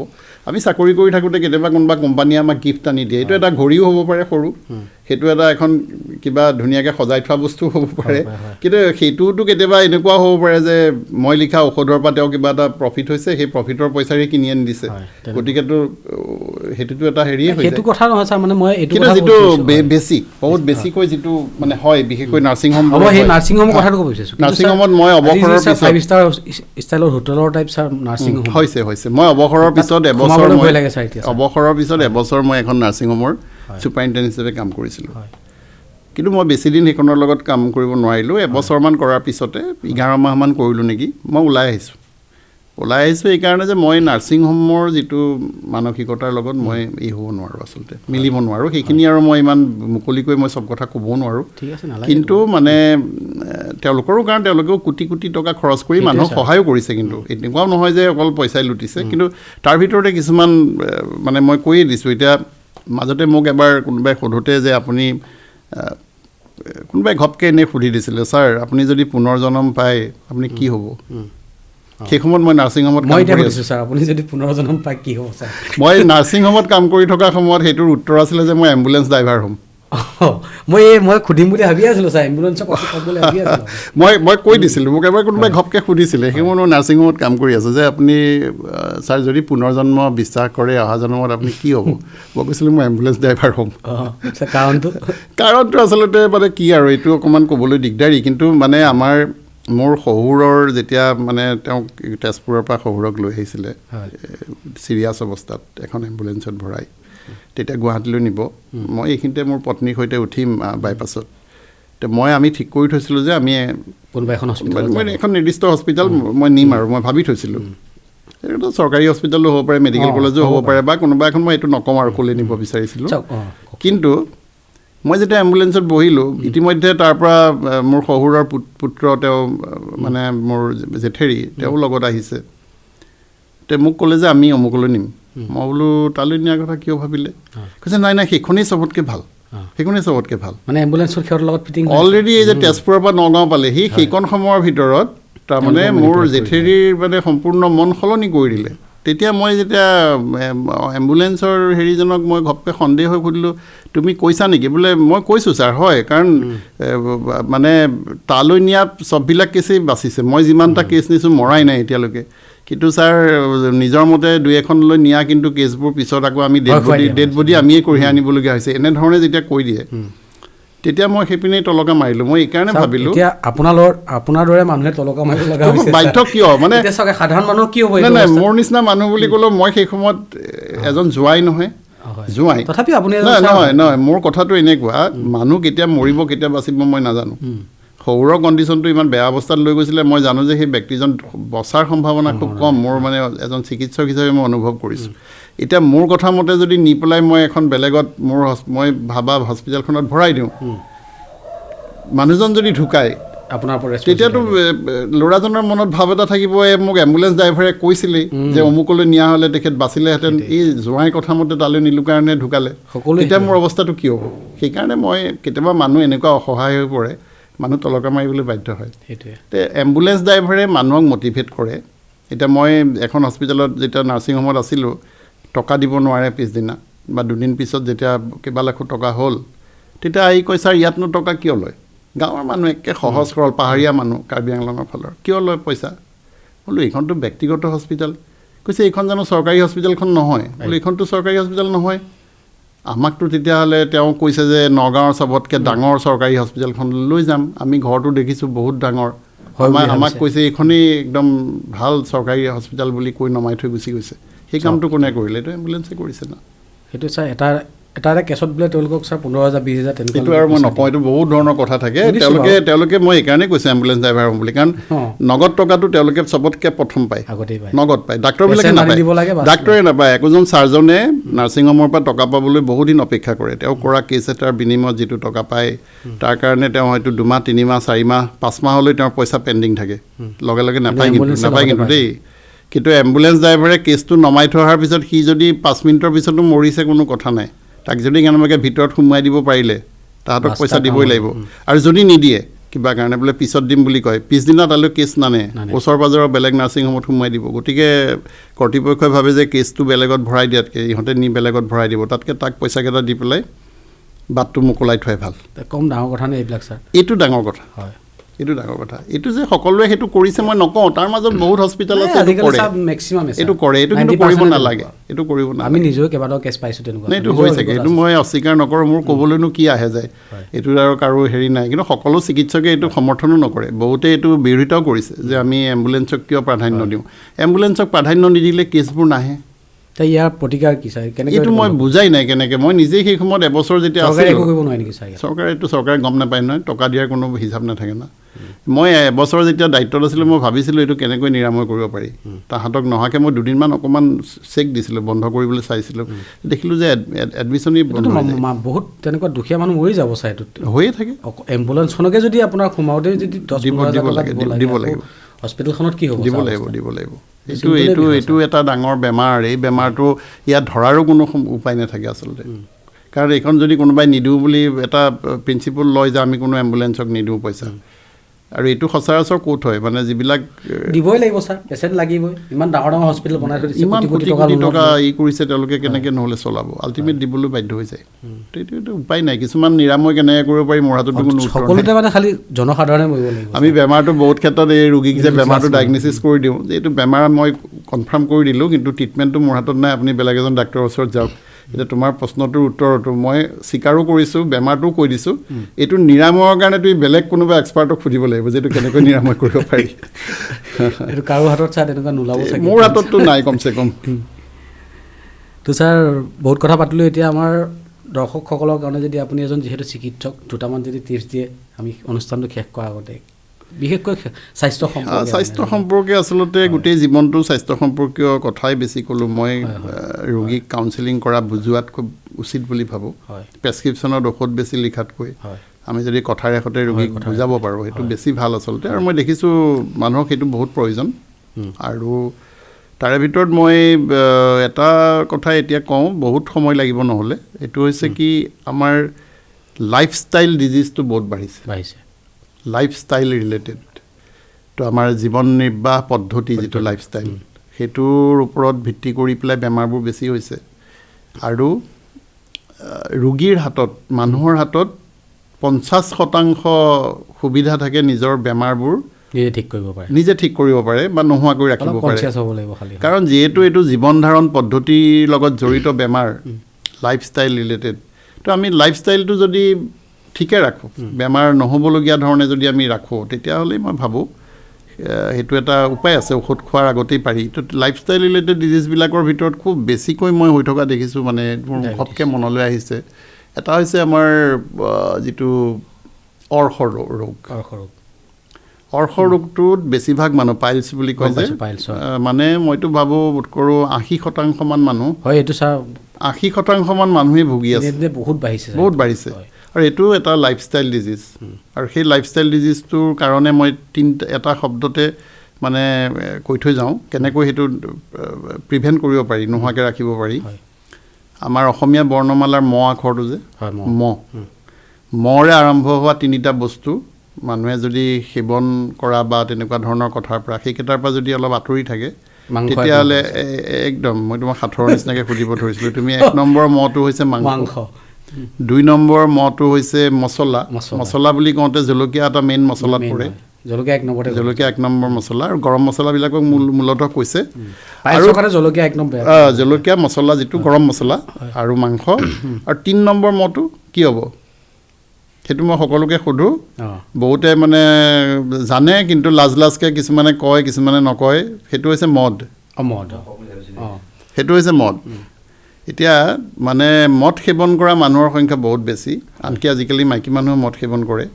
আমি চাকৰি কৰি থাকোঁতে কেতিয়াবা কোনোবা কোম্পানীয়ে আমাক গিফ্ট আনি দিয়ে এইটো এটা ঘড়ীও হ'ব পাৰে সৰু সেইটো এটা এখন কিবা ধুনীয়াকৈ সজাই থোৱা বস্তু হ'ব পাৰে কিন্তু সেইটোতো কেতিয়াবা এনেকুৱাও হ'ব পাৰে যে মই লিখা ঔষধৰ পৰা তেওঁ কিবা এটা প্ৰফিট হৈছে সেই প্ৰফিটৰ পইচাৰে কিনি আনি দিছে গতিকেতো সেইটোতো এটা হেৰিয়ে হৈ যায় সেইটো কথা নহয় ছাৰ মানে মই এইটো যিটো বেছি বহুত বেছিকৈ যিটো মানে হয় বিশেষকৈ নাৰ্ছিং হোম সেই নাৰ্ছিং হোমৰ কথাটো ক'ব বিচাৰিছোঁ নাৰ্ছিং হোমত মই অৱসৰৰ পিছত 5 ষ্টাৰ ষ্টাইলৰ হোটেলৰ টাইপ ছাৰ নাৰ্ছিং হোম হৈছে মই অৱসৰৰ পিছত এবছৰ মই এখন নাৰ্ছিং হোমৰ ছুপাৰিণ্টেণ্ডেণ্ট হিচাপে কাম কৰিছিলোঁ কিন্তু মই বেছিদিন সেইখনৰ লগত কাম কৰিব নোৱাৰিলোঁ এবছৰমান কৰাৰ পিছতে 11 মাহমান কৰিলোঁ নেকি মই ওলাই আহিছোঁ এইকাৰণে যে মই নাৰ্ছিং হোমৰ যিটো মানসিকতাৰ লগত মই এই হ'ব নোৱাৰোঁ আচলতে মিলিব নোৱাৰোঁ সেইখিনি আৰু মই ইমান মুকলিকৈ মই চব কথা ক'বও নোৱাৰোঁ কিন্তু মানে তেওঁলোকৰো কাৰণ তেওঁলোকেও কোটি কোটি টকা খৰচ কৰি মানুহক সহায়ো কৰিছে কিন্তু এনেকুৱাও নহয় যে অকল পইচাই লুটিছে কিন্তু তাৰ ভিতৰতে কিছুমান মানে মই কৈয়ে দিছোঁ এতিয়া মাজতে মোক এবাৰ কোনোবাই সোধোতে যে আপুনি কোনোবাই ঘপকৈ এনেই সুধি দিছিলে ছাৰ আপুনি যদি পুনৰ জন্ম পায় আপুনি কি হ'ব সেই সময়ত মই নাৰ্ছিং হোমত কাম কৰি আছোঁ ছাৰ আপুনি যদি পুনৰ জন্ম পায় কি হ'ব ছাৰ মই নাৰ্ছিং হোমত কাম কৰি থকা সময়ত সেইটোৰ উত্তৰ আছিলে যে মই এম্বুলেঞ্চ ড্ৰাইভাৰ হ'ম মই সুধিম বুলি ভাবি আছিলোঁ ছাৰ এম্বুলেঞ্চৰ কথা ক'বলৈ ভাবি আছিলোঁ মই কৈ দিছিলোঁ মোক এবাৰ কোনোবাই ঘপকৈ সুধিছিলে সেই মই নাৰ্ছিং হোমত কাম কৰি আছোঁ যে আপুনি ছাৰ যদি পুনৰ জন্ম বিশ্বাস কৰে অহা জন্মত আপুনি কি হ'ব মই কৈছিলোঁ মই এম্বুলেঞ্চ ড্ৰাইভাৰ হ'ম কাৰণটো আচলতে মানে কি আৰু এইটো অকণমান ক'বলৈ দিগদাৰী কিন্তু মানে মোৰ শহুৰৰ যেতিয়া মানে তেওঁক তেজপুৰৰ পৰা শহুৰক লৈ আহিছিলে চিৰিয়াছ অৱস্থাত এখন এম্বুলেঞ্চত ভৰাই তেতিয়া গুৱাহাটীলৈ নিব মই এইখিনিতে মোৰ পত্নীৰ সৈতে উঠিম বাইপাছত তো আমি ঠিক কৰি থৈছিলোঁ যে আমি কোনোবা এখন নিৰ্দিষ্ট হস্পিটেল মই নিম আৰু মই ভাবি থৈছিলোঁ এইটো চৰকাৰী হস্পিটেলো হ'ব পাৰে মেডিকেল কলেজো হ'ব পাৰে বা কোনোবা এখন মই এইটো নকওঁ আৰু ক'লৈ নিব বিচাৰিছিলোঁ কিন্তু মই যেতিয়া এম্বুলেঞ্চত বহিলোঁ ইতিমধ্যে তাৰ পৰা মোৰ শহুৰৰ পুত্ৰ তেওঁ মানে মোৰ জেঠেৰী তেওঁ লগত আহিছে তেওঁ মোক ক'লে যে আমি অমুকলৈ নিম মই বোলো তালৈ নিয়াৰ কথা কিয় ভাবিলে কৈছে নাই সেইখনেই চবতকৈ ভাল মানে এম্বুলেঞ্চৰ ক্ষেত্ৰৰ লগত ফিটিং অলৰেডি এই যে তেজপুৰৰ পৰা নগাঁও পালেহি সেইকণ সময়ৰ ভিতৰত তাৰমানে মোৰ জেঠেৰীৰ মানে সম্পূৰ্ণ মন সলনি কৰি দিলে তেতিয়া মই যেতিয়া এম্বুলেঞ্চৰ হেৰিজনক মই ঘপকৈ সন্দেহ হৈ সুধিলোঁ তুমি কৈছা নেকি বোলে মই কৈছোঁ ছাৰ হয় কাৰণ মানে তালৈ নিয়া চববিলাক কেছেই বাচিছে মই যিমানটা কেছ নিছোঁ মৰাই নাই এতিয়ালৈকে কিন্তু ছাৰ নিজৰ মতে 2-1খনলৈ নিয়া কিন্তু কেছবোৰ পিছত আকৌ আমি ডেড বডি আমিয়ে কঢ়িয়াই আনিবলগীয়া হৈছে এনেধৰণে যেতিয়া কৈ দিয়ে তেতিয়া মই সেইপিনে তলকা মাৰিলোঁ মই এইকাৰণে ভাবিলোঁ এতিয়া আপোনাৰ দৰে মানুহে তলকা মাৰিব লগা হৈছে বাধ্য কিয় মানে সাধাৰণ মানুহ কি হ'ব নাই মোৰ নিচিনা মানুহ বুলি ক'লেও মই সেই সময়ত এজন জোৱাই নহয় তথাপি আপুনি নহয় মোৰ কথাটো এনেকুৱা মানুহ কেতিয়া মৰিব কেতিয়া বাচিব মই নাজানো শহুৰৰ কণ্ডিশ্যনটো ইমান বেয়া অৱস্থাত লৈ গৈছিলে মই জানো যে সেই ব্যক্তিজন বচাৰ সম্ভাৱনা খুব কম মোৰ মানে এজন চিকিৎসক হিচাপে মই অনুভৱ কৰিছোঁ এতিয়া মোৰ কথা মতে যদি নি পেলাই মই এখন বেলেগত মই ভাবা হস্পিটেলখনত ভৰাই দিওঁ মানুহজন যদি ঢুকায় আপোনাৰ তেতিয়াতো ল'ৰাজনৰ মনত ভাৱ এটা থাকিব মোক এম্বুলেঞ্চ ড্ৰাইভাৰে কৈছিলেই যে অমুকলৈ নিয়া হ'লে তেখেত বাচিলেহেঁতেন এই জোঁৱাই কথা মতে তালৈ নিলোঁ কাৰণে ঢুকালে তেতিয়া মোৰ অৱস্থাটো কি হ'ব সেইকাৰণে মই কেতিয়াবা মানুহ এনেকুৱা অসহায় হৈ পৰে মানুহ তলকা মাৰিবলৈ বাধ্য হয় তে এম্বুলেঞ্চ ড্ৰাইভাৰে মানুহক মটিভেট কৰে এতিয়া মই এখন হস্পিটেলত যেতিয়া নাৰ্ছিং হোমত আছিলোঁ টকা দিব নোৱাৰে পিছদিনা বা দুদিন পিছত যেতিয়া কেইবা লাখো টকা হ'ল তেতিয়া আহি কয় ছাৰ ইয়াতনো টকা কিয় লয় গাঁৱৰ মানুহ একে সহজ সৰল পাহাৰীয়া মানুহ কাৰ্বি আংলঙৰ ফালৰ কিয় লয় পইচা বোলো এইখনতো ব্যক্তিগত হস্পিটেল কৈছে এইখন জানো চৰকাৰী হস্পিটেলখন নহয় বোলো এইখনতো চৰকাৰী হস্পিটেল নহয় আমাকতো তেতিয়াহ'লে তেওঁ কৈছে যে নগাঁৱৰ চবতকৈ ডাঙৰ চৰকাৰী হস্পিটেলখন লৈ যাম আমি ঘৰটো দেখিছোঁ বহুত ডাঙৰ আমাক কৈছে এইখনেই একদম ভাল চৰকাৰী হস্পিটেল বুলি কৈ নমাই থৈ গুচি গৈছে সেই কামটো কোনে কৰিলে এইটো এম্বুলেঞ্চে কৰিছে না সেইটো ছাৰ এটা কেছত বোলে তেওঁলোকক ছাৰ 15,000 20,000 তেনেকুৱা এইটো আৰু মই নকওঁ এইটো বহুত ধৰণৰ কথা থাকে তেওঁলোকে মই এইকাৰণে কৈছোঁ এম্বুলেঞ্চ ড্ৰাইভাৰ হ'ম বুলি কাৰণ নগদ টকাটো তেওঁলোকে চবতকৈ প্ৰথম পায় নগদ পায় ডাক্তৰবিলাকে নাপায় ডাক্তৰে নাপায় একোজন ছাৰ্জনে নাৰ্ছিং হোমৰ পৰা টকা পাবলৈ বহুত দিন অপেক্ষা কৰে তেওঁ কৰা কেছ এটাৰ বিনিময়ত যিটো টকা পায় তাৰ কাৰণে তেওঁ হয়তো 2 মাহ 3 মাহ 4 মাহ 5 মাহলৈ তেওঁৰ পইচা পেণ্ডিং থাকে লগে লগে নাপায় কিন্তু দেই কিন্তু এম্বুলেঞ্চ ড্ৰাইভাৰে কেছটো নমাই থৈ অহাৰ পিছত সি যদি 5 মিনিটৰ পিছতো মৰিছে কোনো কথা নাই তাক যদি কেনেবাকৈ ভিতৰত সোমোৱাই দিব পাৰিলে তাহাঁতক পইচা দিবই লাগিব আৰু যদি নিদিয়ে কিবা কাৰণে বোলে পিছত দিম বুলি কয় পিছদিনা তালৈ কেছ নানে ওচৰ পাজৰৰ বেলেগ নাৰ্ছিং হোমত সোমোৱাই দিব গতিকে কৰ্তৃপক্ষই ভাবে যে কেছটো বেলেগত ভৰাই দিয়াতকৈ ইহঁতে নি বেলেগত ভৰাই দিব তাতকৈ তাক পইচাকেইটা দি পেলাই বাটটো মোকলাই থোৱাই ভাল কম ডাঙৰ কথা নে এইবিলাক ছাৰ এইটো ডাঙৰ কথা হয় এইটো ডাঙৰ কথা এইটো যে সকলোৱে সেইটো কৰিছে মই নকওঁ তাৰ মাজত বহুত হস্পিটেল আছে এইটো কৰে এইটো কিন্তু কৰিব নালাগে এইটো কৰিব নালাগে আমি নিজেও কেইবাটাও কেছ পাইছোঁ তেনেকুৱা এইটো হৈ থাকে এইটো মই অস্বীকাৰ নকৰোঁ মোৰ ক'বলৈনো কি আহে যায় এইটো আৰু কাৰো হেৰি নাই কিন্তু সকলো চিকিৎসকে এইটো সমৰ্থনো নকৰে বহুতে এইটো বিৰোধিতাও কৰিছে যে আমি এম্বুলেঞ্চক কিয় প্ৰাধান্য দিওঁ এম্বুলেঞ্চক প্ৰাধান্য নিদিলে কেছবোৰ নাহে ইয়াৰ প্ৰতিকাৰ কি ছাৰ কেনেকৈ এইটো মই বুজাই নাই কেনেকৈ মই নিজেই সেই সময়ত এবছৰ যেতিয়া চৰকাৰে গম নাপায় নহয় টকা দিয়াৰ কোনো হিচাপ নাথাকে না মই এবছৰ যেতিয়া দায়িত্বত আছিলোঁ মই ভাবিছিলোঁ এইটো কেনেকৈ নিৰাময় কৰিব পাৰি তাহাঁতক নহাকৈ মই দুদিনমান অকণমান চেক দিছিলোঁ বন্ধ কৰিবলৈ চাইছিলোঁ দেখিলোঁ যে এডমিশ্যনেই বহুত তেনেকুৱা দুখীয়া মানুহ মৰি যাব ছাৰ এইটোত হৈয়ে থাকে এম্বুলেঞ্চখনকে যদি আপোনাৰ সোমাওঁতে যদি দিব লাগিব হস্পিটেলখনত কি হ'ব দিব লাগিব এইটো এটা ডাঙৰ বেমাৰ এই বেমাৰটো ইয়াত ধৰাৰো কোনো উপায় নাথাকে আচলতে কাৰণ এইখন যদি কোনোবাই নিদিওঁ বুলি এটা প্ৰিন্সিপল লয় যে আমি কোনো এম্বুলেঞ্চক নিদিওঁ পইচা আৰু এইটো সচৰাচৰ ক'ত হয় মানে যিবিলাক দিবই লাগিব ছাৰ পেচেণ্ট লাগিবই ইমান ডাঙৰ হস্পিটেল বনাই থৈ দিছে ইমান কোটি টকা কৰিছে তেওঁলোকে কেনেকৈ নহ'লে চলাব আল্টিমেট দিবলৈ বাধ্য হৈ যায় এইটো উপায় নাই কিছুমান নিৰাময় কেনেকৈ কৰিব পাৰি মোৰ হাততো কোনো সকলোতে মানে খালি জনসাধাৰণে মৰিব লাগিব আমি বেমাৰটো বহুত ক্ষেত্ৰত এই ৰোগীক যে বেমাৰটো ডায়েগনচিছ কৰি দিওঁ যে এইটো বেমাৰ মই কনফাৰ্ম কৰি দিলোঁ কিন্তু ট্ৰিটমেণ্টটো মোৰ হাতত নাই আপুনি বেলেগ এজন ডাক্তৰৰ ওচৰত যাওক এতিয়া তোমাৰ প্ৰশ্নটোৰ উত্তৰটো মই স্বীকাৰো কৰিছোঁ বেমাৰটোও কৈ দিছোঁ এইটো নিৰাময়ৰ কাৰণে তুমি বেলেগ কোনোবা এক্সপাৰ্টক সুধিব লাগিব যে এইটো কেনেকৈ নিৰাময় কৰিব পাৰি এইটো কাৰো হাতত ছাৰ তেনেকুৱা নোলাব চাগে মোৰ হাতততো নাই কমচে কম তো ছাৰ বহুত কথা পাতিলোঁ এতিয়া আমাৰ দৰ্শকসকলৰ কাৰণে যদি আপুনি এজন যিহেতু চিকিৎসক দুটামান যদি টিপছ দিয়ে আমি অনুষ্ঠানটো শেষ কৰাৰ আগতে বিশেষকৈ স্বাস্থ্য সম্পৰ্কে আচলতে গোটেই জীৱনটো স্বাস্থ্য সম্পৰ্কীয় কথাই বেছি ক'লোঁ মই ৰোগীক কাউন্সেলিং কৰা বুজোৱাত খুব উচিত বুলি ভাবোঁ প্ৰেছক্ৰিপশ্যনত ঔষধ বেছি লিখাতকৈ আমি যদি কথাৰে সতে ৰোগীক বুজাব পাৰোঁ সেইটো বেছি ভাল আচলতে আৰু মই দেখিছোঁ মানুহক সেইটো বহুত প্ৰয়োজন আৰু তাৰে ভিতৰত মই এটা কথা এতিয়া কওঁ বহুত সময় লাগিব নহ'লে এইটো হৈছে কি আমাৰ লাইফষ্টাইল ডিজিজটো বহুত বাঢ়িছে লাইফষ্টাইল ৰিলেটেড তো আমাৰ জীৱন নিৰ্বাহ পদ্ধতি যিটো লাইফষ্টাইল সেইটোৰ ওপৰত ভিত্তি কৰি পেলাই বেমাৰবোৰ বেছি হৈছে আৰু ৰোগীৰ হাতত মানুহৰ হাতত 50% সুবিধা থাকে নিজৰ বেমাৰবোৰ নিজে ঠিক কৰিব পাৰে বা নোহোৱাকৈ ৰাখিব পাৰে কাৰণ যিহেতু এইটো জীৱন ধাৰণ পদ্ধতিৰ লগত জড়িত বেমাৰ লাইফষ্টাইল ৰিলেটেড তো আমি লাইফষ্টাইলটো যদি ঠিকে ৰাখোঁ বেমাৰ নহ'বলগীয়া ধৰণে যদি আমি ৰাখোঁ তেতিয়াহ'লে মই ভাবোঁ সেইটো এটা উপায় আছে ঔষধ খোৱাৰ আগতেই পাৰি তো লাইফষ্টাইল ৰিলেটেড ডিজিজবিলাকৰ ভিতৰত খুব বেছিকৈ মই হৈ থকা দেখিছোঁ মানে মোৰ ঘপকৈ মনলৈ আহিছে এটা হৈছে আমাৰ যিটো অৰ্শ ৰোগ অৰ্শ ৰোগটোত বেছিভাগ মানুহ পাইলছ বুলি কয় যে মানে মইতো ভাবোঁ বোধ কৰোঁ 80% মান মানুহ হয় এইটো ছাৰ 80% মান মানুহেই ভুগি আছে বহুত বাঢ়িছে আৰু এইটো এটা লাইফষ্টাইল ডিজিজ আৰু সেই লাইফষ্টাইল ডিজিজটোৰ কাৰণে মই এটা শব্দতে মানে কৈ থৈ যাওঁ কেনেকৈ সেইটো প্ৰিভেণ্ট কৰিব পাৰি নোহোৱাকৈ ৰাখিব পাৰি আমাৰ অসমীয়া বৰ্ণমালাৰ ম আখৰটো যে মৰে আৰম্ভ হোৱা 3টা বস্তু মানুহে যদি সেৱন কৰা বা তেনেকুৱা ধৰণৰ কথাৰ পৰা সেইকেইটাৰ পৰা যদি অলপ আঁতৰি থাকে তেতিয়াহ'লে একদম মই তোমাক সাঁথৰৰ নিচিনাকৈ সুধিব ধৰিছিলোঁ তুমি 1 নম্বৰ মটো হৈছে মাংস 2 নম্বৰ মটো হৈছে মছলা বুলি কওঁতে জলকীয়া এটা মেইন মছলাত পৰে জলকীয়া 1 নম্বৰ মছলা আৰু গৰম মছলাবিলাকক মূলতঃ কৈছে আৰু জলকীয়া মছলা যিটো গৰম মছলা আৰু মাংস আৰু 3 নম্বৰ মটো কি হ'ব সেইটো মই সকলোকে সোধোঁ বহুতে মানে জানে কিন্তু লাজকৈ কিছুমানে কয় কিছুমানে নকয় সেইটো হৈছে মদ সেইটো হৈছে মদ এতিয়া মানে মদ সেৱন কৰা মানুহৰ সংখ্যা বহুত বেছি আনকি আজিকালি মাইকী মানুহে মদ সেৱন কৰে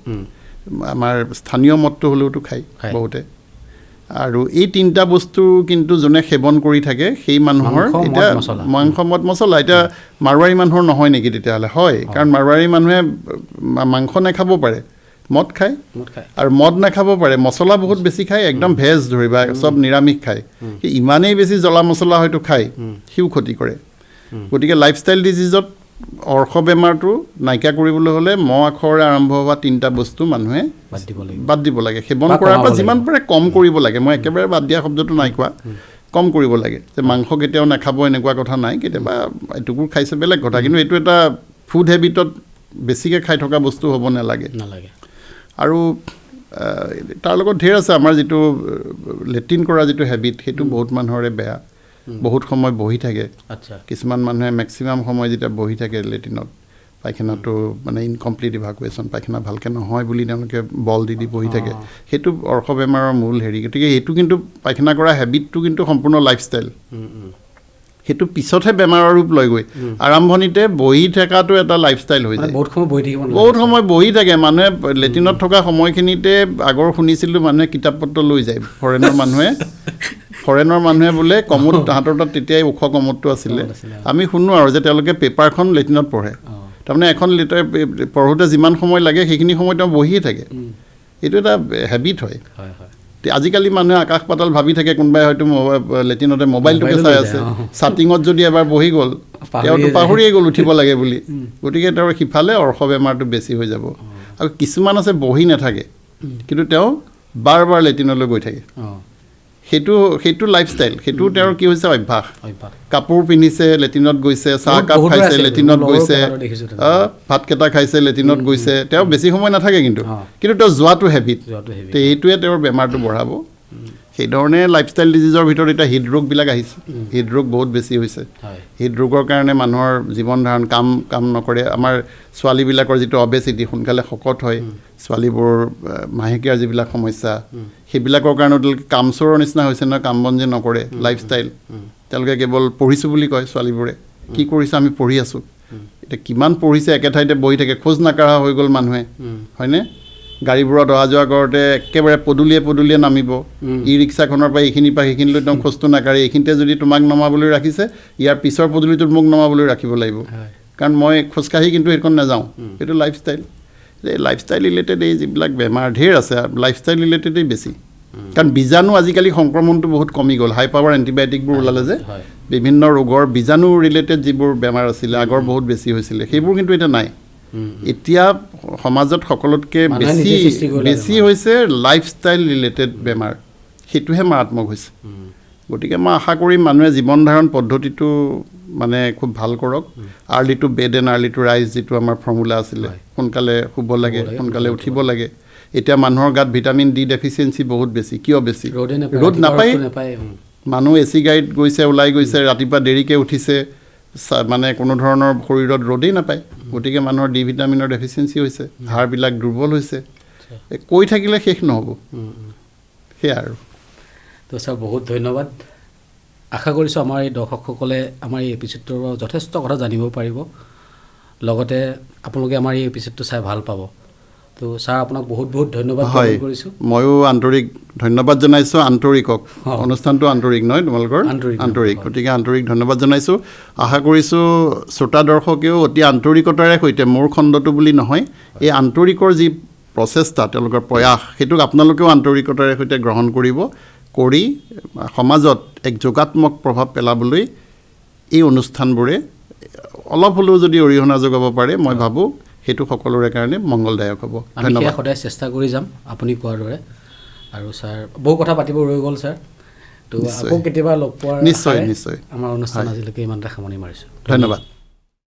আমাৰ স্থানীয় মদটো হ'লেওতো খায় বহুতে আৰু এই 3টা বস্তু কিন্তু যোনে সেৱন কৰি থাকে সেই মানুহৰ এতিয়া মাংস মদ মছলা এতিয়া মাৰোৱাৰী মানুহৰ নহয় নেকি তেতিয়াহ'লে হয় কাৰণ মাৰোৱাৰী মানুহে মাংস নাখাব পাৰে মদ খায় আৰু মদ নাখাব পাৰে মছলা বহুত বেছি খায় একদম ভেজ ধৰিবা চব নিৰামিষ খায় ইমানেই বেছি জ্বলা মছলা হয়তো খায় সিও ক্ষতি কৰে গতিকে লাইফষ্টাইল ডিজিজত অৰ্শ বেমাৰটো নাইকিয়া কৰিবলৈ হ'লে ম আখৰে আৰম্ভ হোৱা 3টা বস্তু মানুহে বাদ দিব লাগে সেৱন কৰাৰ পৰা যিমান পাৰে কম কৰিব লাগে মই একেবাৰে বাদ দিয়া শব্দটো নাই কোৱা কম কৰিব লাগে যে মাংস কেতিয়াও নাখাব এনেকুৱা কথা নাই কেতিয়াবা এটুকুৰ খাইছে বেলেগ কথা কিন্তু এইটো এটা ফুড হেবিটত বেছিকৈ খাই থকা বস্তু হ'ব নালাগে আৰু তাৰ লগত ঢেৰ আছে আমাৰ যিটো লেট্ৰিন কৰা যিটো হেবিট সেইটো বহুত মানুহৰে বেয়া বহুত সময় বহি থাকে কিছুমান মানুহে মেক্সিমাম সময় যেতিয়া বহি থাকে লেট্ৰিনত পায়খানাটো মানে ইনকমপ্লিট ইভাকুৱেশ্যন পায়খানা ভালকৈ নহয় বুলি তেওঁলোকে বল দি বহি থাকে সেইটো অৰ্শ বেমাৰৰ মূল হেৰি গতিকে সেইটো কিন্তু পায়খানা কৰা হেবিটটো কিন্তু সম্পূৰ্ণ লাইফষ্টাইল সেইটো পিছতহে বেমাৰৰ ৰূপ লয়গৈ আৰম্ভণিতে বহি থকাটো এটা লাইফষ্টাইল হৈ যায় বহুত সময় বহি থাকে মানুহে লেট্ৰিনত থকা সময়খিনিতে আগৰ শুনিছিলোঁ মানুহে কিতাপ পত্ৰ লৈ যায় ফৰেনৰ মানুহে বোলে কমোড তাহাঁতৰ তাত তেতিয়াই ওখ কমোডটো আছিলে আমি শুনো আৰু যে তেওঁলোকে পেপাৰখন লেট্ৰিনত পঢ়ে তাৰমানে এখন পঢ়োঁতে যিমান সময় লাগে সেইখিনি সময় তেওঁ বহিয়ে থাকে এইটো এটা হেবিট হয় আজিকালি মানুহে আকাশ পাতাল ভাবি থাকে কোনোবাই হয়তো লেট্ৰিনতে মোবাইলটোকে চাই আছে ছাটিঙত যদি এবাৰ বহি গ'ল তেওঁতো পাহৰিয়ে গ'ল উঠিব লাগে বুলি গতিকে তেওঁৰ সিফালে অৰ্শ বেমাৰটো বেছি হৈ যাব আৰু কিছুমান আছে বহি নাথাকে কিন্তু তেওঁ বাৰ লেট্ৰিনলৈ গৈ থাকে সেইটো লাইফষ্টাইল সেইটো তেওঁৰ কি হৈছে অভ্যাস কাপোৰ পিন্ধিছে লেট্ৰিনত গৈছে চাহ কাপ খাইছে লেট্ৰিনত গৈছে ভাতকেইটা খাইছে লেট্ৰিনত গৈছে তেওঁ বেছি সময় নাথাকে কিন্তু তেওঁ যোৱাটো হেবিট এইটোৱে তেওঁৰ বেমাৰটো বঢ়াব সেইধৰণে লাইফষ্টাইল ডিজিজৰ ভিতৰত এতিয়া হৃদৰোগবিলাক আহিছে হৃদৰোগ বহুত বেছি হৈছে হৃদৰোগৰ কাৰণে মানুহৰ জীৱন ধাৰণ কাম নকৰে আমাৰ ছোৱালীবিলাকৰ যিটো অবেচিটি সোনকালে শকত হয় ছোৱালীবোৰ মাহেকীয়াৰ যিবিলাক সমস্যা সেইবিলাকৰ কাৰণে তেওঁলোকে কামচোৰৰ নিচিনা হৈছে নহয় কাম বন যে নকৰে লাইফষ্টাইল তেওঁলোকে কেৱল পঢ়িছোঁ বুলি কয় ছোৱালীবোৰে কি কৰিছে আমি পঢ়ি আছোঁ এতিয়া কিমান পঢ়িছে একে ঠাইতে বহি থাকে খোজ নাকাঢ়া হৈ গ'ল মানুহে হয়নে গাড়ীবোৰত অহা যোৱা কৰোঁতে একেবাৰে পদূলিয়ে নামিব ই ৰিক্সাখনৰ পৰা এইখিনিৰ পৰা সেইখিনিলৈ তেওঁ খোজটো নাকাঢ়ি এইখিনিতে যদি তোমাক নমাবলৈ ৰাখিছে ইয়াৰ পিছৰ পদূলিটোত মোক নমাবলৈ ৰাখিব লাগিব কাৰণ মই খোজকাঢ়ি কিন্তু সেইখন নাযাওঁ সেইটো লাইফষ্টাইল লাইফষ্টাইল ৰিলেটেড এই যিবিলাক বেমাৰ ঢেৰ আছে লাইফষ্টাইল ৰিলেটেডেই বেছি কাৰণ বীজাণু আজিকালি সংক্ৰমণটো বহুত কমি গ'ল হাই পাৱাৰ এণ্টিবায়'টিকবোৰ ওলালে যে বিভিন্ন ৰোগৰ বীজাণু ৰিলেটেড যিবোৰ বেমাৰ আছিলে আগৰ বহুত বেছি হৈছিলে সেইবোৰ কিন্তু এতিয়া নাই এতিয়া সমাজত সকলোতকৈ বেছি হৈছে লাইফষ্টাইল ৰিলেটেড বেমাৰ সেইটোহে মাৰাত্মক হৈছে গতিকে মই আশা কৰিম মানুহে জীৱন ধাৰণ পদ্ধতিটো মানে খুব ভাল কৰক early to bed and early to ৰাইজ যিটো আমাৰ ফৰ্মুলা আছিলে সোনকালে শুব লাগে সোনকালে উঠিব লাগে এতিয়া মানুহৰ গাত ভিটামিন ডি ডেফিচিয়েঞ্চি বহুত বেছি কিয় বেছি ৰ'দ নাপায় মানুহ এচি গাড়ীত গৈছে ওলাই গৈছে ৰাতিপুৱা দেৰিকৈ উঠিছে মানে কোনো ধৰণৰ শৰীৰত ৰ'দেই নাপায় গতিকে মানুহৰ ডি ভিটামিনৰ ডেফিচিয়েঞ্চি হৈছে হাড়বিলাক দুৰ্বল হৈছে কৈ থাকিলে শেষ নহ'ব সেয়া আৰু তো ছাৰ বহুত ধন্যবাদ আশা কৰিছোঁ আমাৰ এই দৰ্শকসকলে আমাৰ এই এপিছডটোৰ পৰা যথেষ্ট কথা জানিব পাৰিব লগতে আপোনালোকে আমাৰ এই এপিছডটো চাই ভাল পাব তো তো ছাৰ আপোনাক বহুত বহুত ধন্যবাদ জ্ঞাপন কৰিছোঁ ময়ো আন্তৰিক ধন্যবাদ জনাইছোঁ আন্তৰিকক অনুষ্ঠানটো আন্তৰিক নহয় তোমালোকৰ আন্তৰিক গতিকে আন্তৰিক ধন্যবাদ জনাইছোঁ আশা কৰিছোঁ শ্ৰোতা দৰ্শকেও অতি আন্তৰিকতাৰে সৈতে মোৰ খণ্ডটো বুলি নহয় এই আন্তৰিকৰ যি প্ৰচেষ্টা তেওঁলোকৰ প্ৰয়াস সেইটোক আপোনালোকেও আন্তৰিকতাৰে সৈতে গ্ৰহণ কৰি সমাজত এক যোগাত্মক প্ৰভাৱ পেলাবলৈ এই অনুষ্ঠানবোৰে অলপ হ'লেও যদি অৰিহণা যোগাব পাৰে মই ভাবোঁ সেইটো সকলোৰে কাৰণে মংগলদায়ক হ'ব ধন্যবাদ সদায় চেষ্টা কৰি যাম আপুনি কোৱাৰ দৰে আৰু ছাৰ বহু কথা পাতিব ৰৈ গ'ল ছাৰ তো আকৌ কেতিয়াবা লগ পোৱাৰ নিশ্চয় আমাৰ অনুষ্ঠান আজিলৈকে ইমানটা সামৰণি মাৰিছোঁ ধন্যবাদ